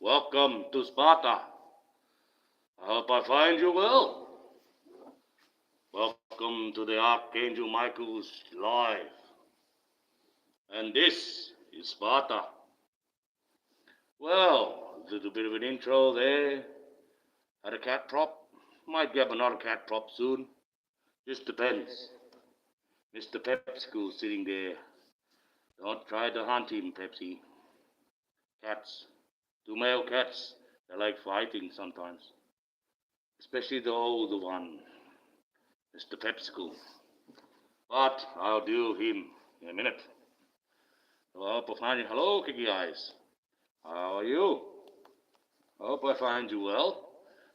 Welcome to Sparta. I hope I find you well. Welcome to the Archangel Michael's live. And this is Sparta. Well, a little bit of an intro there. Had a cat prop. Might get another cat prop soon. Just depends. Mr. Pepsicle sitting there. Don't try to hunt him, Pepsi. Cats. Two male cats. They like fighting sometimes. Especially the older one, Mr. Pepsicle. But I'll deal with him in a minute. So I hope I find you. Hello, Kiki Eyes. How are you? I hope I find you well.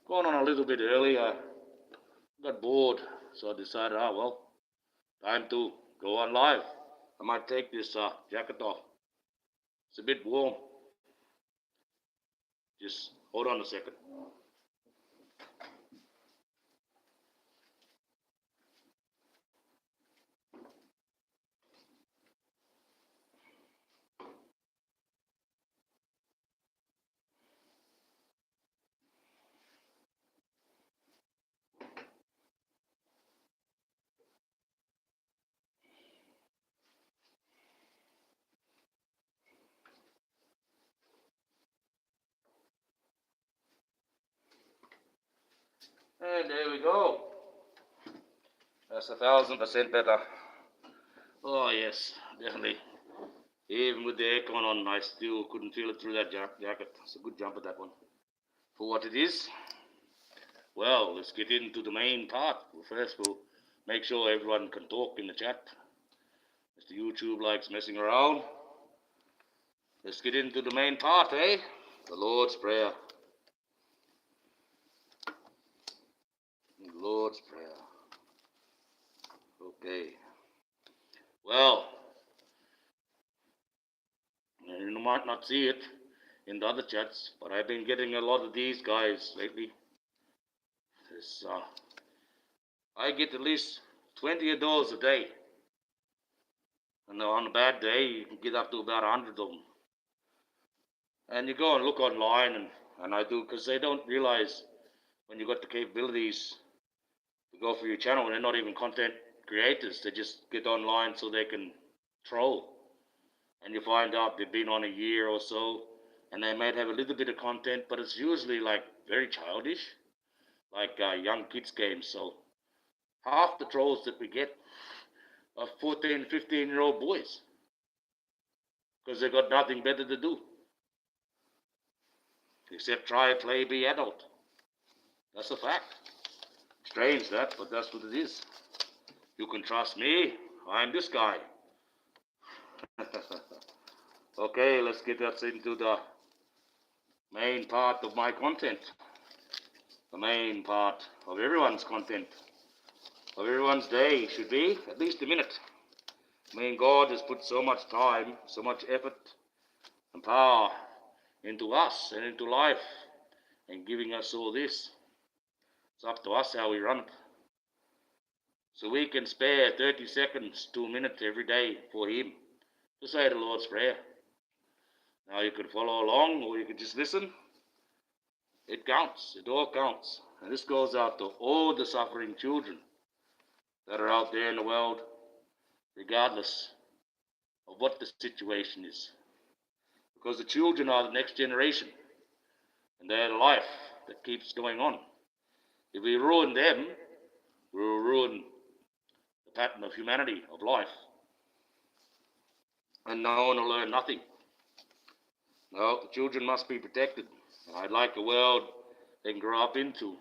Going on a little bit early. I got bored, so I decided, time to go on live. I might take this jacket off. It's a bit warm. Just hold on a second. And there we go. That's 1,000% better. Oh yes, definitely. Even with the aircon on, I still couldn't feel it through that jacket. It's a good jumper, that one. For what it is, well, let's get into the main part. First, we'll make sure everyone can talk in the chat. Mr. YouTube likes messing around. Let's get into the main part, eh? The Lord's Prayer. The Lord's Prayer. Okay. Well, you might not see it in the other chats, but I've been getting a lot of these guys lately. I get at least 20 of those a day. And on a bad day, you can get up to about 100 of them. And you go and look online, and I do, because they don't realize when you've got the capabilities to go for your channel, and they're not even content creators. They just get online so they can troll. And you find out they've been on a year or so, and they might have a little bit of content, but it's usually like very childish, like young kids games. So half the trolls that we get are 14, 15-year-old boys, because they've got nothing better to do except try, play, be adult. That's a fact. Strange that, but that's what it is. You can trust me. I'm this guy. Okay, let's get us into the main part of my content. The main part of everyone's content. Of everyone's day should be at least a minute. I mean, God has put so much time, so much effort and power into us and into life and giving us all this. It's up to us how we run it. So we can spare 30 seconds to a minute every day for Him to say the Lord's Prayer. Now you can follow along or you can just listen. It counts. It all counts. And this goes out to all the suffering children that are out there in the world, regardless of what the situation is. Because the children are the next generation, and they're the life that keeps going on. If we ruin them, we will ruin the pattern of humanity, of life. And no one will learn nothing. No, the children must be protected. I'd like a world they can grow up into,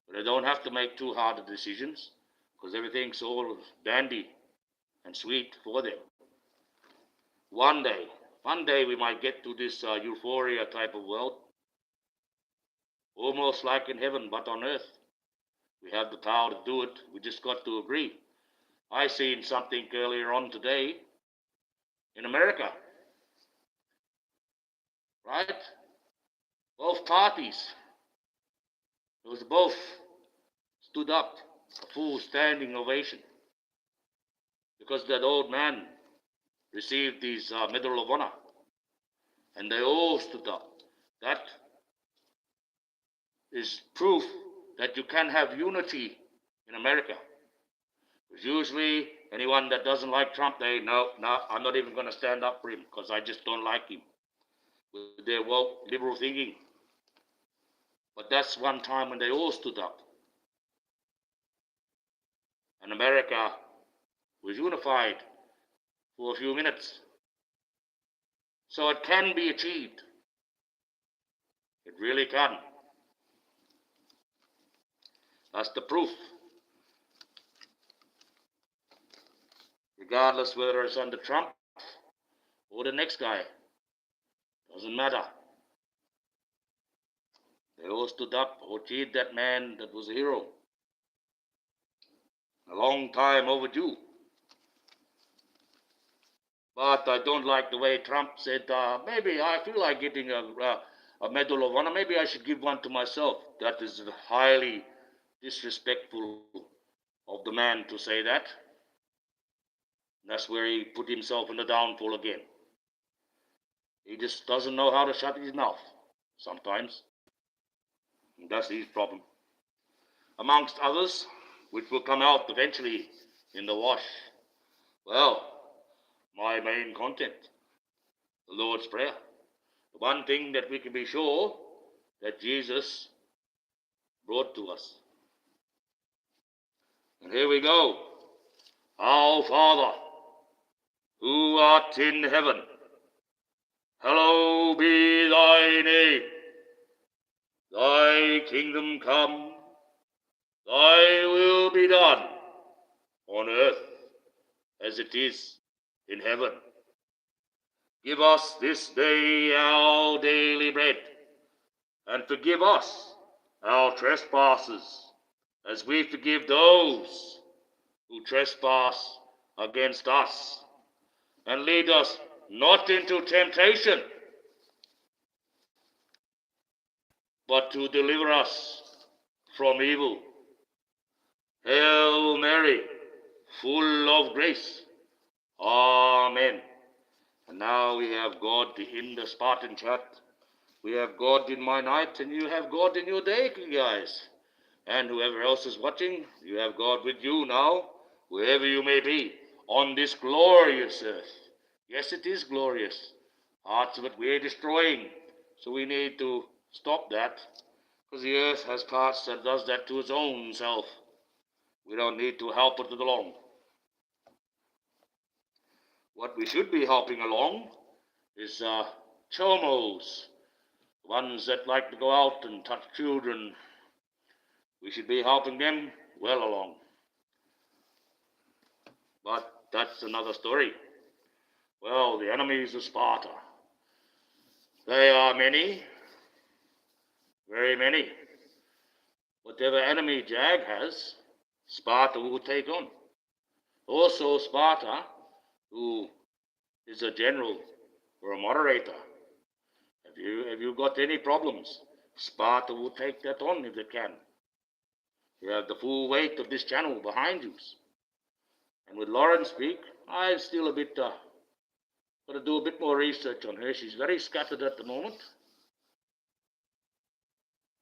but they don't have to make too hard of decisions, because everything's all dandy and sweet for them. One day we might get to this euphoria type of world, almost like in heaven, but on earth. We have the power to do it. We just got to agree. I seen something earlier on today in America, right? Both parties, both stood up, a full standing ovation, because that old man received his Medal of Honor, and they all stood up. That is proof that you can have unity in America. Because usually anyone that doesn't like Trump, no, I'm not even going to stand up for him because I just don't like him with their woke liberal thinking. But that's one time when they all stood up. And America was unified for a few minutes. So it can be achieved. It really can. That's the proof. Regardless whether it's under Trump or the next guy. Doesn't matter. They all stood up or cheered that man that was a hero. A long time overdue. But I don't like the way Trump said, maybe I feel like getting a Medal of Honor. Maybe I should give one to myself. That is highly disrespectful of the man to say that. That's where he put himself in the downfall again. He just doesn't know how to shut his mouth sometimes. And that's his problem. Amongst others, which will come out eventually in the wash. Well, my main content, the Lord's Prayer. The one thing that we can be sure that Jesus brought to us. And here we go. Our Father, who art in heaven, Hallowed be thy name. Thy kingdom come. Thy will be done on earth as it is in heaven. Give us this day our daily bread, and forgive us our trespasses, as we forgive those who trespass against us. And lead us not into temptation, but to deliver us from evil. Hail Mary, full of grace. Amen. And now we have God in the Spartan chat. We have God in my night, and you have God in your day, guys. And whoever else is watching, you have God with you now, wherever you may be, on this glorious earth. Yes, it is glorious. Parts of it we're destroying. So we need to stop that, because the earth has parts that does that to its own self. We don't need to help it along. What we should be helping along is chomos, ones that like to go out and touch children. We should be helping them well along. But that's another story. Well, the enemies of Sparta. They are many, very many. Whatever enemy Jag has, Sparta will take on. Also, Sparta, who is a general or a moderator, have you got any problems, Sparta will take that on if they can. You have the full weight of this channel behind you. And with Lauren speak, I'm still a bit got to do a bit more research on her. She's very scattered at the moment.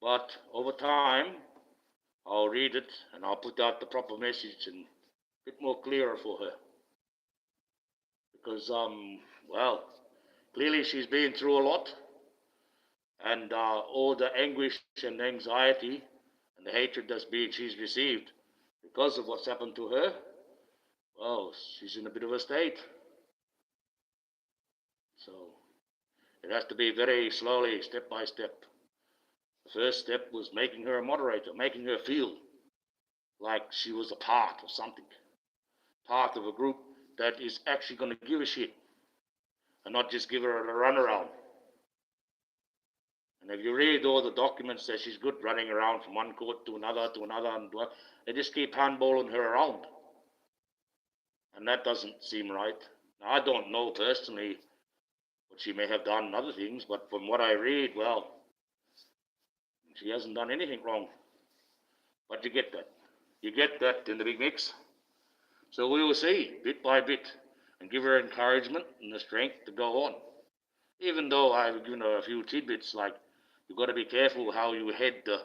But over time, I'll read it and I'll put out the proper message and a bit more clearer for her. Because, well, clearly she's been through a lot. And all the anguish and anxiety and the hatred she's received because of what's happened to her, well, she's in a bit of a state. So it has to be very slowly, step by step. The first step was making her a moderator, making her feel like she was a part of something, part of a group that is actually going to give a shit and not just give her a runaround. And if you read all the documents that she's good running around from one court to another, and they just keep handballing her around. And that doesn't seem right. Now, I don't know personally what she may have done and other things, but from what I read, well, she hasn't done anything wrong. But you get that. You get that in the big mix. So we will see, bit by bit, and give her encouragement and the strength to go on. Even though I've given her a few tidbits, like you've got to be careful how you head to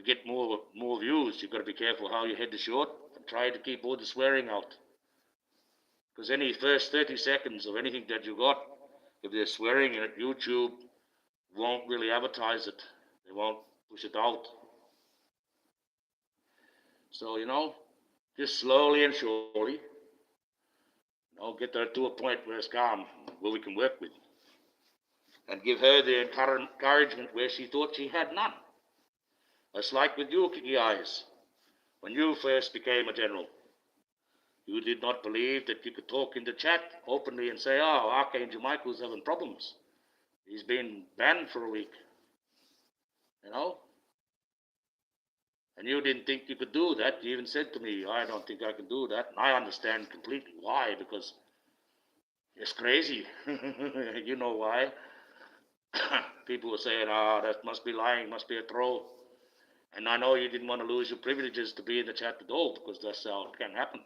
get more views. You've got to be careful how you head the short and try to keep all the swearing out. Because any first 30 seconds of anything that you got, if they're swearing in it, YouTube won't really advertise it. They won't push it out. So, just slowly and surely, get her to a point where it's calm, where we can work with. And give her the encouragement where she thought she had none. It's like with you, Kiki Eyes. When you first became a general, you did not believe that you could talk in the chat openly and say, oh, Archangel Michael's having problems. He's been banned for a week. And you didn't think you could do that. You even said to me, I don't think I can do that. And I understand completely why, because it's crazy. You know why. People were saying, that must be lying, must be a troll. And I know you didn't want to lose your privileges to be in the chat at all, because that's how it can happen.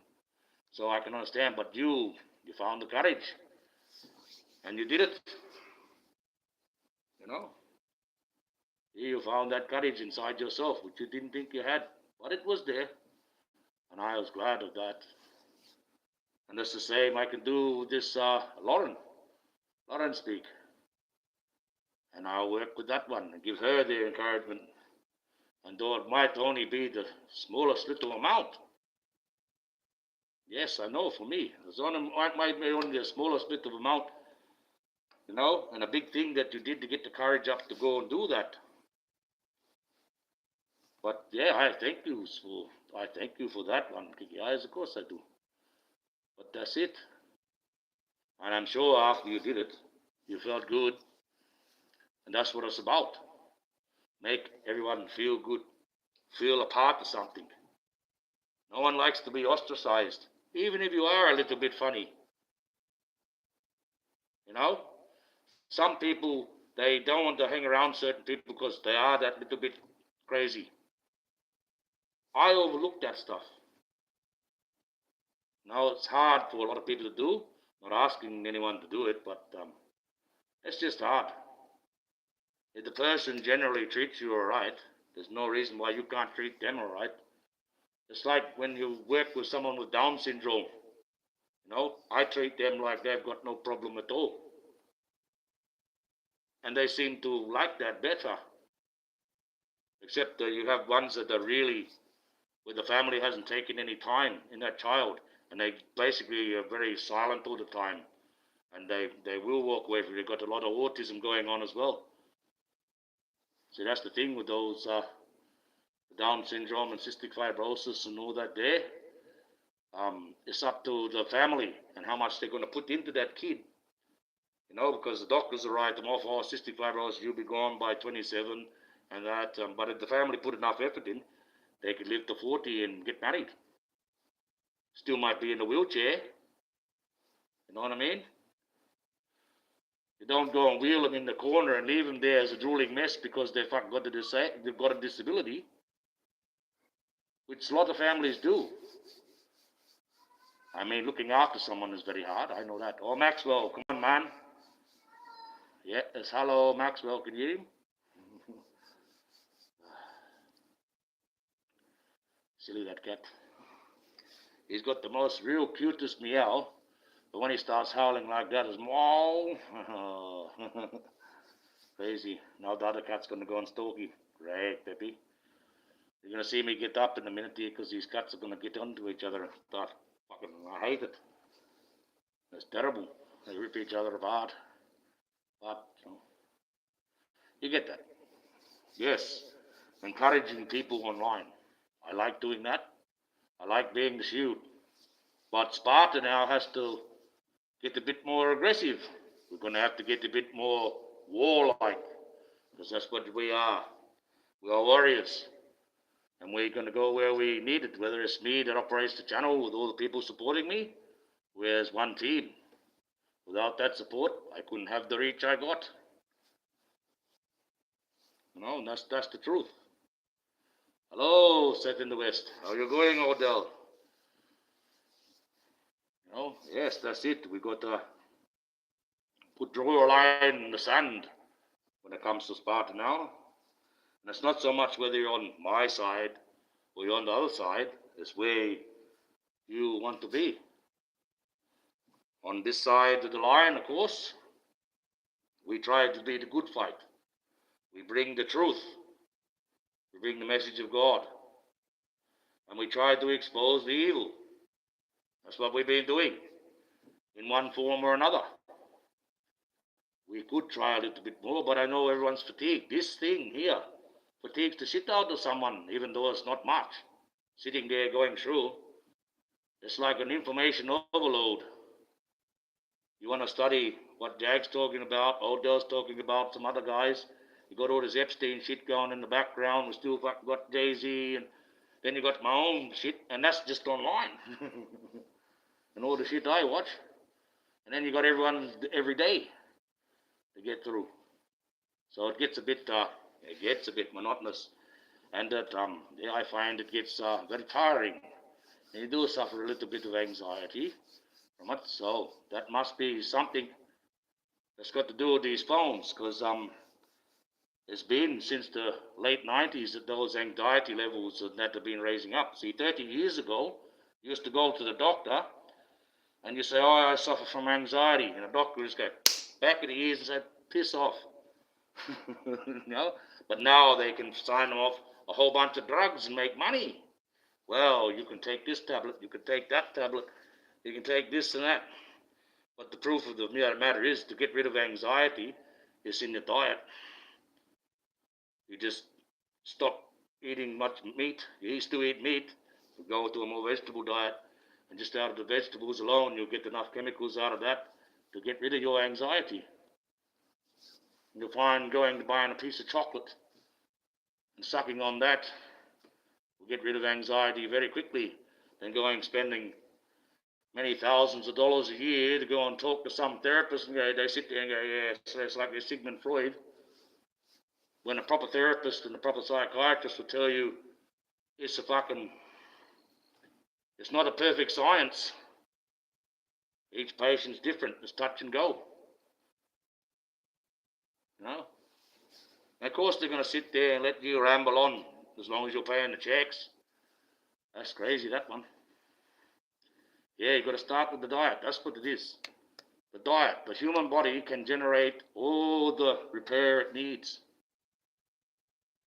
So I can understand, but you found the courage. And you did it. You found that courage inside yourself, which you didn't think you had. But it was there. And I was glad of that. And that's the same I can do with this Lauren speak. And I'll work with that one and give her the encouragement. And though it might only be the smallest little amount, yes, I know for me, it might be only the smallest bit of amount, you know, and a big thing that you did to get the courage up to go and do that. But yeah, I thank you for that one, Kiki. Yes, of course I do. But that's it. And I'm sure after you did it, you felt good, and that's what it's about. Make everyone feel good, feel a part of something. No one likes to be ostracized, even if you are a little bit funny. You know, some people they don't want to hang around certain people because they are that little bit crazy. I overlook that stuff. Now it's hard for a lot of people to do. Not asking anyone to do it, but it's just hard. If the person generally treats you all right, there's no reason why you can't treat them all right. It's like when you work with someone with Down syndrome. You know, I treat them like they've got no problem at all. And they seem to like that better. Except you have ones that are really, where the family hasn't taken any time in that child, and they basically are very silent all the time. And they will walk away from it. They've got a lot of autism going on as well. See, that's the thing with those Down syndrome and cystic fibrosis and all that there. It's up to the family and how much they're going to put into that kid. You know, because the doctors will write them off, oh, cystic fibrosis, you'll be gone by 27 and that. But if the family put enough effort in, they could live to 40 and get married. Still might be in a wheelchair. You know what I mean? You don't go and wheel them in the corner and leave them there as a drooling mess because they've got a disability, which a lot of families do. I mean, looking after someone is very hard. I know that. Oh, Maxwell, come on, man. Yeah, it's hello, Maxwell. Can you hear him? Silly, that cat. He's got the most real cutest meow. But when he starts howling like that, it's meow. Crazy. Now the other cat's going to go and stalk him. Great, Peppy. You're going to see me get up in a minute here because these cats are going to get onto each other and start fucking. I hate it. It's terrible. They rip each other apart. But you get that. Yes. Encouraging people online. I like doing that. I like being the shield. But Sparta now has to get a bit more aggressive. We're going to have to get a bit more warlike because that's what we are. We are warriors. And we're going to go where we need it, whether it's me that operates the channel with all the people supporting me, we're as one team. Without that support, I couldn't have the reach I got. You know, and that's the truth. Hello, Seth in the West. How are you going, Odell? You know, yes, that's it. We got to draw a line in the sand when it comes to Sparta now. And it's not so much whether you're on my side or you're on the other side, it's where you want to be. On this side of the line, of course, we try to be the good fight. We bring the truth. We bring the message of God. And we try to expose the evil. That's what we've been doing in one form or another. We could try a little bit more, but I know everyone's fatigued. This thing here fatigues the shit out of someone, even though it's not much. Sitting there going through, it's like an information overload. You want to study what Jag's talking about, Odell's talking about, some other guys. You got all this Epstein shit going in the background. We still got Jay-Z, and then you got my own shit, and that's just online. And all the shit I watch. And then you got everyone every day to get through. So it gets a bit monotonous. And that, I find it gets very tiring. And you do suffer a little bit of anxiety from it. So that must be something that's got to do with these phones, because it's been since the late 90s that those anxiety levels that have been raising up. See, 30 years ago, you used to go to the doctor and you say, oh, I suffer from anxiety. And the doctor would just go back of the ears and say, piss off. You know? But now they can sign off a whole bunch of drugs and make money. Well, you can take this tablet, you can take that tablet, you can take this and that. But the proof of the matter is, to get rid of anxiety, is in your diet. You just stop eating much meat. You used to eat meat, you go to a more vegetable diet, and just out of the vegetables alone, you'll get enough chemicals out of that to get rid of your anxiety. You'll find going to buying a piece of chocolate and sucking on that will get rid of anxiety very quickly than going spending many thousands of dollars a year to go and talk to some therapist and go, they sit there and go, yeah, so it's like they're Sigmund Freud. When a proper therapist and a proper psychiatrist will tell you it's it's not a perfect science. Each patient's different. It's touch and go. You know? And of course they're going to sit there and let you ramble on as long as you're paying the checks. That's crazy, that one. Yeah, you've got to start with the diet. That's what it is. The diet. The human body can generate all the repair it needs.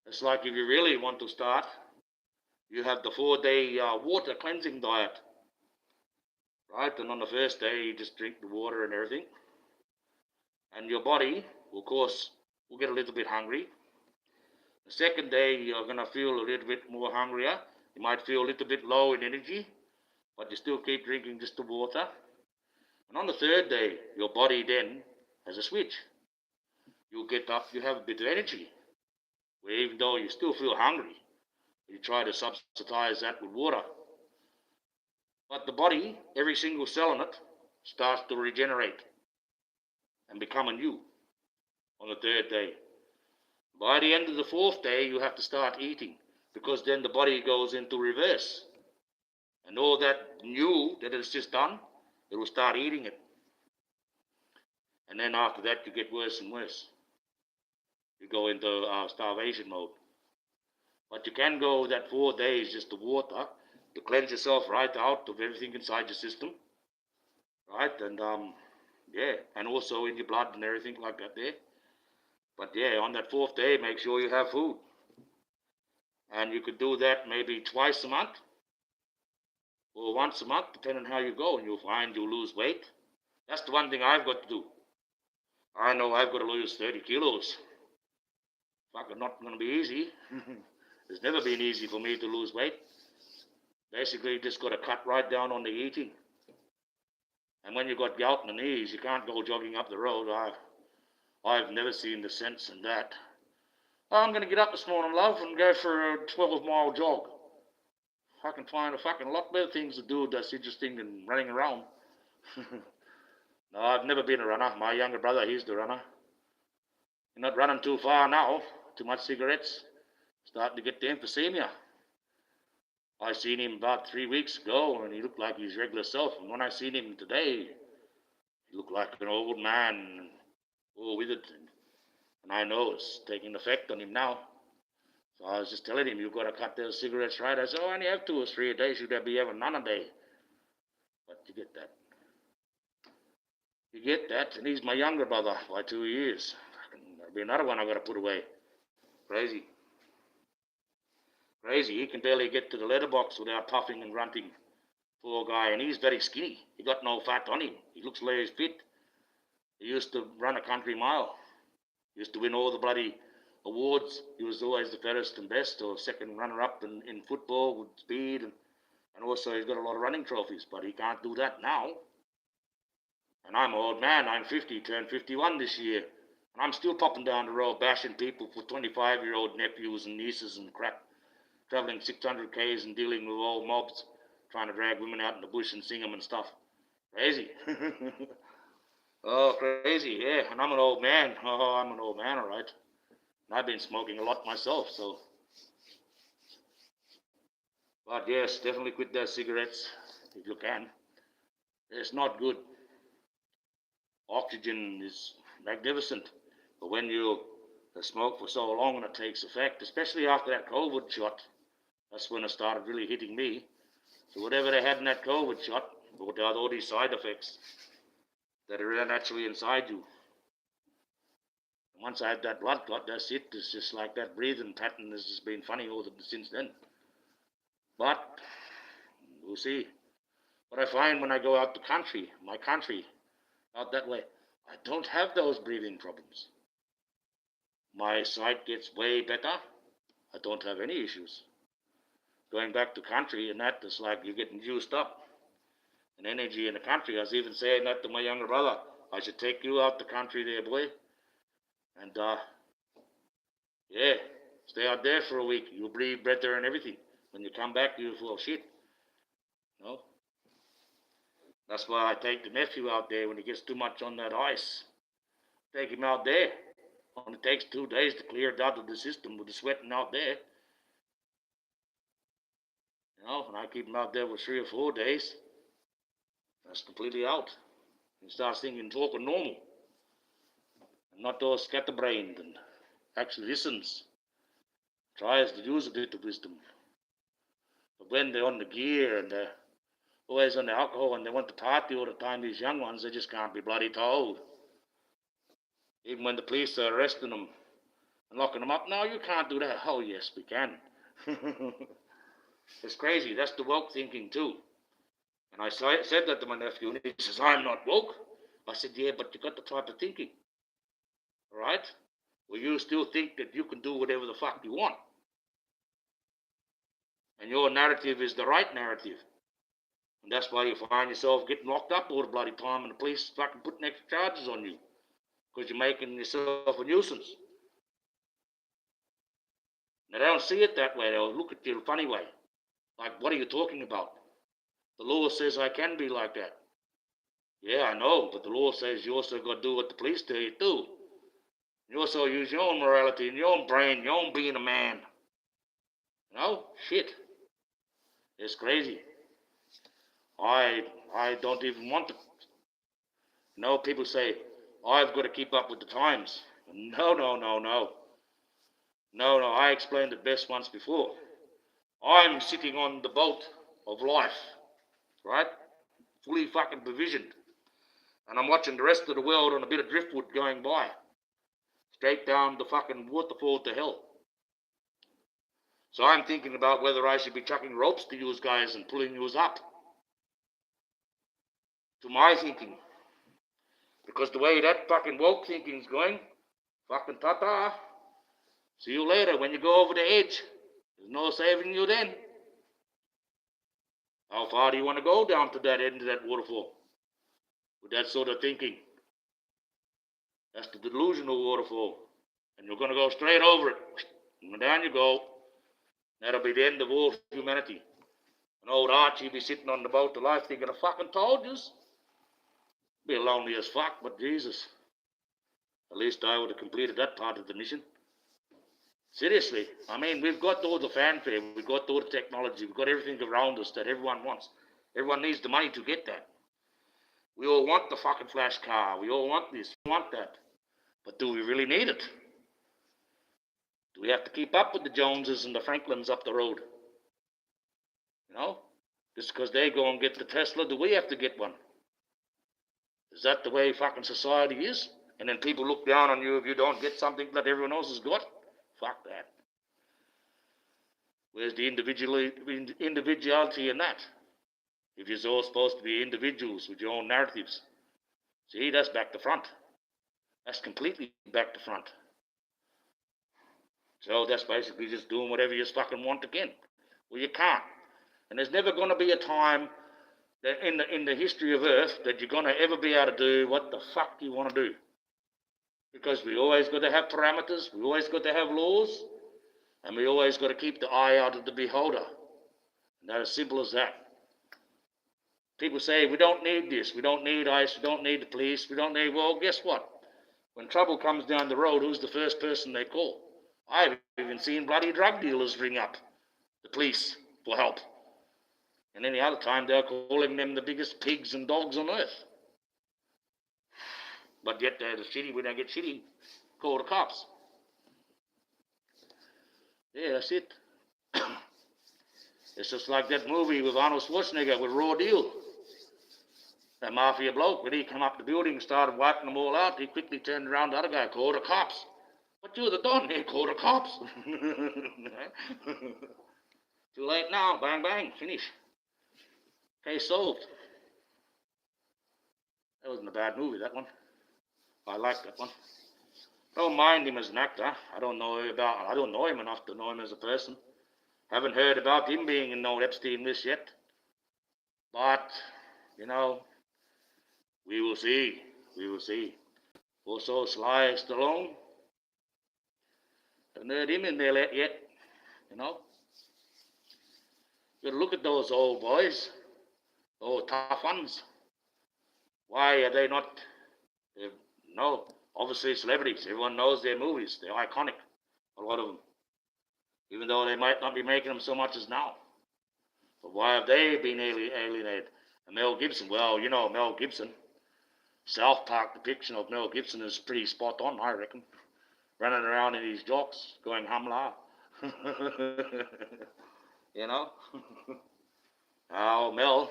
It's like if you really want to start, you have the 4-day water cleansing diet. Right? And on the first day, you just drink the water and everything. And your body, of course, will get a little bit hungry. The second day, you're going to feel a little bit more hungrier. You might feel a little bit low in energy, but you still keep drinking just the water. And on the third day, your body then has a switch. You'll get up, you have a bit of energy, where even though you still feel hungry, you try to subsidize that with water. But the body, every single cell in it, starts to regenerate and become anew on the third day. By the end of the fourth day, you have to start eating, because then the body goes into reverse. And all that new that it's just done, it will start eating it. And then after that, you get worse and worse. You go into starvation mode. But you can go that 4 days just to water, to cleanse yourself right out of everything inside your system. Right? And yeah, and also in your blood and everything like that there. But yeah, on that 4th day, make sure you have food. And you could do that maybe twice a month or once a month, depending on how you go, and you'll find you'll lose weight. That's the one thing I've got to do. I know I've got to lose 30 kilos. Fucking not going to be easy. It's never been easy for me to lose weight. Basically, you just got to cut right down on the eating. And when you've got gout in the knees, you can't go jogging up the road. I've never seen the sense in that. I'm going to get up this morning, love, and go for a 12-mile jog. I can find a fucking lot better things to do that's interesting than running around. No, I've never been a runner. My younger brother, he's the runner. You're not running too far now. Too much cigarettes. Starting to get the emphysema. I seen him about 3 weeks ago, and he looked like his regular self. And when I seen him today, he looked like an old man, all withered. And I know it's taking effect on him now. So I was just telling him, you've got to cut those cigarettes, right? I said, I only have 2 or 3 a day. Should I be having none a day? But you get that. You get that, and he's my younger brother by 2 years. There'll be another one I've got to put away. Crazy. Crazy. He can barely get to the letterbox without puffing and grunting. Poor guy, and he's very skinny. He got no fat on him. He looks like he's fit. He used to run a country mile. He used to win all the bloody awards. He was always the fairest and best, or second runner-up in football with speed, and also he's got a lot of running trophies, but he can't do that now. And I'm an old man. I'm 50, turned 51 this year, and I'm still popping down the road bashing people for 25-year-old nephews and nieces and crap, traveling 600 k's and dealing with old mobs, trying to drag women out in the bush and sing them and stuff. Crazy. Oh, crazy, yeah. And I'm an old man. Oh, I'm an old man, all right. And I've been smoking a lot myself, so. But yes, definitely quit those cigarettes if you can. It's not good. Oxygen is magnificent, but when you smoke for so long and it takes effect, especially after that COVID shot, that's when it started really hitting me. So whatever they had in that COVID shot, without all these side effects that are naturally inside you. And once I had that blood clot, that's it. It's just like that breathing pattern has just been funny since then. But we'll see. What I find when I go out to my country, out that way. I don't have those breathing problems. My sight gets way better. I don't have any issues. Going back to country and that, it's like you're getting used up and energy in the country. I was even saying that to my younger brother. I should take you out the country there, boy. And, yeah, stay out there for a week. You'll breathe better and everything. When you come back, you're full of shit. No? That's why I take the nephew out there when he gets too much on that ice. Take him out there. Only takes 2 days to clear it out of the system with the sweating out there. And I keep him out there for 3 or 4 days. That's completely out. He starts thinking, talking normal. And not all scatterbrained and actually listens. Tries to use a bit of wisdom. But when they're on the gear and they're always on the alcohol and they want to party all the time, these young ones, they just can't be bloody told. Even when the police are arresting them and locking them up, no, you can't do that. Oh, yes, we can. It's crazy. That's the woke thinking too. And I said that to my nephew, and he says, I'm not woke. I said, yeah, but you got the type of thinking. All right? Well, you still think that you can do whatever the fuck you want. And your narrative is the right narrative. And that's why you find yourself getting locked up all the bloody time and the police fucking putting extra charges on you. Because you're making yourself a nuisance. Now, they don't see it that way. They'll look at you in a funny way. Like, what are you talking about? The law says I can be like that. Yeah, I know, but the law says you also got to do what the police tell you to do. You also use your own morality and your own brain, your own being a man. Shit. It's crazy. I don't even want to. People say, I've got to keep up with the times. No. No, I explained it best once before. I'm sitting on the boat of life, right? Fully fucking provisioned. And I'm watching the rest of the world on a bit of driftwood going by. Straight down the fucking waterfall to hell. So I'm thinking about whether I should be chucking ropes to you guys and pulling you up. To my thinking. Because the way that fucking woke thinking's going, fucking ta-ta. See you later when you go over the edge. There's no saving you then. How far do you want to go down to that end of that waterfall? With that sort of thinking. That's the delusional waterfall. And you're going to go straight over it. And down you go. That'll be the end of all humanity. And old Archie be sitting on the boat of life thinking, I fucking told you. Be lonely as fuck, but Jesus. At least I would have completed that part of the mission. Seriously. I mean, we've got all the fanfare. We've got all the technology. We've got everything around us that everyone wants. Everyone needs the money to get that. We all want the fucking flash car. We all want this. We want that. But do we really need it? Do we have to keep up with the Joneses and the Franklins up the road? Just because they go and get the Tesla, do we have to get one? Is that the way fucking society is? And then people look down on you if you don't get something that everyone else has got? Fuck that. Where's the individuality in that? If you're all supposed to be individuals with your own narratives. See, that's back to front. That's completely back to front. So that's basically just doing whatever you fucking want again. Well, you can't. And there's never going to be a time that in the history of Earth that you're going to ever be able to do what the fuck you want to do. Because we always got to have parameters, we always got to have laws, and we always got to keep the eye out of the beholder. And that's as simple as that. People say, we don't need this, we don't need ICE, we don't need the police, we don't need, well, guess what? When trouble comes down the road, who's the first person they call? I've even seen bloody drug dealers ring up the police for help. And any other time they're calling them the biggest pigs and dogs on earth. But yet they're the shitty, when they get shitty, call the cops. Yeah, that's it. It's just like that movie with Arnold Schwarzenegger with Raw Deal. That mafia bloke, when he came up the building and started wiping them all out, he quickly turned around to the other guy, called the cops. But you're the don, they called the cops. Too late now, bang, bang, finish. Case solved. That wasn't a bad movie, that one. I liked that one. Don't mind him as an actor. I don't know him enough to know him as a person. Haven't heard about him being in no Epstein list yet. But, you know, we will see. We will see. Also, Sly Stallone. Haven't heard him in there yet. You know. You look at those old boys, those tough ones. Why are they not? No, obviously celebrities. Everyone knows their movies. They're iconic. A lot of them. Even though they might not be making them so much as now. But why have they been alienated? And Mel Gibson, well, you know, Mel Gibson. South Park depiction of Mel Gibson is pretty spot on, I reckon. Running around in his jocks, going humla. You know? Oh, Mel,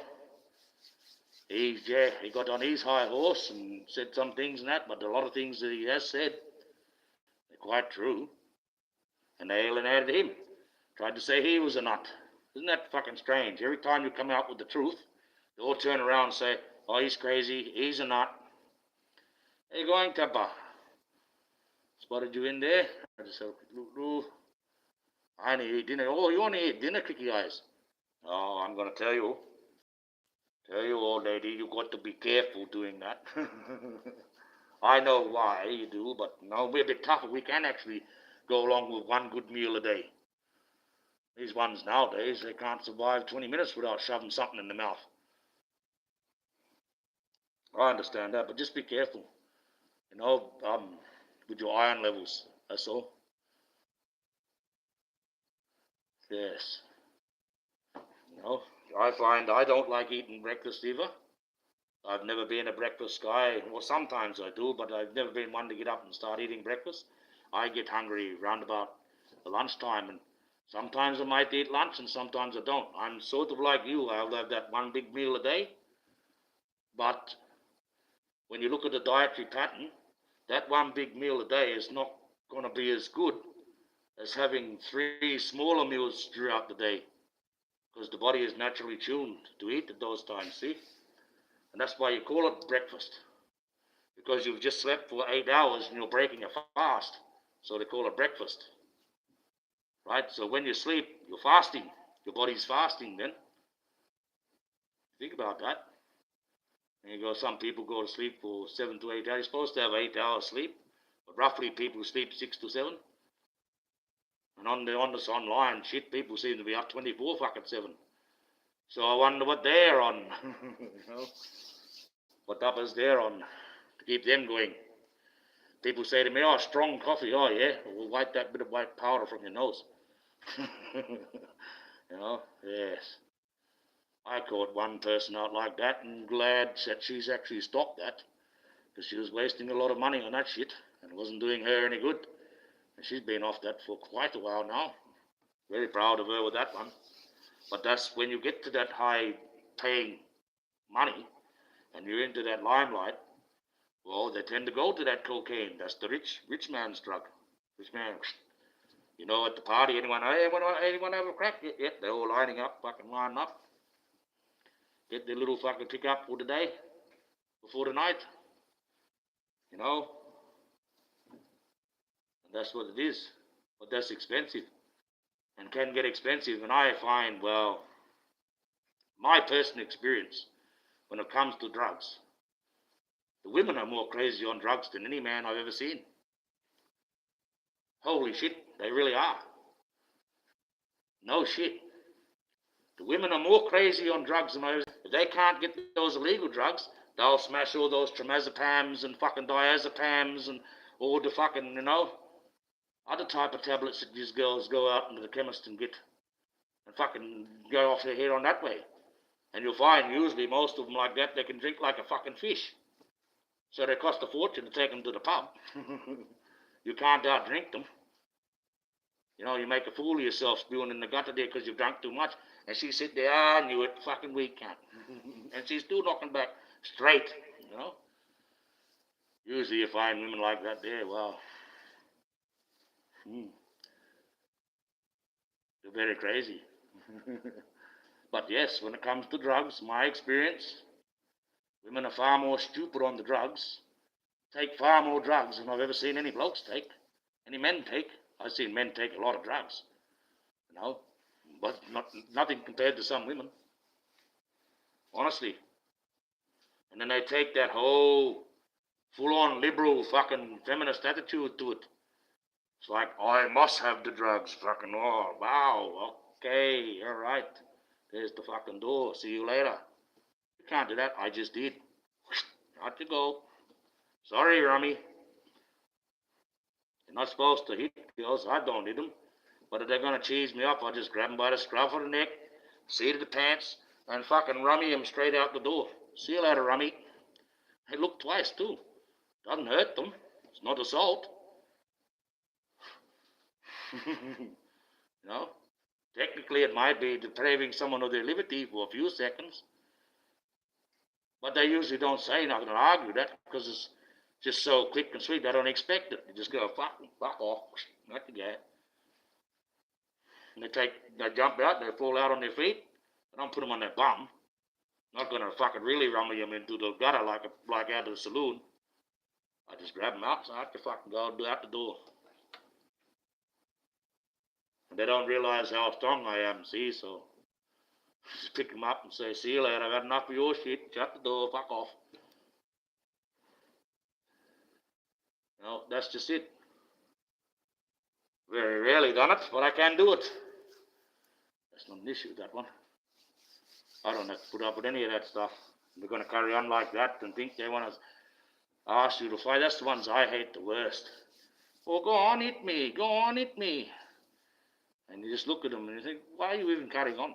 he got on his high horse and said some things and that, but a lot of things that he has said, they're quite true. And they alienated him. Tried to say he was a nut. Isn't that fucking strange? Every time you come out with the truth, they all turn around and say, oh, he's crazy, he's a nut. How you going, Tappa? Spotted you in there. I just said, I only eat dinner. Oh, you only eat dinner, Cricky Eyes. Oh, I'm going to tell you. Tell you, old lady, you got to be careful doing that. I know why you do, but no, we're a bit tougher. We can actually go along with one good meal a day. These ones nowadays, they can't survive 20 minutes without shoving something in the mouth. I understand that, but just be careful. You know, with your iron levels, that's all. Yes. You know, I find I don't like eating breakfast either. I've never been a breakfast guy. Well, sometimes I do, but I've never been one to get up and start eating breakfast. I get hungry round about the lunchtime, and sometimes I might eat lunch and sometimes I don't. I'm sort of like you. I'll have that one big meal a day. But when you look at the dietary pattern, that one big meal a day is not going to be as good as having 3 smaller meals throughout the day, because the body is naturally tuned to eat at those times, see? And that's why you call it breakfast, because you've just slept for 8 hours and you're breaking a fast, so they call it breakfast, right? So when you sleep, you're fasting. Your body's fasting then. Think about that. And you go, some people go to sleep for 7 to 8 hours. You're supposed to have 8 hours sleep, but roughly people sleep 6 to 7. And on this online shit, people seem to be up 24 fucking 7. So I wonder what they're on. You know, what uppers they're on to keep them going. People say to me, oh, strong coffee. Oh, yeah, we'll wipe that bit of white powder from your nose. You know, yes. I caught one person out like that and glad that she's actually stopped that, because she was wasting a lot of money on that shit and it wasn't doing her any good. And she's been off that for quite a while now. Very proud of her with that one. But that's when you get to that high paying money and you're into that limelight, well, they tend to go to that cocaine. That's the rich man's drug. Rich man, you know, at the party, anyone have a crack? Yeah, they're all lining up, fucking lining up. Get their little fucking pick up for the day, before the night. You know, and that's what it is. But that's expensive and can get expensive. And I find, well, my personal experience when it comes to drugs, the women are more crazy on drugs than any man I've ever seen. Holy shit, they really are. No shit. The women are more crazy on drugs than I ever seen. If they can't get those illegal drugs, they'll smash all those trimazepams and fucking diazepams and all the fucking, you know, other type of tablets that these girls go out into the chemist and get and fucking go off their head on that way. And you'll find usually most of them like that, they can drink like a fucking fish. So they cost a fortune to take them to the pub. You can't outdrink them. You know, you make a fool of yourself spewing in the gutter there because you've drunk too much. And she sit there, I knew it, fucking weak cunt. And she's still knocking back straight, you know. Usually you find women like that there, well, they're very crazy. But yes, when it comes to drugs, my experience, Women are far more stupid on the drugs, take far more drugs than I've ever seen any blokes take, any men take. I've seen men take a lot of drugs, but nothing compared to some women, honestly. And then they take that whole full-on liberal fucking feminist attitude to it. It's like, I must have the drugs, fucking, oh, wow, okay, all right. There's the fucking door, see you later. You can't do that, I just did. Out you go. Sorry, Rummy. You're not supposed to hit girls, I don't hit them. But if they're going to cheese me up, I'll just grab them by the scruff of the neck, seat of the pants, and fucking rummy them straight out the door. See you later, Rummy. Hey, look twice, too. Doesn't hurt them. It's not assault. Technically it might be depriving someone of their liberty for a few seconds. But they usually don't say nothing or argue that because it's just so quick and sweet. They don't expect it. They just go, fuck off. Not the guy. And they jump out, they fall out on their feet. I don't put them on their bum. Not going to fucking really rumble them into the gutter like out of the saloon. I just grab them out, so I have to fucking go out the door. And they don't realize how strong I am, see, so just pick them up and say, see you later, I've had enough of your shit, shut the door, fuck off. That's just it. Very rarely done it, but I can do it. That's not an issue, that one. I don't have to put up with any of that stuff. They're going to carry on like that and think they want to ask you to fight. That's the ones I hate the worst. Oh, go on, hit me. Go on, hit me. And you just look at them and you think, why are you even carrying on?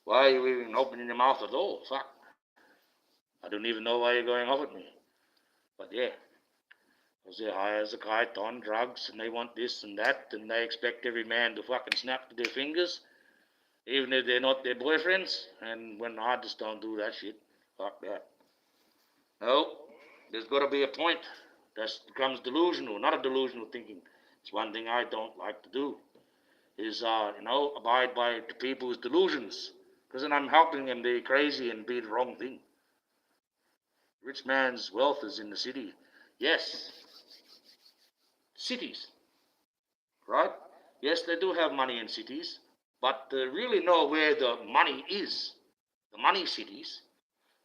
Why are you even opening your mouth at all? Fuck. I don't even know why you're going off at me. But yeah. Because they're high as a kite on drugs and they want this and that and they expect every man to fucking snap to their fingers. Even if they're not their boyfriends. And when I just don't do that shit. Fuck that. No. There's got to be a point. That becomes delusional. Not a delusional thinking. It's one thing I don't like to do. Is, abide by the people's delusions. Because then I'm helping them be crazy and be the wrong thing. Rich man's wealth is in the city. Yes. Cities. Right? Yes, they do have money in cities. But to really know where the money is, the money cities,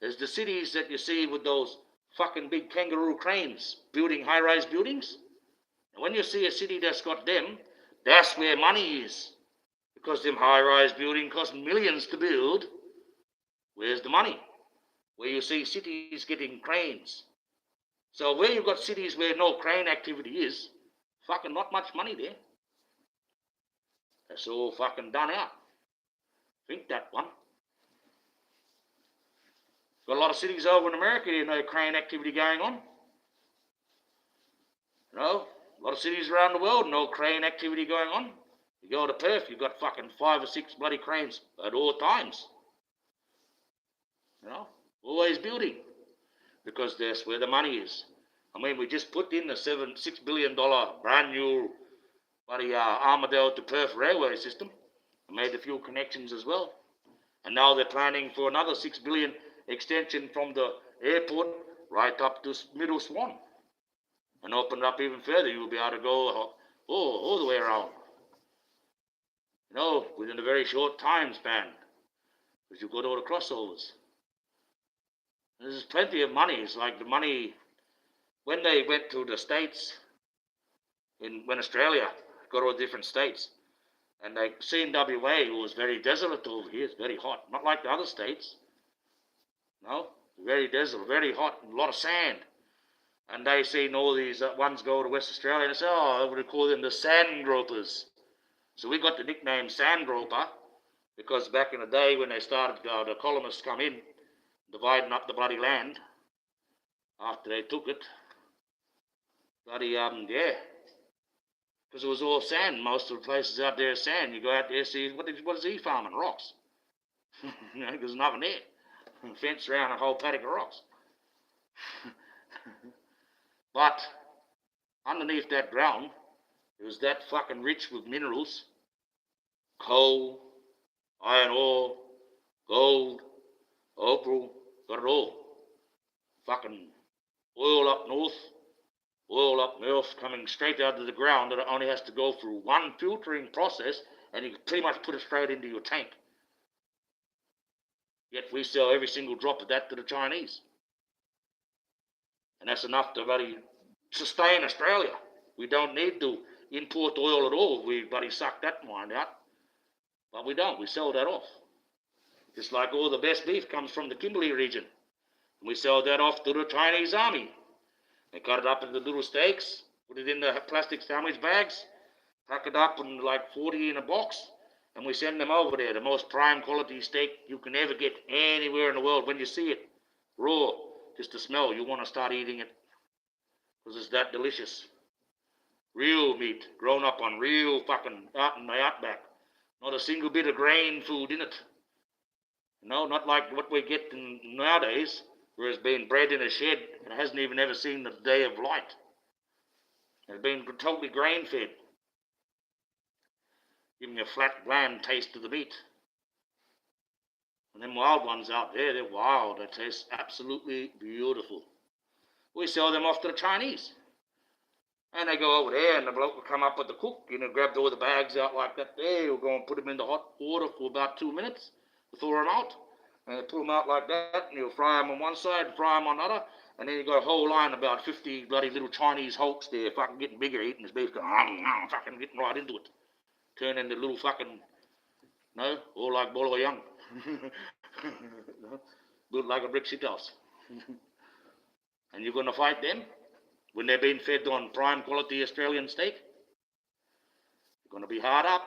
is the cities that you see with those fucking big kangaroo cranes building high-rise buildings. And when you see a city that's got them, that's where money is. Because them high-rise buildings cost millions to build. Where's the money? Where you see cities getting cranes. So where you've got cities where no crane activity is, fucking not much money there. That's all fucking done out. Think that one. Got a lot of cities over in America, no crane activity going on. A lot of cities around the world, no crane activity going on. You go to Perth, you've got fucking 5 or 6 bloody cranes at all times. Always building. Because that's where the money is. I mean, we just put in the $6 billion brand new bloody Armadale to Perth railway system. I made a few connections as well. And now they're planning for another $6 billion extension from the airport right up to Middle Swan. And open it up even further. You'll be able to go all the way around. Within a very short time span. Because you've got all the crossovers. There's plenty of money. It's like the money when they went to the States, when Australia got all different states, and they seen WA, who was very desolate over here. It's very hot, not like the other states. Very desolate, very hot, a lot of sand. And they seen all these ones go to West Australia and they say, I would call them the sand gropers. So we got the nickname sand groper because back in the day when they started, the colonists come in, dividing up the bloody land after they took it. Because it was all sand. Most of the places out there is sand. You go out there and see, what is he farming? Rocks. Because there's nothing there. Fence around a whole paddock of rocks. But underneath that ground, it was that fucking rich with minerals. Coal, iron ore, gold, opal, Got it all. Fucking oil up north, oil up north, coming straight out of the ground that it only has to go through one filtering process, and you can pretty much put it straight into your tank. Yet we sell every single drop of that to the Chinese. And that's enough to bloody sustain Australia. We don't need to import oil at all. We bloody suck that wine out. But we don't. We sell that off. Just like all the best beef comes from the Kimberley region. We sell that off to the Chinese army. They cut it up into little steaks, put it in the plastic sandwich bags, pack it up in like 40 in a box, and we send them over there. The most prime quality steak you can ever get anywhere in the world. When you see it raw, just the smell, you want to start eating it because it's that delicious. Real meat, grown up on real fucking out in the outback. Not a single bit of grain food in it. No, not like what we get nowadays, where it's been bred in a shed and hasn't even ever seen the day of light. It's been totally grain fed, giving a flat, bland taste to the meat. And them wild ones out there, they're wild. They taste absolutely beautiful. We sell them off to the Chinese. And they go over there, and the bloke will come up with the cook, grab all the bags out like that there. He'll go and put them in the hot water for about 2 minutes, thaw them out, and pull them out like that, and he'll fry them on one side, fry them on the other, and then you've got a whole line of about 50 bloody little Chinese hulks there, fucking getting bigger, eating his beef, going, fucking getting right into it. Turn into little fucking, all like Bolo Young. Built like a brick shit house. And you're going to fight them? When they're being fed on prime quality Australian steak, you're going to be hard up.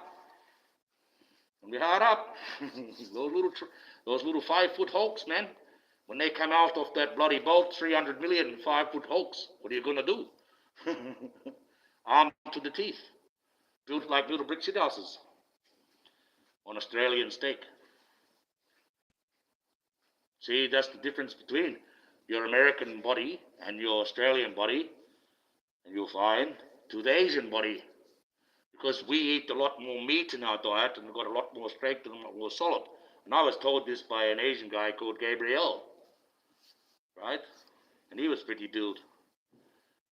those little 5-foot hulks, man. When they come out of that bloody boat, 300 million 5-foot hulks, what are you going to do? Armed to the teeth, built like little brick shit houses on Australian steak. See, that's the difference between your American body and your Australian body, and you'll find, to the Asian body. Because we eat a lot more meat in our diet and we've got a lot more strength and a lot more solid. And I was told this by an Asian guy called Gabriel, right? And he was pretty built.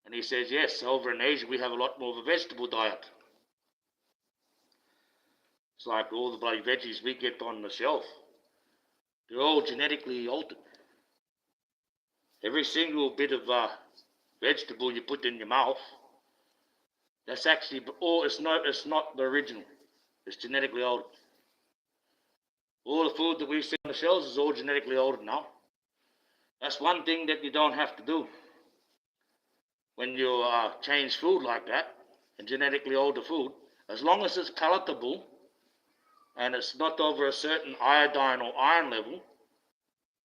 And he says, yes, over in Asia we have a lot more of a vegetable diet. It's like all the bloody veggies we get on the shelf. They're all genetically altered. Every single bit of vegetable you put in your mouth, that's actually, it's not the original. It's genetically altered. All the food that we see on the shelves is all genetically altered now. That's one thing that you don't have to do. When you change food like that, and genetically alter food, as long as it's palatable, and it's not over a certain iodine or iron level,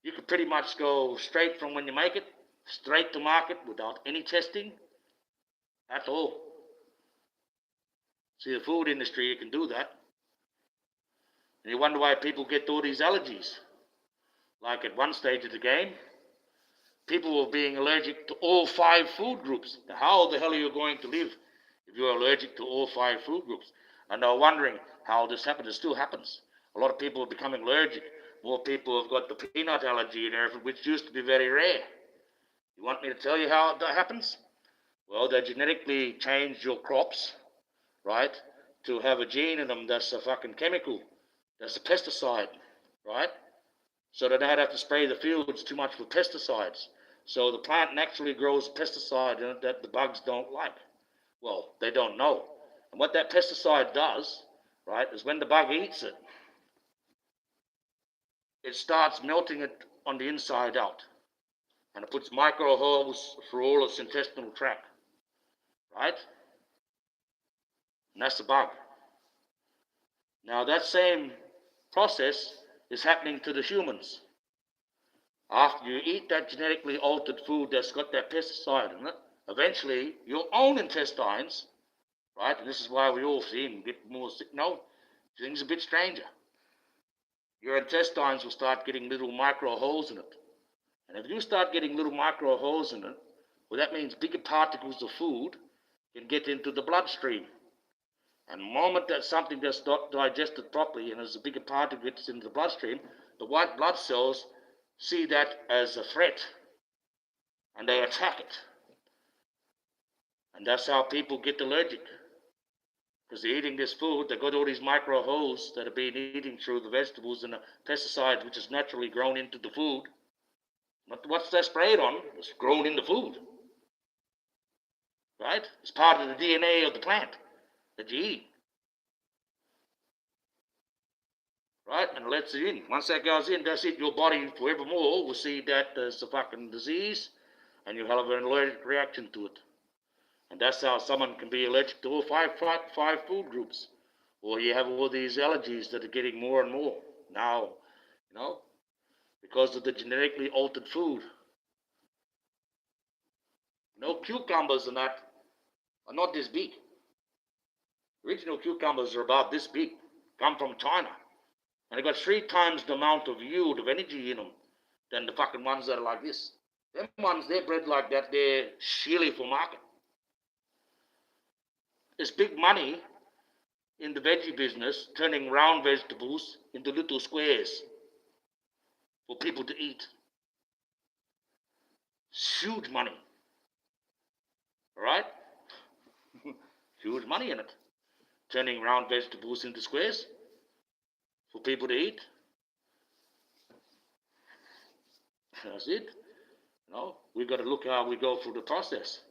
you can pretty much go straight from when you make it, straight to market without any testing at all. See, the food industry, you can do that. And you wonder why people get all these allergies. Like at one stage of the game, people were being allergic to all 5 food groups. Now, how the hell are you going to live if you're allergic to all 5 food groups? And they're wondering how this happened. It still happens. A lot of people are becoming allergic. More people have got the peanut allergy and everything, which used to be very rare. You want me to tell you how that happens? Well, they genetically changed your crops, right, to have a gene in them that's a fucking chemical, that's a pesticide, right? So they don't have to spray the fields too much with pesticides. So the plant naturally grows pesticide in it that the bugs don't like. Well, they don't know. And what that pesticide does, right, is when the bug eats it, it starts melting it on the inside out. And it puts micro holes through all its intestinal tract, right? And that's the bug. Now that same process is happening to the humans. After you eat that genetically altered food that's got that pesticide in it, eventually your own intestines, right, and this is why we all see and get more sick, things a bit stranger. Your intestines will start getting little micro holes in it. And if you start getting little micro holes in it, well, that means bigger particles of food can get into the bloodstream. And the moment that something that's not digested properly and as a bigger particle gets into the bloodstream, the white blood cells see that as a threat and they attack it. And that's how people get allergic. Because they're eating this food, they've got all these micro holes that are being eaten through the vegetables and the pesticides which is naturally grown into the food. But what's that sprayed on? It's grown in the food. Right? It's part of the DNA of the plant that you eat. Right? And it lets it in. Once that goes in, that's it. Your body forevermore will see that as a fucking disease and you'll have an allergic reaction to it. And that's how someone can be allergic to all five food groups. Or you have all these allergies that are getting more and more now, because of the genetically altered food. Cucumbers and that are not this big. Original cucumbers are about this big, come from China. And they got 3 times the amount of yield of energy in them than the fucking ones that are like this. Them ones, they're bred like that, they're sheerly for market. There's big money in the veggie business, turning round vegetables into little squares for people to eat. It's huge money. All right? Huge money in it. Turning round vegetables into squares for people to eat. That's it. We've got to look how we go through the process.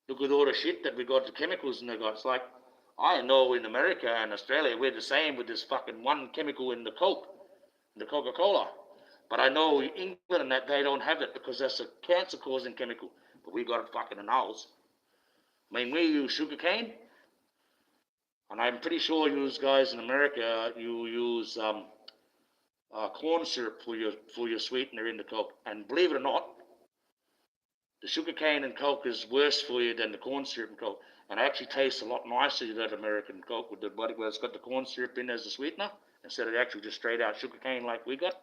Look at all the shit that we got, the chemicals, and they got. It's like, I know in America and Australia, we're the same with this fucking one chemical in the Coke, in the Coca-Cola. But I know England and that they don't have it because that's a cancer-causing chemical. But we got it fucking in ours. I mean, we use sugar cane, and I'm pretty sure you guys in America, you use corn syrup for your sweetener in the Coke. And believe it or not, the sugar cane and Coke is worse for you than the corn syrup and Coke. And it actually tastes a lot nicer than that American Coke with where it's got the corn syrup in as a sweetener instead of actually just straight out sugar cane like we got.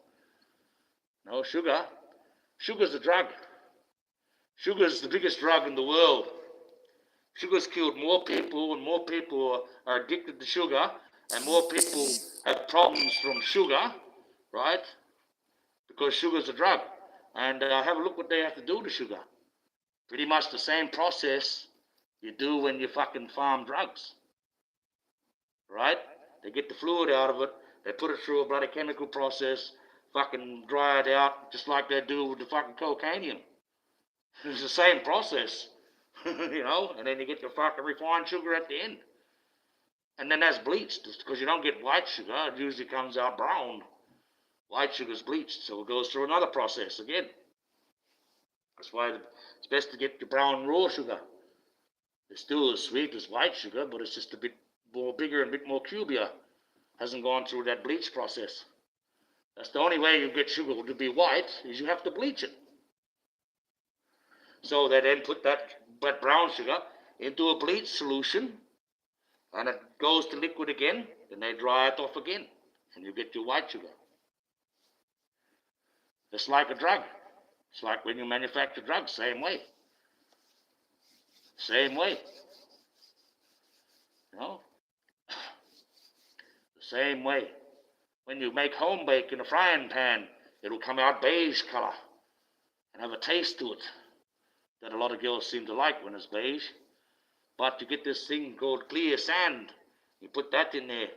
No, sugar's a drug. Sugar's the biggest drug in the world. Sugar's killed more people, and more people are addicted to sugar, and more people have problems from sugar, right? Because sugar's a drug. And have a look what they have to do to sugar. Pretty much the same process you do when you fucking farm drugs, right? They get the fluid out of it, they put it through a bloody chemical process, fucking dry it out, just like they do with the fucking cocaine. It's the same process, and then you get your fucking refined sugar at the end. And then that's bleached, because you don't get white sugar, it usually comes out brown. White sugar's bleached, so it goes through another process again. That's why it's best to get your brown raw sugar. It's still as sweet as white sugar, but it's just a bit more bigger and a bit more cubier. Hasn't gone through that bleach process. That's the only way you get sugar to be white, is you have to bleach it. So they then put that brown sugar into a bleach solution, and it goes to liquid again, then they dry it off again, and you get your white sugar. It's like a drug. It's like when you manufacture drugs, same way. Same way. The same way. When you make home bake in a frying pan, it'll come out beige color and have a taste to it that a lot of girls seem to like when it's beige. But you get this thing called clear sand. You put that in there,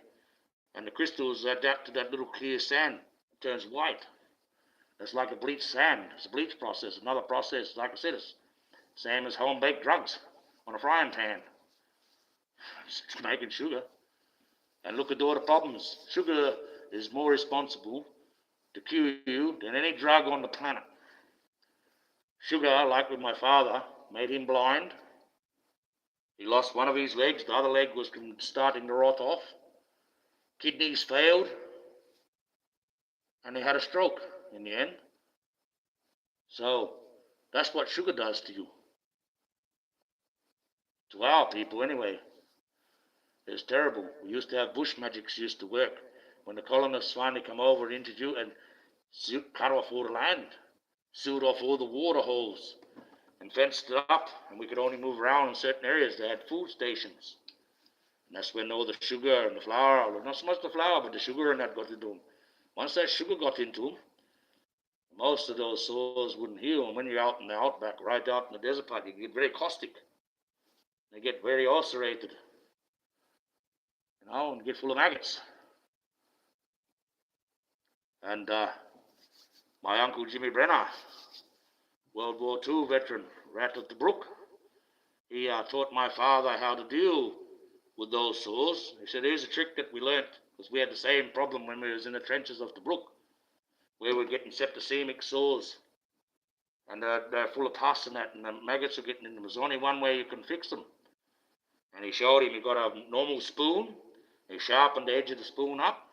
and the crystals adapt to that little clear sand. It turns white. It's like a bleached sand. It's a bleach process. Another process, like I said, it's same as home-baked drugs on a frying pan. It's making sugar. And look at all the problems. Sugar is more responsible to cure you than any drug on the planet. Sugar, like with my father, made him blind. He lost one of his legs. The other leg was starting to rot off. Kidneys failed. And he had a stroke in the end. So that's what sugar does to you. To our people anyway. It's terrible. We used to have bush magics used to work. When the colonists finally come over and introduced and cut off all the land, sealed off all the water holes, and fenced it up, and we could only move around in certain areas. They had food stations. And that's when all the sugar and the flour, not so much the flour, but the sugar and that got into them. Once that sugar got into them, Most of those sores wouldn't heal, and when you're out in the outback, right out in the desert part, you get very caustic. They get very ulcerated, and get full of maggots. And my uncle Jimmy Brenner, World War II veteran, right at the brook, he taught my father how to deal with those sores. He said, here's a trick that we learnt, because we had the same problem when we was in the trenches of the brook, where we're getting septicemic sores, and they're full of pus and that, and the maggots are getting in them. There's only one way you can fix them. And he showed him, he got a normal spoon, he sharpened the edge of the spoon up,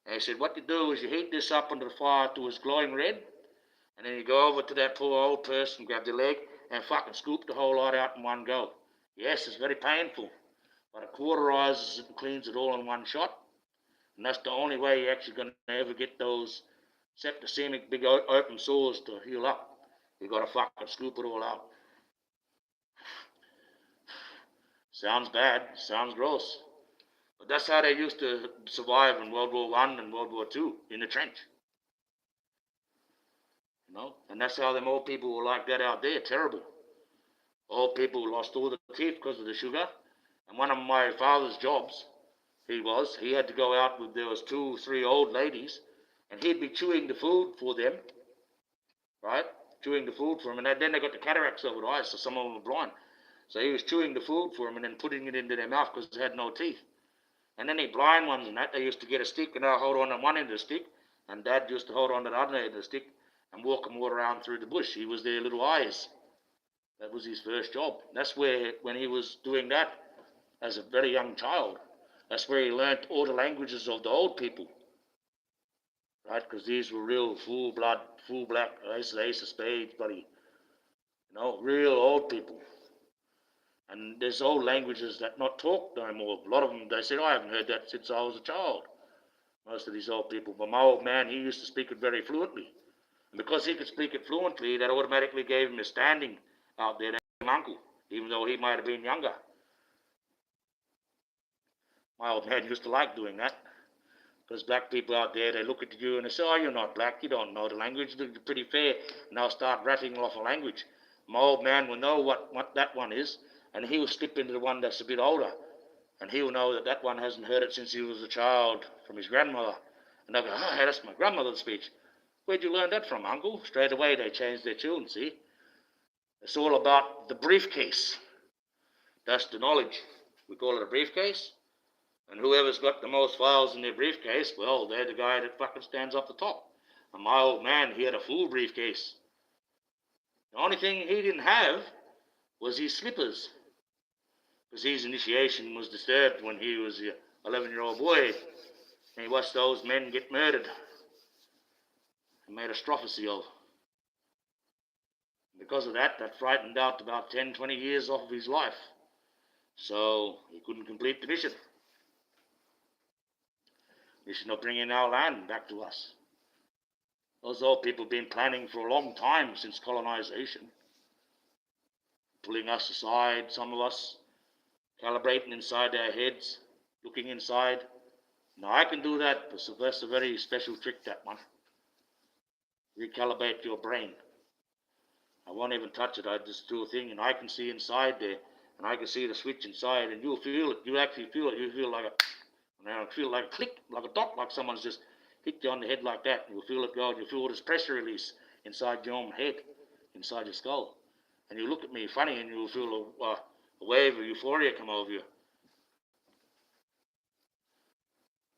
and he said, what you do is you heat this up under the fire to its glowing red, and then you go over to that poor old person, grab the leg, and fucking scoop the whole lot out in one go. Yes, it's very painful, but it cauterizes it and cleans it all in one shot. And that's the only way you're actually going to ever get those septicemic big open sores to heal up. You got to fucking scoop it all out. Sounds bad, sounds gross. But that's how they used to survive in World War I and World War II, in the trench. And that's how them old people were like that out there, terrible. Old people lost all the teeth because of the sugar. And one of my father's jobs, he had to go out with, there was 2 or 3 old ladies, and he'd be chewing the food for them, right? Chewing the food for them, and then they got the cataracts over the eyes, so some of them were blind. So he was chewing the food for them and then putting it into their mouth because they had no teeth. And then the blind ones and that, they used to get a stick and they'll hold on to one end of the stick, and Dad used to hold on to the other end of the stick and walk them all around through the bush. He was their little eyes. That was his first job. That's where, when he was doing that as a very young child, that's where he learnt all the languages of the old people, right? Because these were real full blood, full black, ace of spades, buddy. Real old people. And there's old languages that not talked no more. A lot of them, they said, I haven't heard that since I was a child. Most of these old people. But my old man, he used to speak it very fluently. And because he could speak it fluently, that automatically gave him a standing out there, that uncle, even though he might have been younger. My old man used to like doing that. Because black people out there, they look at you and they say, oh, you're not black, you don't know the language, you're pretty fair. And they'll start rattling off a language. My old man will know what that one is, and he will slip into the one that's a bit older. And he will know that one hasn't heard it since he was a child from his grandmother. And they'll go, oh, hey, that's my grandmother's speech. Where'd you learn that from, uncle? Straight away they change their tune, see? It's all about the briefcase. That's the knowledge. We call it a briefcase. And whoever's got the most files in their briefcase, well, they're the guy that fucking stands up the top. And my old man, he had a full briefcase. The only thing he didn't have was his slippers, because his initiation was disturbed when he was an 11-year-old boy, and he watched those men get murdered and made a strophecy of. Because of that, frightened out about 10, 20 years off of his life. So he couldn't complete the mission. Mission of bringing our land back to us. Those old people have been planning for a long time since colonization, pulling us aside, some of us, calibrating inside our heads, looking inside. Now I can do that, but that's a very special trick, that one. Recalibrate your brain. I won't even touch it, I just do a thing, and I can see inside there, and I can see the switch inside, and you'll feel it, you actually feel it, you feel like a click, like a dot, like someone's just hit you on the head like that, and you'll feel it go, and you'll feel this pressure release inside your own head, inside your skull. And you look at me funny, and you'll feel a wave of euphoria come over you.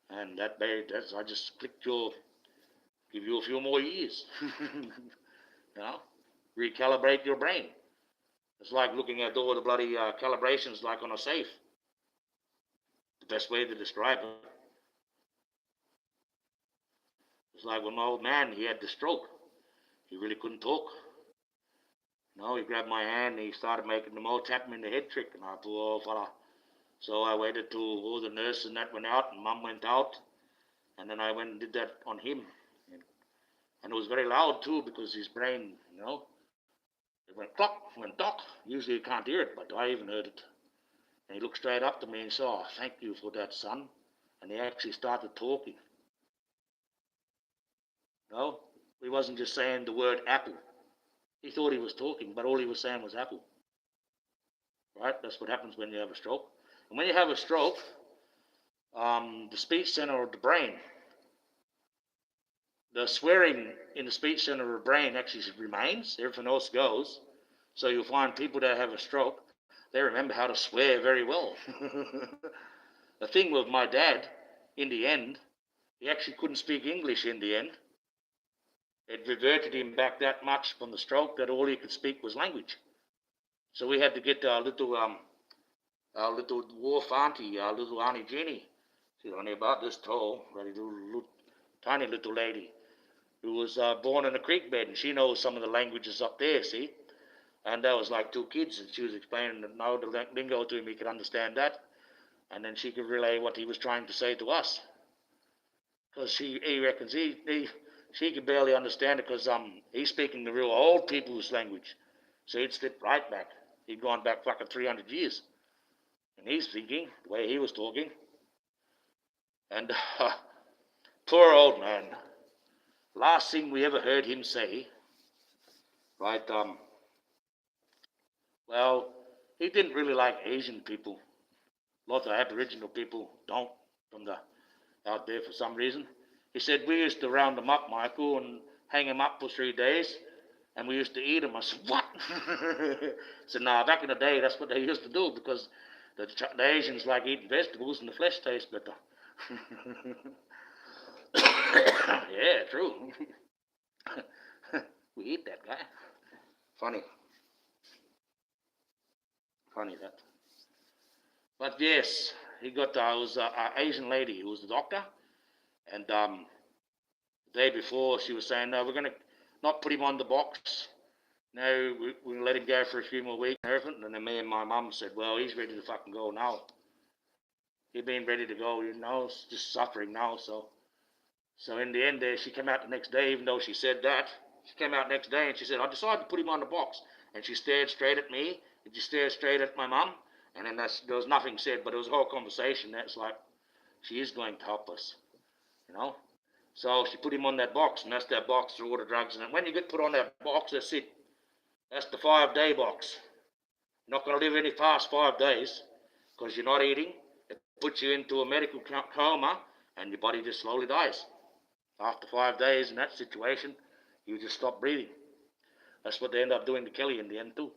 And I just clicked give you a few more years. Recalibrate your brain. It's like looking at all the bloody calibrations like on a safe. The best way to describe it. It's like when my old man, he had the stroke. He really couldn't talk. He grabbed my hand and he started making the old tap me in the head trick, and I poor old fella. So I waited till all the nurse and that went out, and Mum went out, and then I went and did that on him. And it was very loud too, because his brain, it went clock, went dock. Usually you can't hear it, but I even heard it. And he looked straight up to me and said, oh, thank you for that, son. And he actually started talking. He wasn't just saying the word apple. He thought he was talking, but all he was saying was apple. Right? That's what happens when you have a stroke. And when you have a stroke, the speech center of the brain, the swearing in the speech center of the brain actually remains. Everything else goes. So you'll find people that have a stroke, they remember how to swear very well. The thing with my dad, in the end, he actually couldn't speak English in the end. It reverted him back that much from the stroke that all he could speak was language. So we had to get our little dwarf auntie, our little Auntie Jenny. She's only about this tall, tiny little lady, who was born in a creek bed, and she knows some of the languages up there, see? And that was like two kids, and she was explaining the lingo to him, he could understand that, and then she could relay what he was trying to say to us. Because he reckons she could barely understand it because he's speaking the real old people's language. So he'd slipped right back. He'd gone back fucking 300 years. And he's thinking the way he was talking. And poor old man. Last thing we ever heard him say, right, well, he didn't really like Asian people. Lots of Aboriginal people don't out there for some reason. He said, we used to round them up, Michael, and hang them up for 3 days, and we used to eat them. I said, what? I said, nah, back in the day, that's what they used to do, because the Asians like eating vegetables and the flesh tastes better. Yeah, true. We eat that guy. Funny that. But yes, he got, it was an Asian lady who was the doctor, and the day before she was saying, no, we're going to not put him on the box. No, we'll let him go for a few more weeks and everything. And then me and my mum said, well, he's ready to fucking go now. He'd been ready to go, it's just suffering now. So in the end there, she came out the next day, even though she said that. She came out next day and she said, I decided to put him on the box. And she stared straight at me, and she stared straight at my mum. And then there was nothing said, but it was a whole conversation. That's like, she is going to help us, So she put him on that box, and that's that box for all the drugs. And when you get put on that box, that's it. That's the 5-day box. You're not going to live any past 5 days because you're not eating. It puts you into a medical coma, and your body just slowly dies. After 5 days in that situation, you just stop breathing. That's what they end up doing to Kelly in the end too.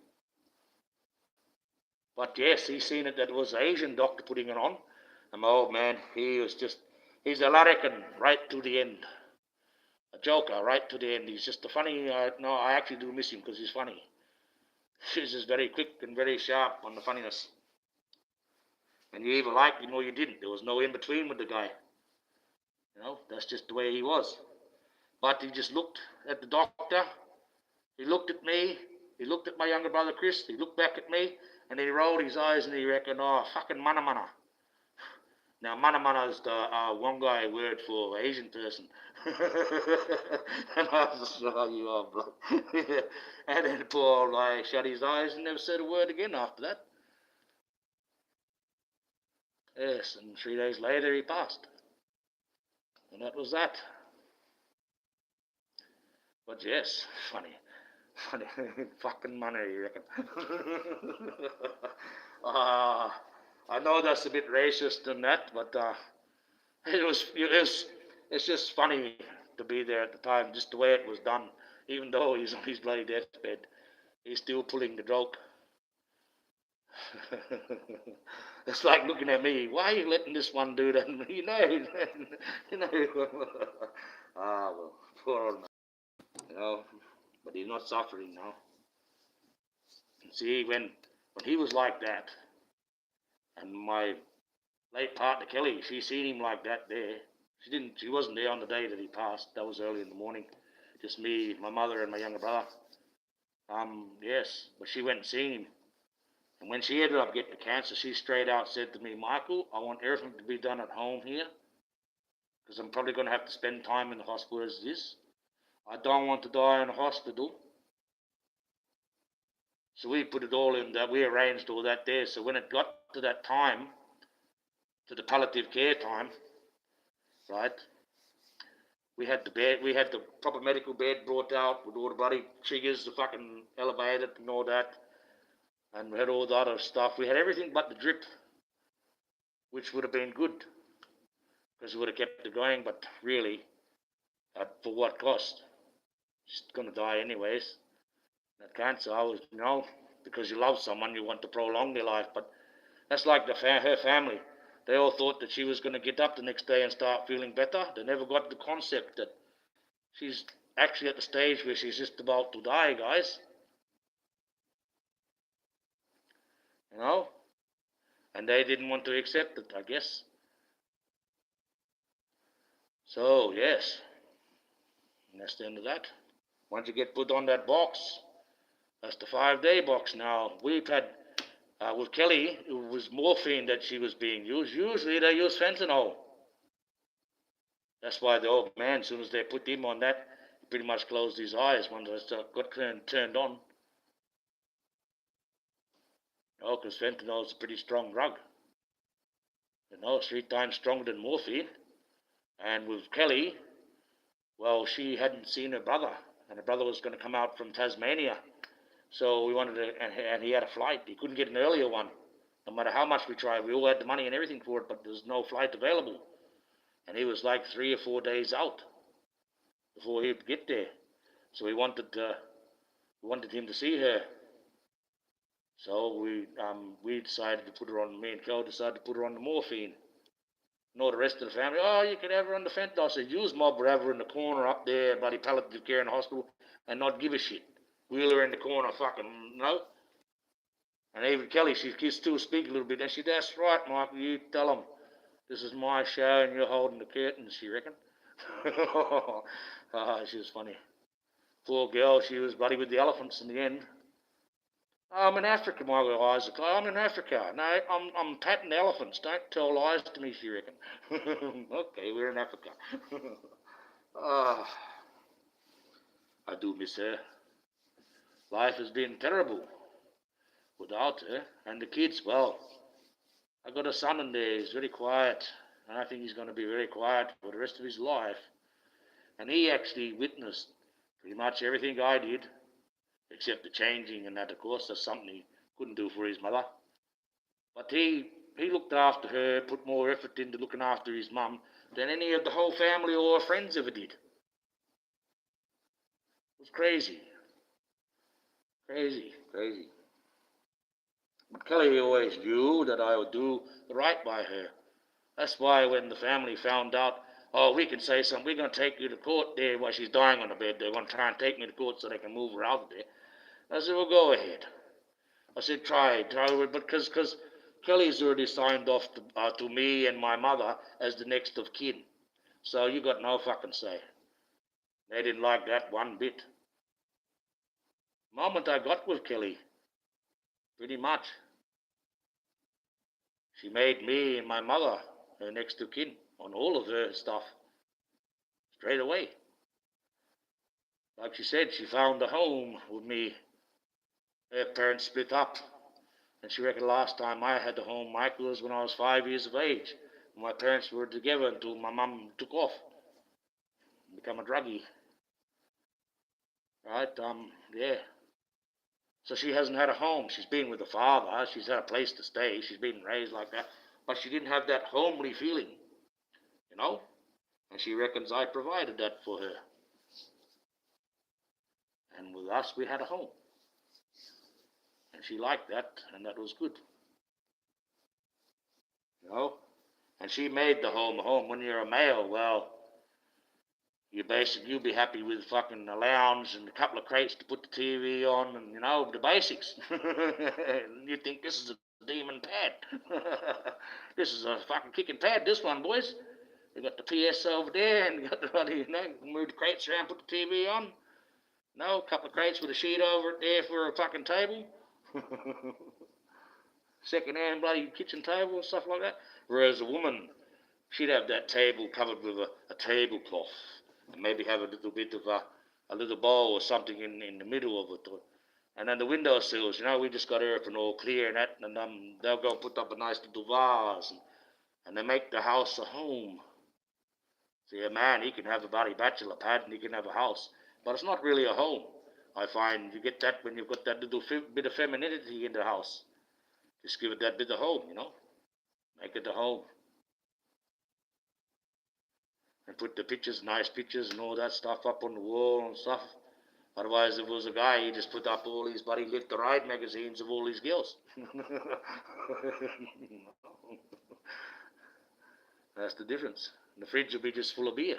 But yes, he's seen it that it was an Asian doctor putting it on. And my old man, he's a larrikin right to the end. A joker right to the end. He's just a funny, I actually do miss him because he's funny. He's just very quick and very sharp on the funniness. And you either liked him or you didn't. There was no in between with the guy. That's just the way he was. But he just looked at the doctor. He looked at me. He looked at my younger brother Chris. He looked back at me. And he rolled his eyes and he reckoned, oh, fucking mana mana. Now, mana mana is the Wongai word for Asian person. And I was just like, you are, bro. And then poor old guy shut his eyes and never said a word again after that. Yes, and 3 days later he passed. And that was that. But yes, funny. Fucking money, you reckon? I know that's a bit racist and that, but it's just funny to be there at the time, just the way it was done. Even though he's on his bloody deathbed, he's still pulling the joke. It's like looking at me. Why are you letting this one do that? Well, poor old man. But he's not suffering now. See, when he was like that, and my late partner Kelly, she seen him like that there. She wasn't there on the day that he passed. That was early in the morning. Just me, my mother, and my younger brother. Yes, but she went and seen him. And when she ended up getting the cancer, she straight out said to me, Michael, I want everything to be done at home here, because I'm probably going to have to spend time in the hospital as it is. I don't want to die in a hospital. So we put it all in that. We arranged all that there. So when it got to that time, to the palliative care time, right, We had the bed, we had the proper medical bed brought out with all the bloody triggers, the fucking elevator and all that. And we had all the other stuff. We had everything but the drip, which would have been good because it would have kept it going. But really, for what cost? She's going to die anyways. That cancer, I was, because you love someone, you want to prolong their life. But that's like her family. They all thought that she was going to get up the next day and start feeling better. They never got the concept that she's actually at the stage where she's just about to die, guys. You know? And they didn't want to accept it, I guess. So, yes. And that's the end of that. Once you get put on that box, that's the 5-day box now. We've had, with Kelly, it was morphine that she was being used. Usually they use fentanyl. That's why the old man, as soon as they put him on that, he pretty much closed his eyes once it got turned on. Because fentanyl is a pretty strong drug. 3 times stronger than morphine. And with Kelly, well, she hadn't seen her brother, and her brother was going to come out from Tasmania. So we wanted to, and he had a flight. He couldn't get an earlier one. No matter how much we tried, we all had the money and everything for it, but there was no flight available. And he was like 3 or 4 days out before he'd get there. So we wanted him to see her. So we decided to put her on. Me and Kel decided to put her on the morphine. The rest of the family, you can have her on the fentanyl. I said, use mob would have her in the corner up there by the palliative care in the hospital and not give a shit. Wheel her in the corner, fucking, And even Kelly, she still speak a little bit. And she, that's right, Michael, you tell them this is my show and you're holding the curtains, she reckon. She was funny. Poor girl, she was bloody with the elephants in the end. I'm in Africa, Michael Isaac. I'm in Africa. No, I'm patting elephants. Don't tell lies to me, she reckon. Okay, we're in Africa. I do miss her. Life has been terrible without her. And the kids, well, I got a son in there. He's very quiet. And I think he's going to be very quiet for the rest of his life. And he actually witnessed pretty much everything I did, except the changing and that, of course. That's something he couldn't do for his mother. But he looked after her, put more effort into looking after his mum than any of the whole family or friends ever did. It was crazy. Crazy. But Kelly always knew that I would do right by her. That's why when the family found out, we can say something, we're going to take you to court there while she's dying on the bed. They're going to try and take me to court so they can move her out of there. I said, well, go ahead. I said, try, because Kelly's already signed off to me and my mother as the next of kin. So you got no fucking say. They didn't like that one bit. The moment I got with Kelly, pretty much, she made me and my mother her next of kin on all of her stuff. Straight away. Like she said, she found a home with me. Her parents split up. And she reckoned last time I had a home, Michael, was when I was 5 years of age. My parents were together until my mum took off. Become a druggie. Right, yeah. So she hasn't had a home. She's been with the father. She's had a place to stay. She's been raised like that. But she didn't have that homely feeling, And she reckons I provided that for her. And with us, we had a home. And she liked that, and that was good. And she made the home a home. When you're a male, well, you'll be happy with fucking a lounge and a couple of crates to put the TV on and, the basics. You think this is a demon pad. This is a fucking kicking pad, this one, boys. You got the PS over there and you got the, move the crates around, put the TV on. A couple of crates with a sheet over it there for a fucking table. Second-hand bloody kitchen table and stuff like that. Whereas a woman, she'd have that table covered with a tablecloth and maybe have a little bit of a little bowl or something in the middle of it. And then the windowsills, we just got everything all clear and that, and they'll go and put up a nice little vase and they make the house a home. See, a man, he can have a bloody bachelor pad and he can have a house, but it's not really a home. I find you get that when you've got that little bit of femininity in the house. Just give it that bit of home, Make it a home. And put the pictures, nice pictures and all that stuff up on the wall and stuff. Otherwise, if it was a guy, he'd just put up all these bloody Lift the Ride magazines of all these girls. That's the difference. And the fridge will be just full of beer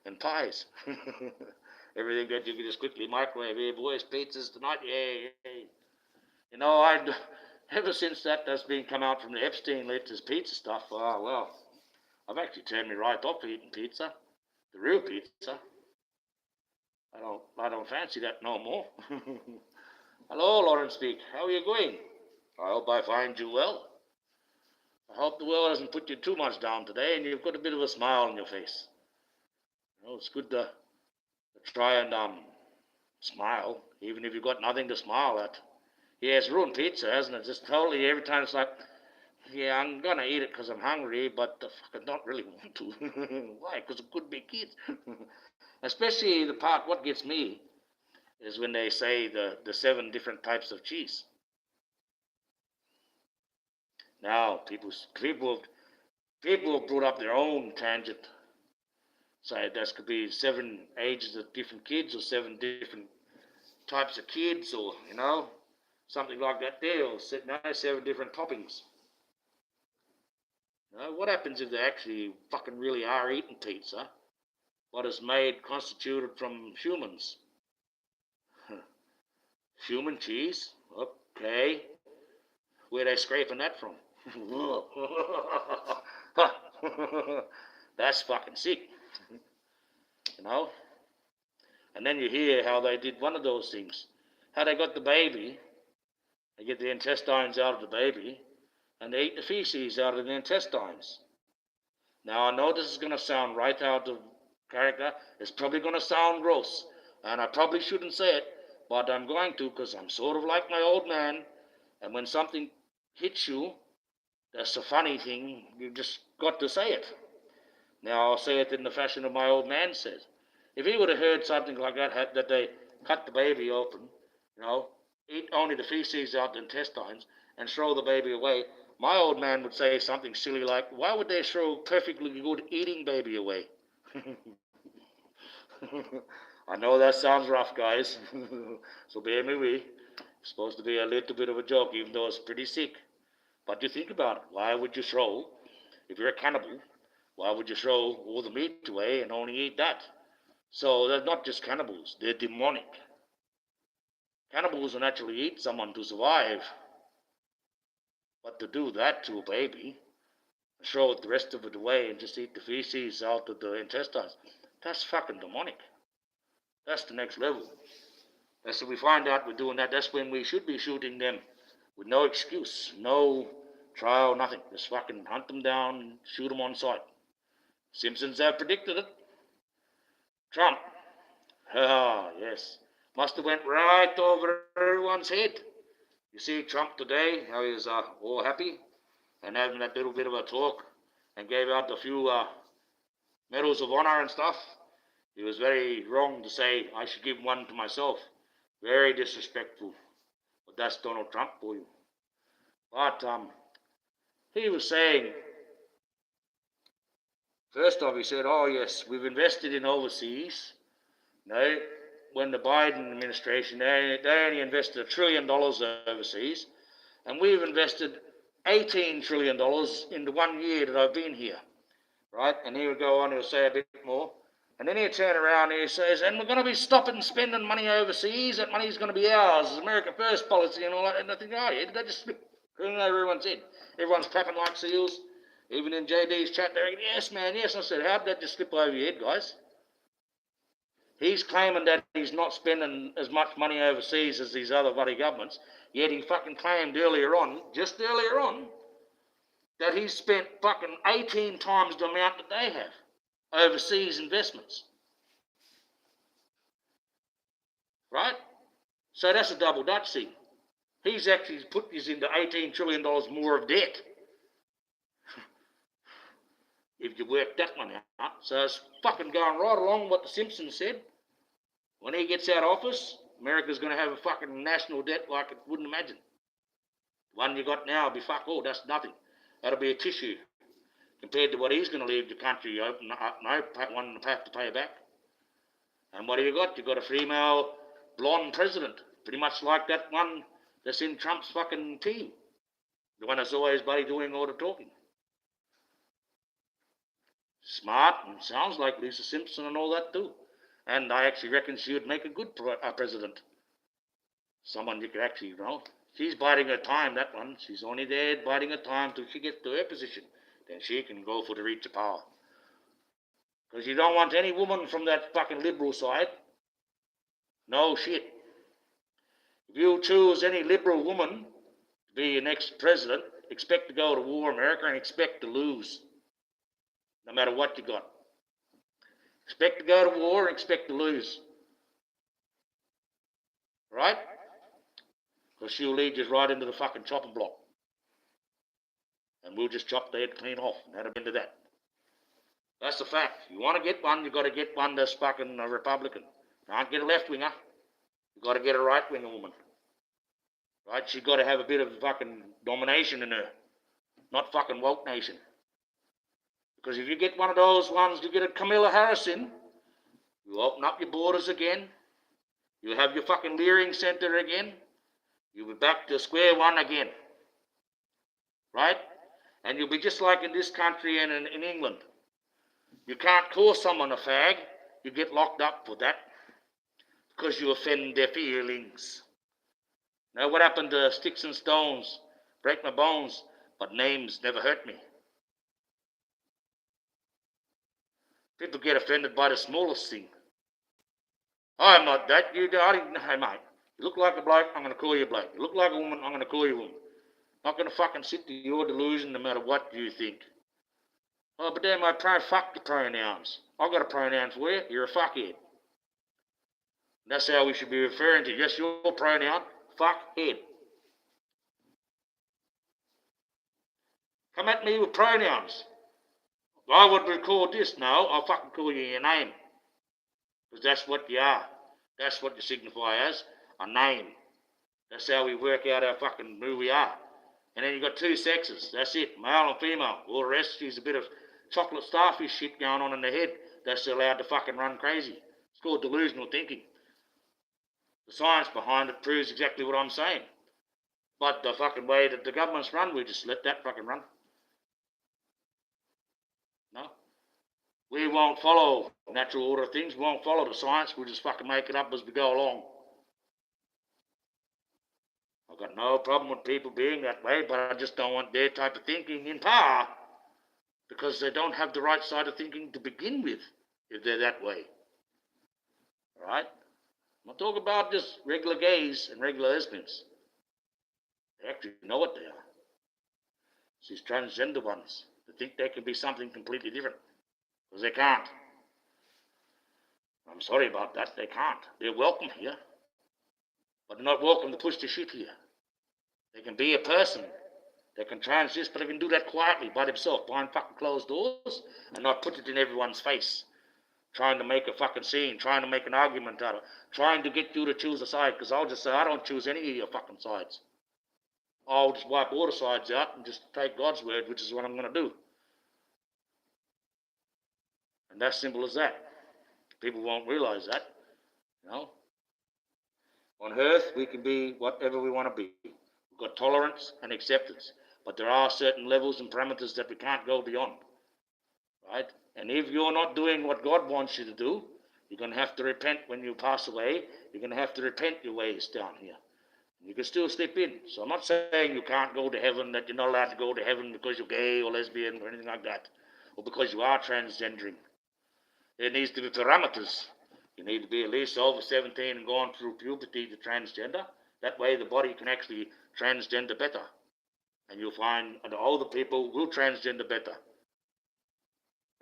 and pies. Everything that you can just quickly microwave. Hey, boys, pizzas tonight. Yeah. Ever since that's been come out from the Epstein latest pizza stuff, oh, well, I've actually turned me right off eating pizza. The real pizza. I don't fancy that no more. Hello, Lawrence Speak. How are you going? I hope I find you well. I hope the world hasn't put you too much down today and you've got a bit of a smile on your face. It's good to try and smile, even if you've got nothing to smile at. Yeah, it's ruined pizza, hasn't it? Just totally every time it's like, yeah, I'm going to eat it because I'm hungry, but I don't really want to. Why? Because it could be kids. Especially the part, what gets me, is when they say the 7 different types of cheese. Now, people have brought up their own tangent. So that could be 7 ages of different kids or 7 different types of kids or, something like that there, or 7 different toppings. What happens if they actually fucking really are eating pizza? What is made, constituted from humans? Human cheese? Okay. Where are they scraping that from? That's fucking sick. And then you hear how they did one of those things. How they got the baby, they get the intestines out of the baby, and they eat the feces out of the intestines. Now, I know this is going to sound right out of character. It's probably going to sound gross, and I probably shouldn't say it, but I'm going to because I'm sort of like my old man, and when something hits you, that's a funny thing. You've just got to say it. Now, I'll say it in the fashion of my old man says. If he would have heard something like that they cut the baby open, eat only the feces out the intestines and throw the baby away, my old man would say something silly like, why would they throw a perfectly good eating baby away? I know that sounds rough, guys, so bear me with. It's supposed to be a little bit of a joke, even though it's pretty sick. But you think about it. Why would you throw, if you're a cannibal, why would you throw all the meat away and only eat that? So they're not just cannibals, they're demonic. Cannibals will naturally eat someone to survive. But to do that to a baby, throw the rest of it away and just eat the feces out of the intestines, that's fucking demonic. That's the next level. That's if we find out we're doing that, that's when we should be shooting them with no excuse, no trial, nothing. Just fucking hunt them down and shoot them on sight. Simpsons have predicted it. Trump. Ah, yes. Must have went right over everyone's head. You see Trump today, how he's all happy and having that little bit of a talk and gave out a few medals of honor and stuff. He was very wrong to say I should give one to myself. Very disrespectful. But that's Donald Trump for you. But he was saying, first off, he said, oh yes, we've invested in overseas. No, when the Biden administration, they only invested $1 trillion overseas, and we've invested $18 trillion in the 1 year that I've been here, right? And he would go on, he'll say a bit more, and then he'll turn around and he says, and we're going to be stopping spending money overseas, that money's going to be ours, it's America First policy and all that, and I think, oh yeah, did that just slip over everyone's head? Everyone's clapping like seals, even in JD's chat, they're like, yes man, yes. I said, how did that just slip over your head, guys? He's claiming that he's not spending as much money overseas as these other bloody governments, yet he fucking claimed just earlier on, that he's spent fucking 18 times the amount that they have overseas investments. Right? So that's a double Dutch thing. He's actually put us into $18 trillion more of debt. if you work that one out. So it's fucking going right along what the Simpsons said. When he gets out of office, America's going to have a fucking national debt like it wouldn't imagine. The one you got now will be fuck all, that's nothing. That'll be a tissue compared to what he's going to leave the country open up, no one have to pay back. And what have you got? You've got a female blonde president, pretty much like that one that's in Trump's fucking team. The one that's always bloody doing all the talking. Smart, and sounds like Lisa Simpson and all that too. And I actually reckon she would make a good president. Someone you could actually, she's biding her time, that one. She's only there biding her time till she gets to her position. Then she can go for the reach of power. Because you don't want any woman from that fucking liberal side. No shit. If you choose any liberal woman to be your next president, expect to go to war, America, and expect to lose. No matter what you got. Expect to go to war and expect to lose. Right? Because she'll lead you right into the fucking chopping block. And we'll just chop the head clean off and add into that. That's the fact. You want to get one, you've got to get one that's fucking a Republican. Can't get a left-winger. You've got to get a right-winger woman. Right? She's got to have a bit of fucking domination in her. Not fucking woke nation. Because if you get one of those ones, you get a Kamala Harris in, you open up your borders again, you have your fucking Leering Centre again, you'll be back to square one again. Right? And you'll be just like in this country and in England. You can't call someone a fag, you get locked up for that. Because you offend their feelings. Now what happened to sticks and stones, break my bones, but names never hurt me. People get offended by the smallest thing. I'm not that. Hey, mate. You look like a bloke, I'm going to call you a bloke. You look like a woman, I'm going to call you a woman. Not going to fucking sit to your delusion no matter what you think. Oh, but they're my fuck the pronouns. I've got a pronoun for you. You're a fuckhead. That's how we should be referring to you. Yes, your pronoun, fuckhead. Come at me with pronouns. I would record this. No, I'll fucking call you your name. Because that's what you are. That's what you signify as. A name. That's how we work out our fucking who we are. And then you've got two sexes. That's it. Male and female. All the rest is a bit of chocolate starfish shit going on in the head. That's allowed to fucking run crazy. It's called delusional thinking. The science behind it proves exactly what I'm saying. But the fucking way that the government's run, we just let that fucking run. No. We won't follow natural order of things. We won't follow the science. We'll just fucking make it up as we go along. I've got no problem with people being that way, but I just don't want their type of thinking in power because they don't have the right side of thinking to begin with if they're that way. Alright? I'm not talking about just regular gays and regular lesbians. They actually know what they are. It's these transgender ones that think they can be something completely different. Because they can't. I'm sorry about that, they can't. They're welcome here. But they're not welcome to push the shit here. They can be a person. They can transist, but they can do that quietly by themselves, behind fucking closed doors, and not put it in everyone's face. Trying to make a fucking scene, trying to make an argument out of it, trying to get you to choose a side, because I'll just say, I don't choose any of your fucking sides. I'll just wipe all the sides out and just take God's word, which is what I'm going to do. And that's simple as that. People won't realise that, you know. On earth, we can be whatever we want to be. We've got tolerance and acceptance. But there are certain levels and parameters that we can't go beyond. Right? And if you're not doing what God wants you to do, you're going to have to repent when you pass away. You're going to have to repent your ways down here. You can still slip in. So I'm not saying you can't go to heaven, that you're not allowed to go to heaven because you're gay or lesbian or anything like that. Or because you are transgendering. There needs to be parameters. You need to be at least over 17 and gone through puberty to transgender. That way the body can actually transgender better. And you'll find the older people will transgender better.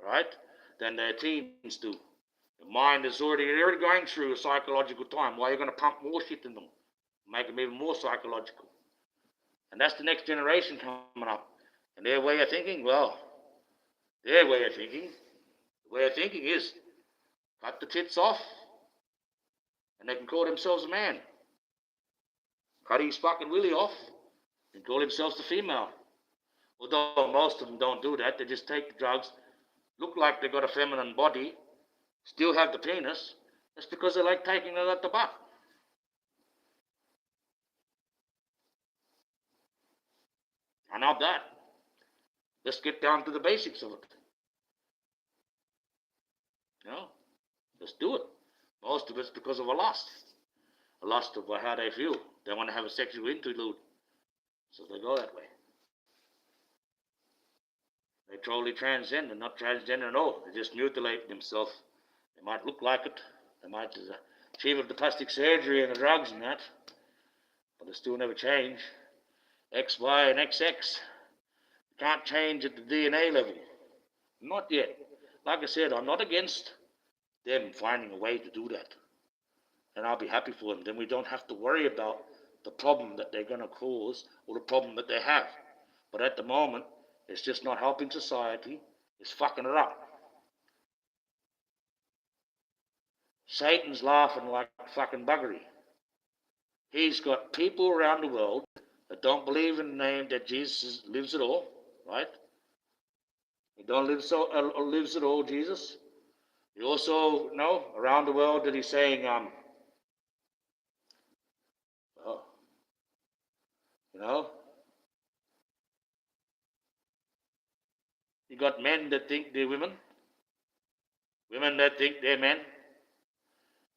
Right? Than their teens do. The mind is already going through a psychological time. Why are you going to pump more shit in them? Make them even more psychological. And that's the next generation coming up. And their way of thinking, well, Their way of thinking. The way of thinking is cut the tits off and they can call themselves a man. Cut his fucking willy off and call themselves a female. Although most of them don't do that, they just take the drugs, look like they've got a feminine body, still have the penis. That's because they like taking it at the butt. And not that. Let's get down to the basics of it. You know, let's do it. Most of it's because of a lust of how they feel. They want to have a sexual interlude, so they go that way. They totally transgender, not transgender at all. They just mutilate themselves. They might look like it. They might achieve the plastic surgery and the drugs and that, but they still never change. X, Y, and XX. Can't change at the DNA level. Not yet. Like I said, I'm not against them finding a way to do that. And I'll be happy for them. Then we don't have to worry about the problem that they're going to cause or the problem that they have. But at the moment, it's just not helping society. It's fucking it up. Satan's laughing like fucking buggery. He's got people around the world that don't believe in the name that Jesus lives at all, right? He don't lives at all, Jesus. You also know around the world that he's saying, you know, you got men that think they're women that think they're men,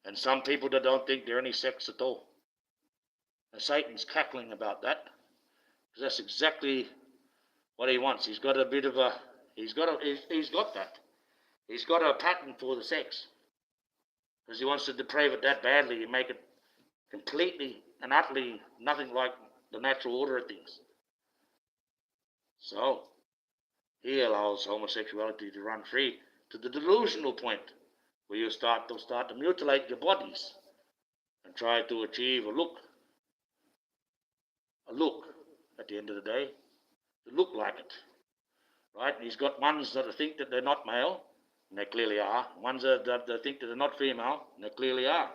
and some people that don't think they're any sex at all. And Satan's cackling about that, because that's exactly what he wants. He's got a bit of a, he's got that. He's got a pattern for the sex, because he wants to deprave it that badly and make it completely and utterly nothing like the natural order of things. So he allows homosexuality to run free to the delusional point where you start to mutilate your bodies and try to achieve a look at the end of the day, to look like it, right? And he's got ones that think that they're not male, and they clearly are. Ones that think that they're not female, and they clearly are,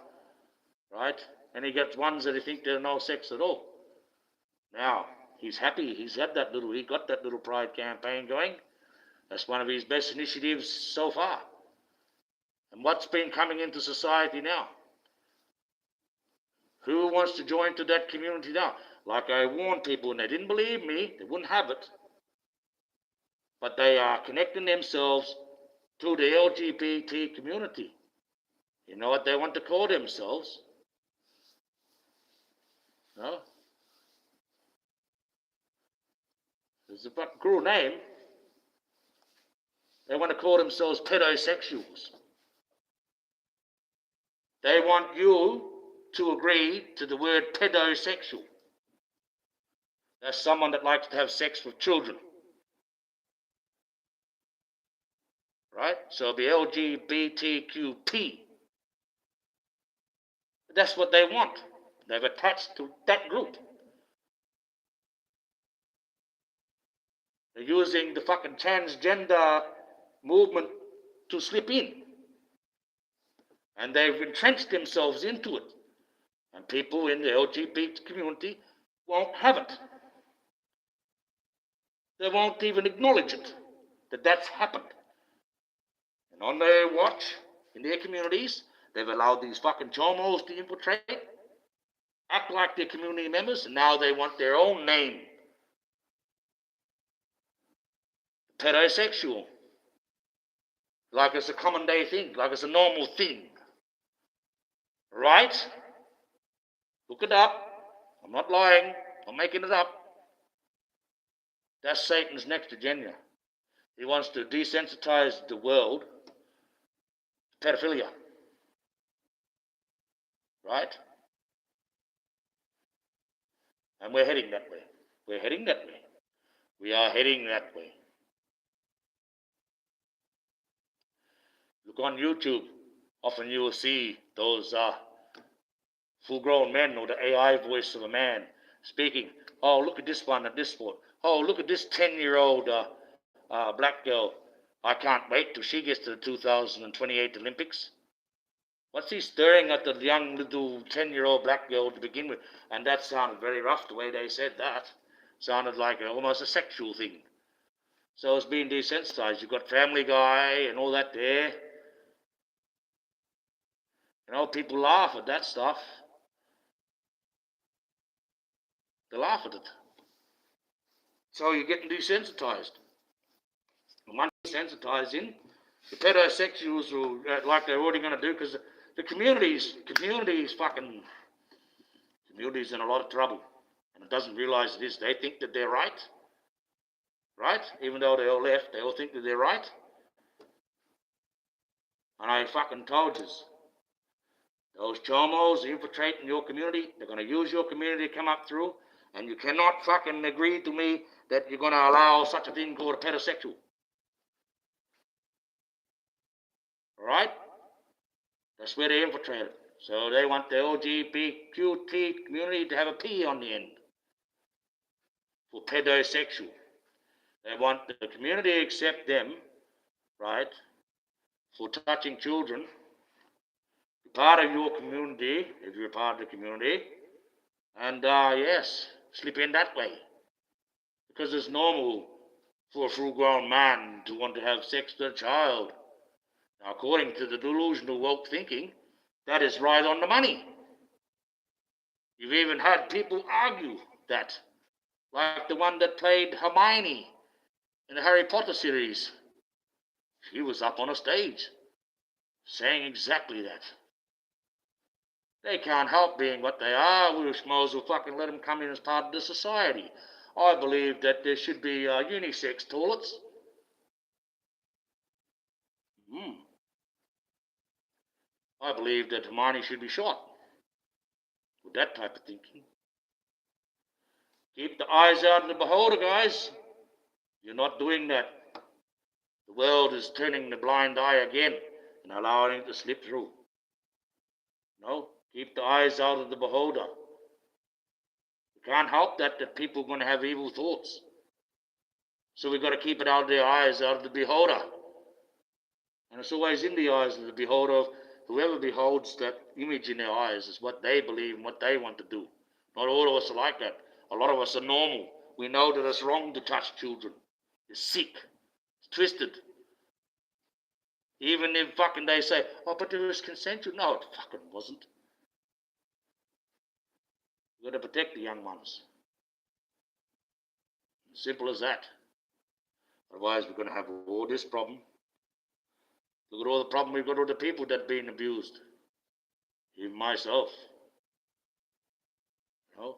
right? And he gets ones that think they're no sex at all. Now, he's happy. He got that little pride campaign going. That's one of his best initiatives so far. And what's been coming into society now? Who wants to join to that community now? Like I warned people, and they didn't believe me, they wouldn't have it. But they are connecting themselves to the LGBT community. You know what they want to call themselves? No? There's a fucking cruel name. They want to call themselves pedosexuals. They want you to agree to the word pedosexual. That's someone that likes to have sex with children. Right? So it'll be LGBTQP. That's what they want. They've attached to that group. They're using the fucking transgender movement to slip in. And they've entrenched themselves into it. And people in the LGBT community won't have it. They won't even acknowledge it, that that's happened. And on their watch, in their communities, they've allowed these fucking chomos to infiltrate, act like they're community members, and now they want their own name. Pedosexual. Like it's a common day thing, like it's a normal thing. Right? Look it up. I'm not lying. I'm making it up. That's Satan's next agenda. He wants to desensitize the world to pedophilia. Right? And we're heading that way. We're heading that way. We are heading that way. Look on YouTube. Often you will see those full-grown men or the AI voice of a man speaking. Oh, look at this one at this sport. Oh, look at this 10-year-old black girl I can't wait till she gets to the 2028 Olympics. What's he staring at the young little 10-year-old black girl to begin with? And that sounded very rough the way they said that. Sounded like almost a sexual thing. So it's being desensitized. You've got Family Guy and all that there. You know, people laugh at that stuff. They laugh at it. So you're getting desensitized. And once desensitizing, the pedosexuals will, like they're already going to do, because the community's in a lot of trouble. And it doesn't realize it is. They think that they're right. Right? Even though they all left, they all think that they're right. And I fucking told you. Those chomos infiltrating your community, they're going to use your community to come up through, and you cannot fucking agree to me that you're going to allow such a thing called a pedosexual. Alright? That's where they infiltrated. So they want the LGBTQ community to have a P on the end for pedosexual. They want the community to accept them, right, for touching children. Be part of your community, if you're part of the community, and yes, slip in that way. Because it's normal for a full-grown man to want to have sex with a child. Now, according to the delusional woke thinking, that is right on the money. You've even had people argue that, like the one that played Hermione in the Harry Potter series. She was up on a stage saying exactly that. They can't help being what they are. We schmoes will fucking let them come in as part of the society. I believe that there should be unisex toilets. I believe that Hermione should be shot. With that type of thinking. Keep the eyes out of the beholder, guys. You're not doing that. The world is turning the blind eye again and allowing it to slip through. No, keep the eyes out of the beholder. You can't help that people are going to have evil thoughts. So we've got to keep it out of their eyes, out of the beholder. And it's always in the eyes of the beholder. Whoever beholds that image in their eyes is what they believe and what they want to do. Not all of us are like that. A lot of us are normal. We know that it's wrong to touch children. It's sick. It's twisted. Even if fucking they say, oh, but it was consensual. No, it fucking wasn't. We've got to protect the young ones. Simple as that. Otherwise, we're going to have all this problem. Look at all the problem we've got with the people that are being abused. Even myself. You know?